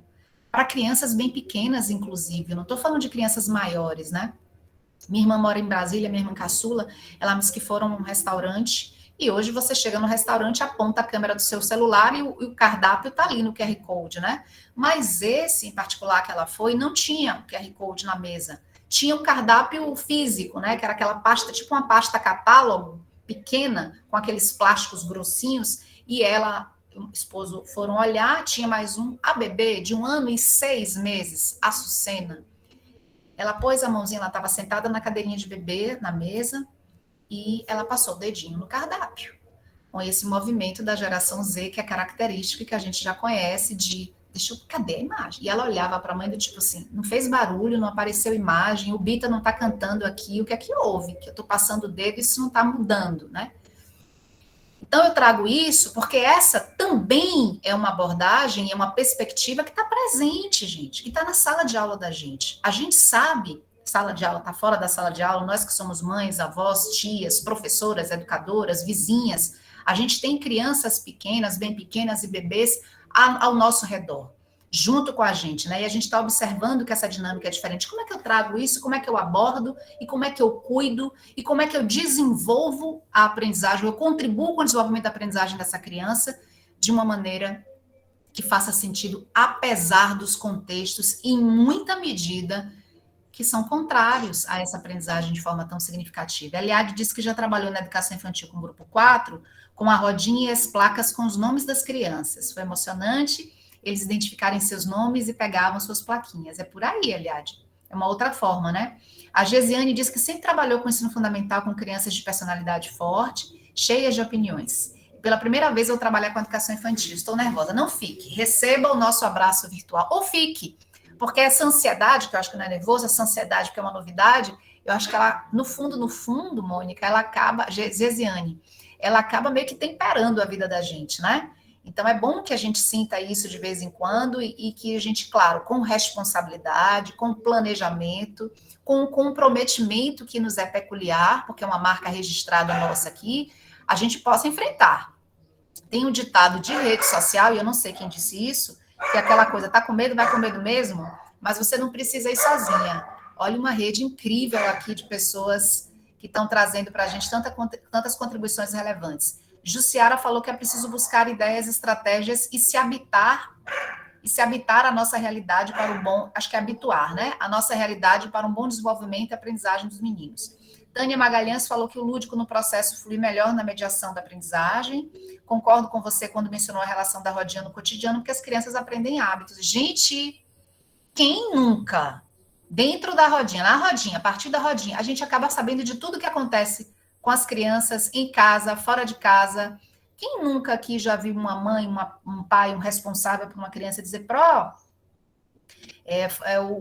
Para crianças bem pequenas, inclusive. Eu não estou falando de crianças maiores, né? Minha irmã mora em Brasília, minha irmã caçula, ela me disse que foram num restaurante. E hoje você chega no restaurante, aponta a câmera do seu celular e o cardápio está ali no QR Code, né? Mas esse, em particular, que ela foi, não tinha o QR Code na mesa. Tinha o cardápio físico, né? Que era aquela pasta, tipo uma pasta catálogo, pequena, com aqueles plásticos grossinhos. E ela e o esposo foram olhar, tinha mais a bebê de 1 ano e 6 meses, a Sucena. Ela pôs a mãozinha, ela estava sentada na cadeirinha de bebê, na mesa, e ela passou o dedinho no cardápio, com esse movimento da geração Z, que é característico, que a gente já conhece de, cadê a imagem? E ela olhava para a mãe do tipo assim, não fez barulho, não apareceu imagem, o Bita não está cantando aqui, o que é que houve? Que eu estou passando o dedo e isso não está mudando, né? Então eu trago isso porque essa também é uma abordagem, é uma perspectiva que está presente, gente, que está na sala de aula da gente. A gente sabe... sala de aula, está fora da sala de aula, nós que somos mães, avós, tias, professoras, educadoras, vizinhas, a gente tem crianças pequenas, bem pequenas e bebês ao nosso redor, junto com a gente, né? E a gente está observando que essa dinâmica é diferente. Como é que eu trago isso? Como é que eu abordo? E como é que eu cuido? E como é que eu desenvolvo a aprendizagem? Eu contribuo com o desenvolvimento da aprendizagem dessa criança de uma maneira que faça sentido, apesar dos contextos, em muita medida, que são contrários a essa aprendizagem de forma tão significativa. A Eliade disse que já trabalhou na educação infantil com o grupo 4, com a rodinha e as placas com os nomes das crianças. Foi emocionante eles identificarem seus nomes e pegavam suas plaquinhas. É por aí, Eliade. É uma outra forma, né? A Gesiane disse que sempre trabalhou com ensino fundamental com crianças de personalidade forte, cheias de opiniões. Pela primeira vez eu vou trabalhar com educação infantil. Estou nervosa. Não fique. Receba o nosso abraço virtual. Ou fique. Porque essa ansiedade, que eu acho que não é nervoso, essa ansiedade que é uma novidade, eu acho que ela, no fundo, Mônica, ela acaba, Gesiane, ela acaba meio que temperando a vida da gente, né? Então, é bom que a gente sinta isso de vez em quando e que a gente, claro, com responsabilidade, com planejamento, com o comprometimento que nos é peculiar, porque é uma marca registrada nossa aqui, a gente possa enfrentar. Tem um ditado de rede social, e eu não sei quem disse isso, que é aquela coisa, tá com medo, vai com medo mesmo, mas você não precisa ir sozinha. Olha uma rede incrível aqui de pessoas que estão trazendo para a gente tantas contribuições relevantes. Jussiara falou que é preciso buscar ideias, estratégias e se habitar e se habitar a nossa realidade para o bom, acho que é habituar, né? A nossa realidade para um bom desenvolvimento e aprendizagem dos meninos. Tânia Magalhães falou que o lúdico no processo flui melhor na mediação da aprendizagem. Concordo com você quando mencionou a relação da rodinha no cotidiano, porque as crianças aprendem hábitos. Gente, quem nunca, dentro da rodinha, na rodinha, a partir da rodinha, a gente acaba sabendo de tudo que acontece com as crianças em casa, fora de casa. Quem nunca aqui já viu uma mãe, um pai, um responsável por uma criança dizer,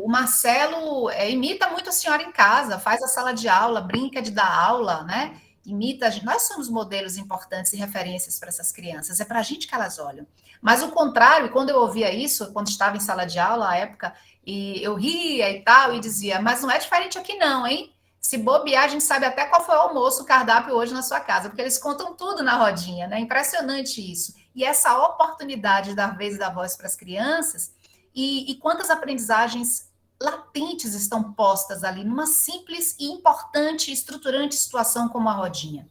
o Marcelo imita muito a senhora em casa, faz a sala de aula, brinca de dar aula, né? Imita, nós somos modelos importantes e referências para essas crianças, é para a gente que elas olham. Mas o contrário, quando eu ouvia isso, quando estava em sala de aula, à época, e eu ria e tal, e dizia, mas não é diferente aqui não, hein? Se bobear, a gente sabe até qual foi o almoço, o cardápio hoje na sua casa, porque eles contam tudo na rodinha, né? Impressionante isso. E essa oportunidade de dar vez e dar voz para as crianças, e quantas aprendizagens latentes estão postas ali numa simples e importante e estruturante situação como a rodinha.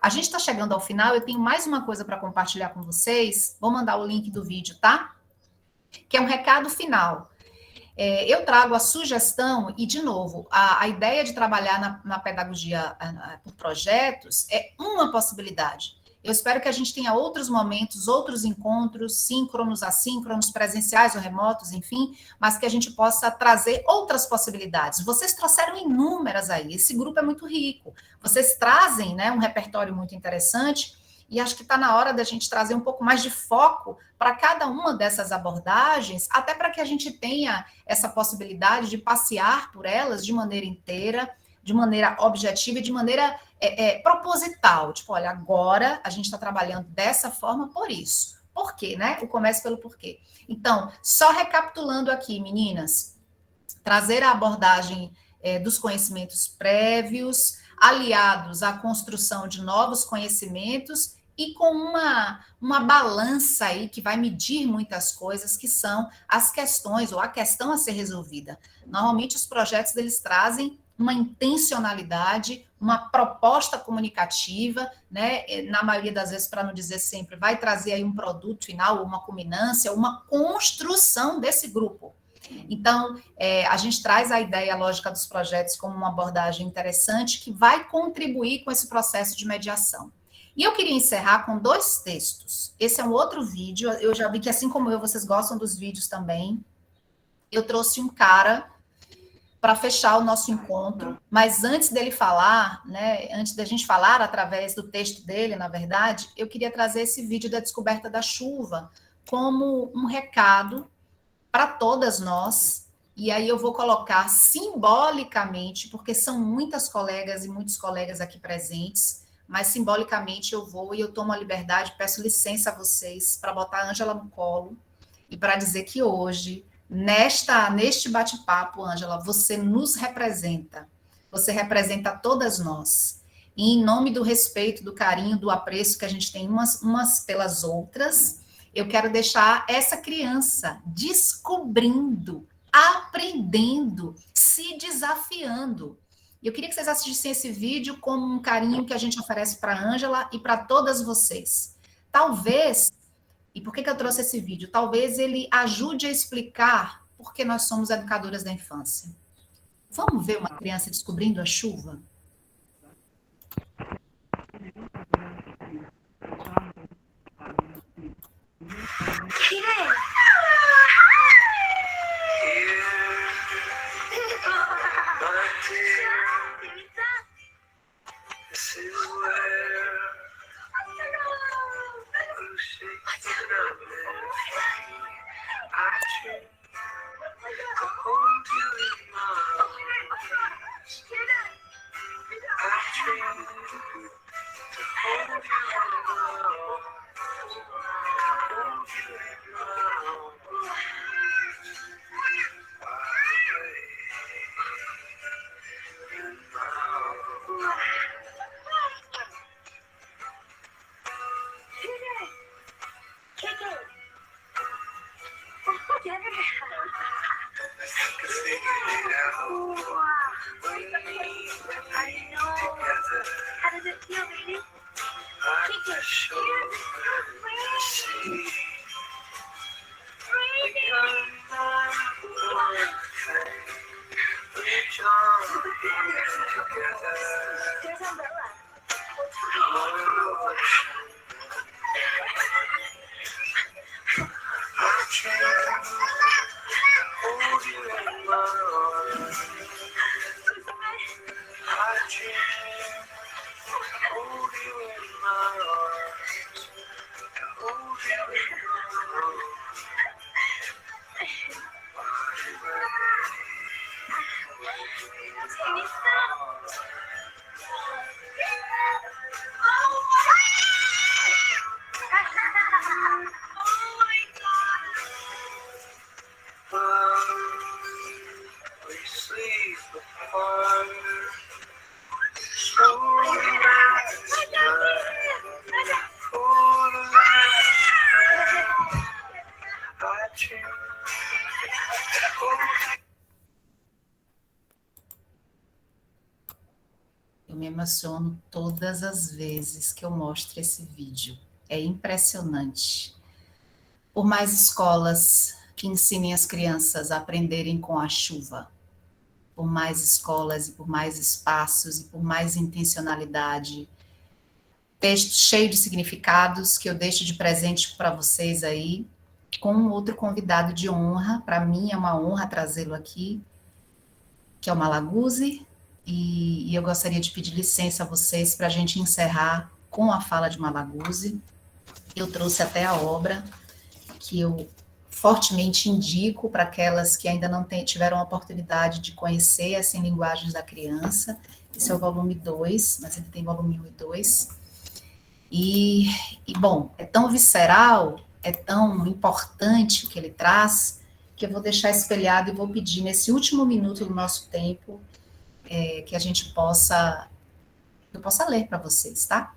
A gente está chegando ao final, eu tenho mais uma coisa para compartilhar com vocês, vou mandar o link do vídeo, tá? Que é um recado final. Eu trago a sugestão, e de novo, a ideia de trabalhar na pedagogia por projetos é uma possibilidade. Eu espero que a gente tenha outros momentos, outros encontros, síncronos, assíncronos, presenciais ou remotos, enfim, mas que a gente possa trazer outras possibilidades. Vocês trouxeram inúmeras aí, esse grupo é muito rico. Vocês trazem, né, um repertório muito interessante, e acho que está na hora da gente trazer um pouco mais de foco para cada uma dessas abordagens, até para que a gente tenha essa possibilidade de passear por elas de maneira inteira, de maneira objetiva e de maneira proposital. Tipo, olha, agora a gente está trabalhando dessa forma por isso. Por quê, né? O começo pelo porquê. Então, só recapitulando aqui, meninas, trazer a abordagem dos conhecimentos prévios, aliados à construção de novos conhecimentos e com uma balança aí que vai medir muitas coisas, que são as questões ou a questão a ser resolvida. Normalmente os projetos eles trazem uma intencionalidade, uma proposta comunicativa, né? Na maioria das vezes, para não dizer sempre, vai trazer aí um produto final, uma culminância, uma construção desse grupo. Então, a gente traz a ideia lógica dos projetos como uma abordagem interessante que vai contribuir com esse processo de mediação. E eu queria encerrar com 2 textos. Esse é um outro vídeo, eu já vi que assim como eu, vocês gostam dos vídeos também. Eu trouxe um cara para fechar o nosso encontro, mas antes dele falar, né, antes da gente falar através do texto dele, na verdade, eu queria trazer esse vídeo da descoberta da chuva como um recado para todas nós, e aí eu vou colocar simbolicamente, porque são muitas colegas e muitos colegas aqui presentes, mas simbolicamente eu vou e eu tomo a liberdade, peço licença a vocês para botar a Ângela no colo e para dizer que hoje, neste bate-papo, Ângela, você nos representa, você representa todas nós, e em nome do respeito, do carinho, do apreço que a gente tem umas pelas outras, eu quero deixar essa criança descobrindo, aprendendo, se desafiando. E eu queria que vocês assistissem esse vídeo como um carinho que a gente oferece para a Ângela e para todas vocês. Talvez, e por que eu trouxe esse vídeo? Talvez ele ajude a explicar por que nós somos educadoras da infância. Vamos ver uma criança descobrindo a chuva? We sleep apart. Slowly rising for the last time. I choose. Eu me emociono todas as vezes que eu mostro esse vídeo. É impressionante. Por mais escolas que ensinem as crianças a aprenderem com a chuva, por mais escolas e por mais espaços e por mais intencionalidade, texto cheio de significados que eu deixo de presente para vocês aí, com um outro convidado de honra. Para mim é uma honra trazê-lo aqui, que é o Malaguzzi. E eu gostaria de pedir licença a vocês para a gente encerrar com a fala de Malaguzzi. Eu trouxe até a obra, que eu fortemente indico para aquelas que ainda não tiveram a oportunidade de conhecer as 100 linguagens da criança. Esse é o volume 2, mas ele tem volume 1 e 2. E, bom, é tão visceral, é tão importante o que ele traz, que eu vou deixar espelhado e vou pedir, nesse último minuto do nosso tempo, que a gente eu possa ler para vocês, tá?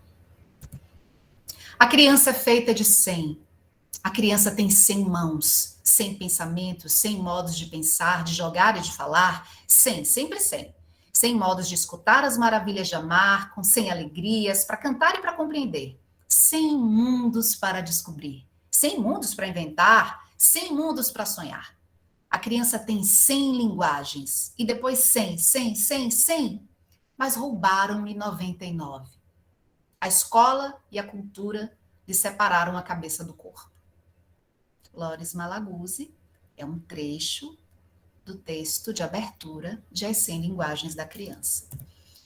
A criança é feita de 100. A criança tem 100 mãos, 100 pensamentos, 100 modos de pensar, de jogar e de falar. 100, sempre 100. 100 modos de escutar as maravilhas de amar, com 100 alegrias, para cantar e para compreender. 100 mundos para descobrir. 100 mundos para inventar, 100 mundos para sonhar. A criança tem 100 linguagens, e depois 100, 100, 100, 100, mas roubaram-lhe 99. A escola e a cultura lhe separaram a cabeça do corpo. Loris Malaguzzi é um trecho do texto de abertura de As 100 Linguagens da Criança.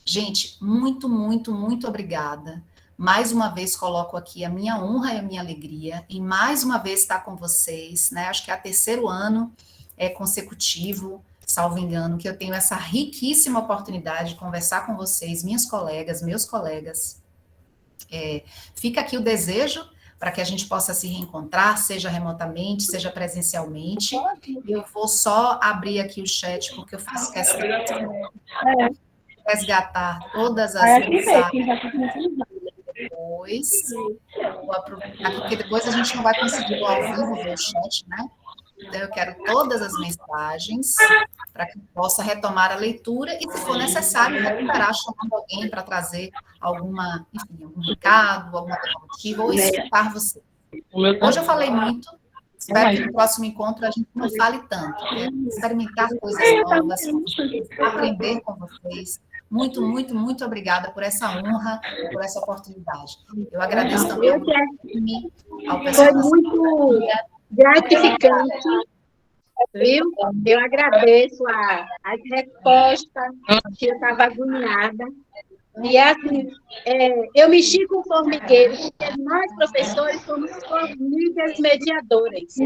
Gente, muito, muito, muito obrigada. Mais uma vez coloco aqui a minha honra e a minha alegria em mais uma vez estar com vocês, né? Acho que é o 3º ano consecutivo, salvo engano, que eu tenho essa riquíssima oportunidade de conversar com vocês, minhas colegas, meus colegas. Fica aqui o desejo para que a gente possa se reencontrar, seja remotamente, seja presencialmente. Eu vou só abrir aqui o chat, porque eu faço questão de resgatar todas as mensagens depois. Vou aproveitar, porque depois a gente não vai conseguir ao vivo ver o chat, né? Então, eu quero todas as mensagens para que eu possa retomar a leitura e, se for necessário, recuperar chamando alguém para trazer algum recado, alguma alternativa, ou escutar você. Hoje eu falei muito, espero que no próximo encontro a gente não fale tanto. Experimentar coisas novas, aprender com vocês. Muito, muito, muito obrigada por essa honra, por essa oportunidade. Eu agradeço também ao pessoal. Foi muito gratificante, viu? Eu agradeço as respostas, que eu estava agoniada. E assim, eu mexi com o formigueiro, porque nós, professores, somos formigas mediadoras.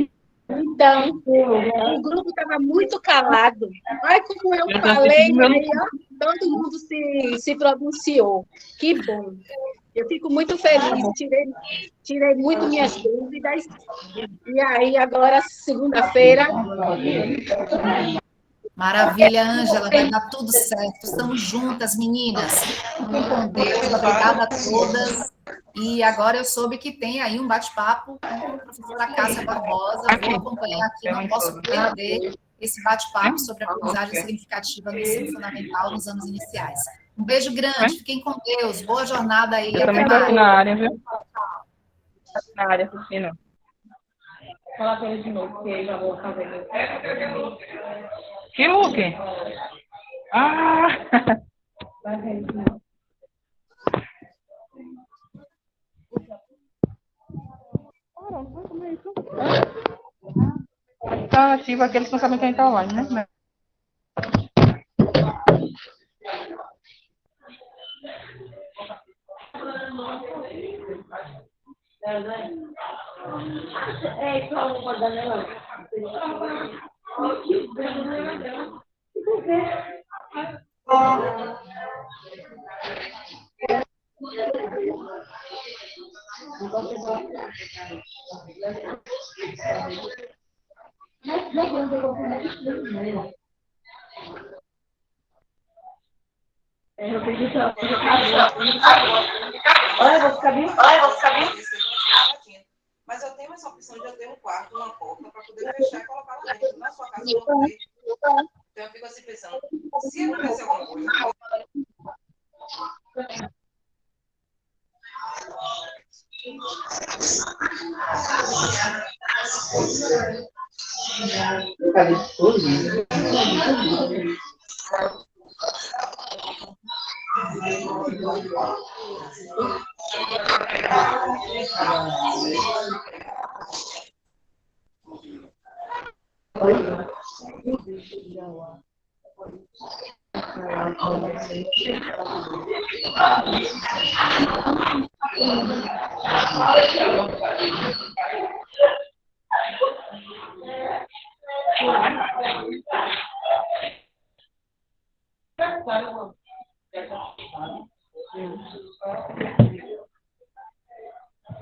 Então, o grupo estava muito calado. Olha como eu falei, aí, ó, todo mundo se pronunciou. Que bom. Eu fico muito feliz, tirei muito minhas dúvidas. E aí, agora, segunda-feira... Maravilha, Ângela, vai dar tudo certo. Estamos juntas, meninas. Fiquem com Deus. Obrigada a todas. E agora eu soube que tem aí um bate-papo com a professora Cássia Barbosa. Vou acompanhar aqui, não posso perder esse bate-papo sobre a aprendizagem significativa no ensino fundamental nos anos iniciais. Um beijo grande, fiquem com Deus. Boa jornada aí. Eu também estou aqui na área, viu? Na área, Cristina. Vou falar com ele de novo, porque eu já vou fazer. Que look? Ah! Tá ativo aqueles que não sabem quem tá online, né? Olha, eu vou ficar bem. Mas eu tenho essa opção de eu ter um quarto, uma porta, para poder fechar e colocar lá dentro. Na sua casa eu não tenho. Então eu fico assim pensando, se acontecer alguma coisa.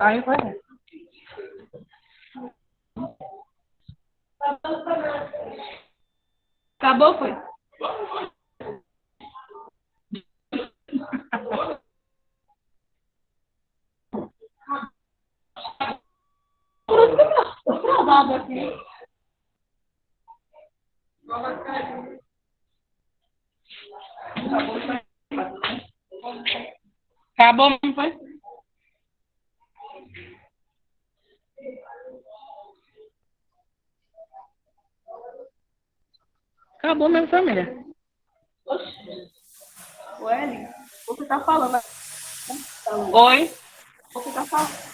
Aí vai. Acabou, foi? Travado aqui. Acabou, não foi? Acabou mesmo, família. Ué, você tá falando. Oi? Você tá falando.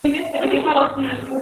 Ele falou assim.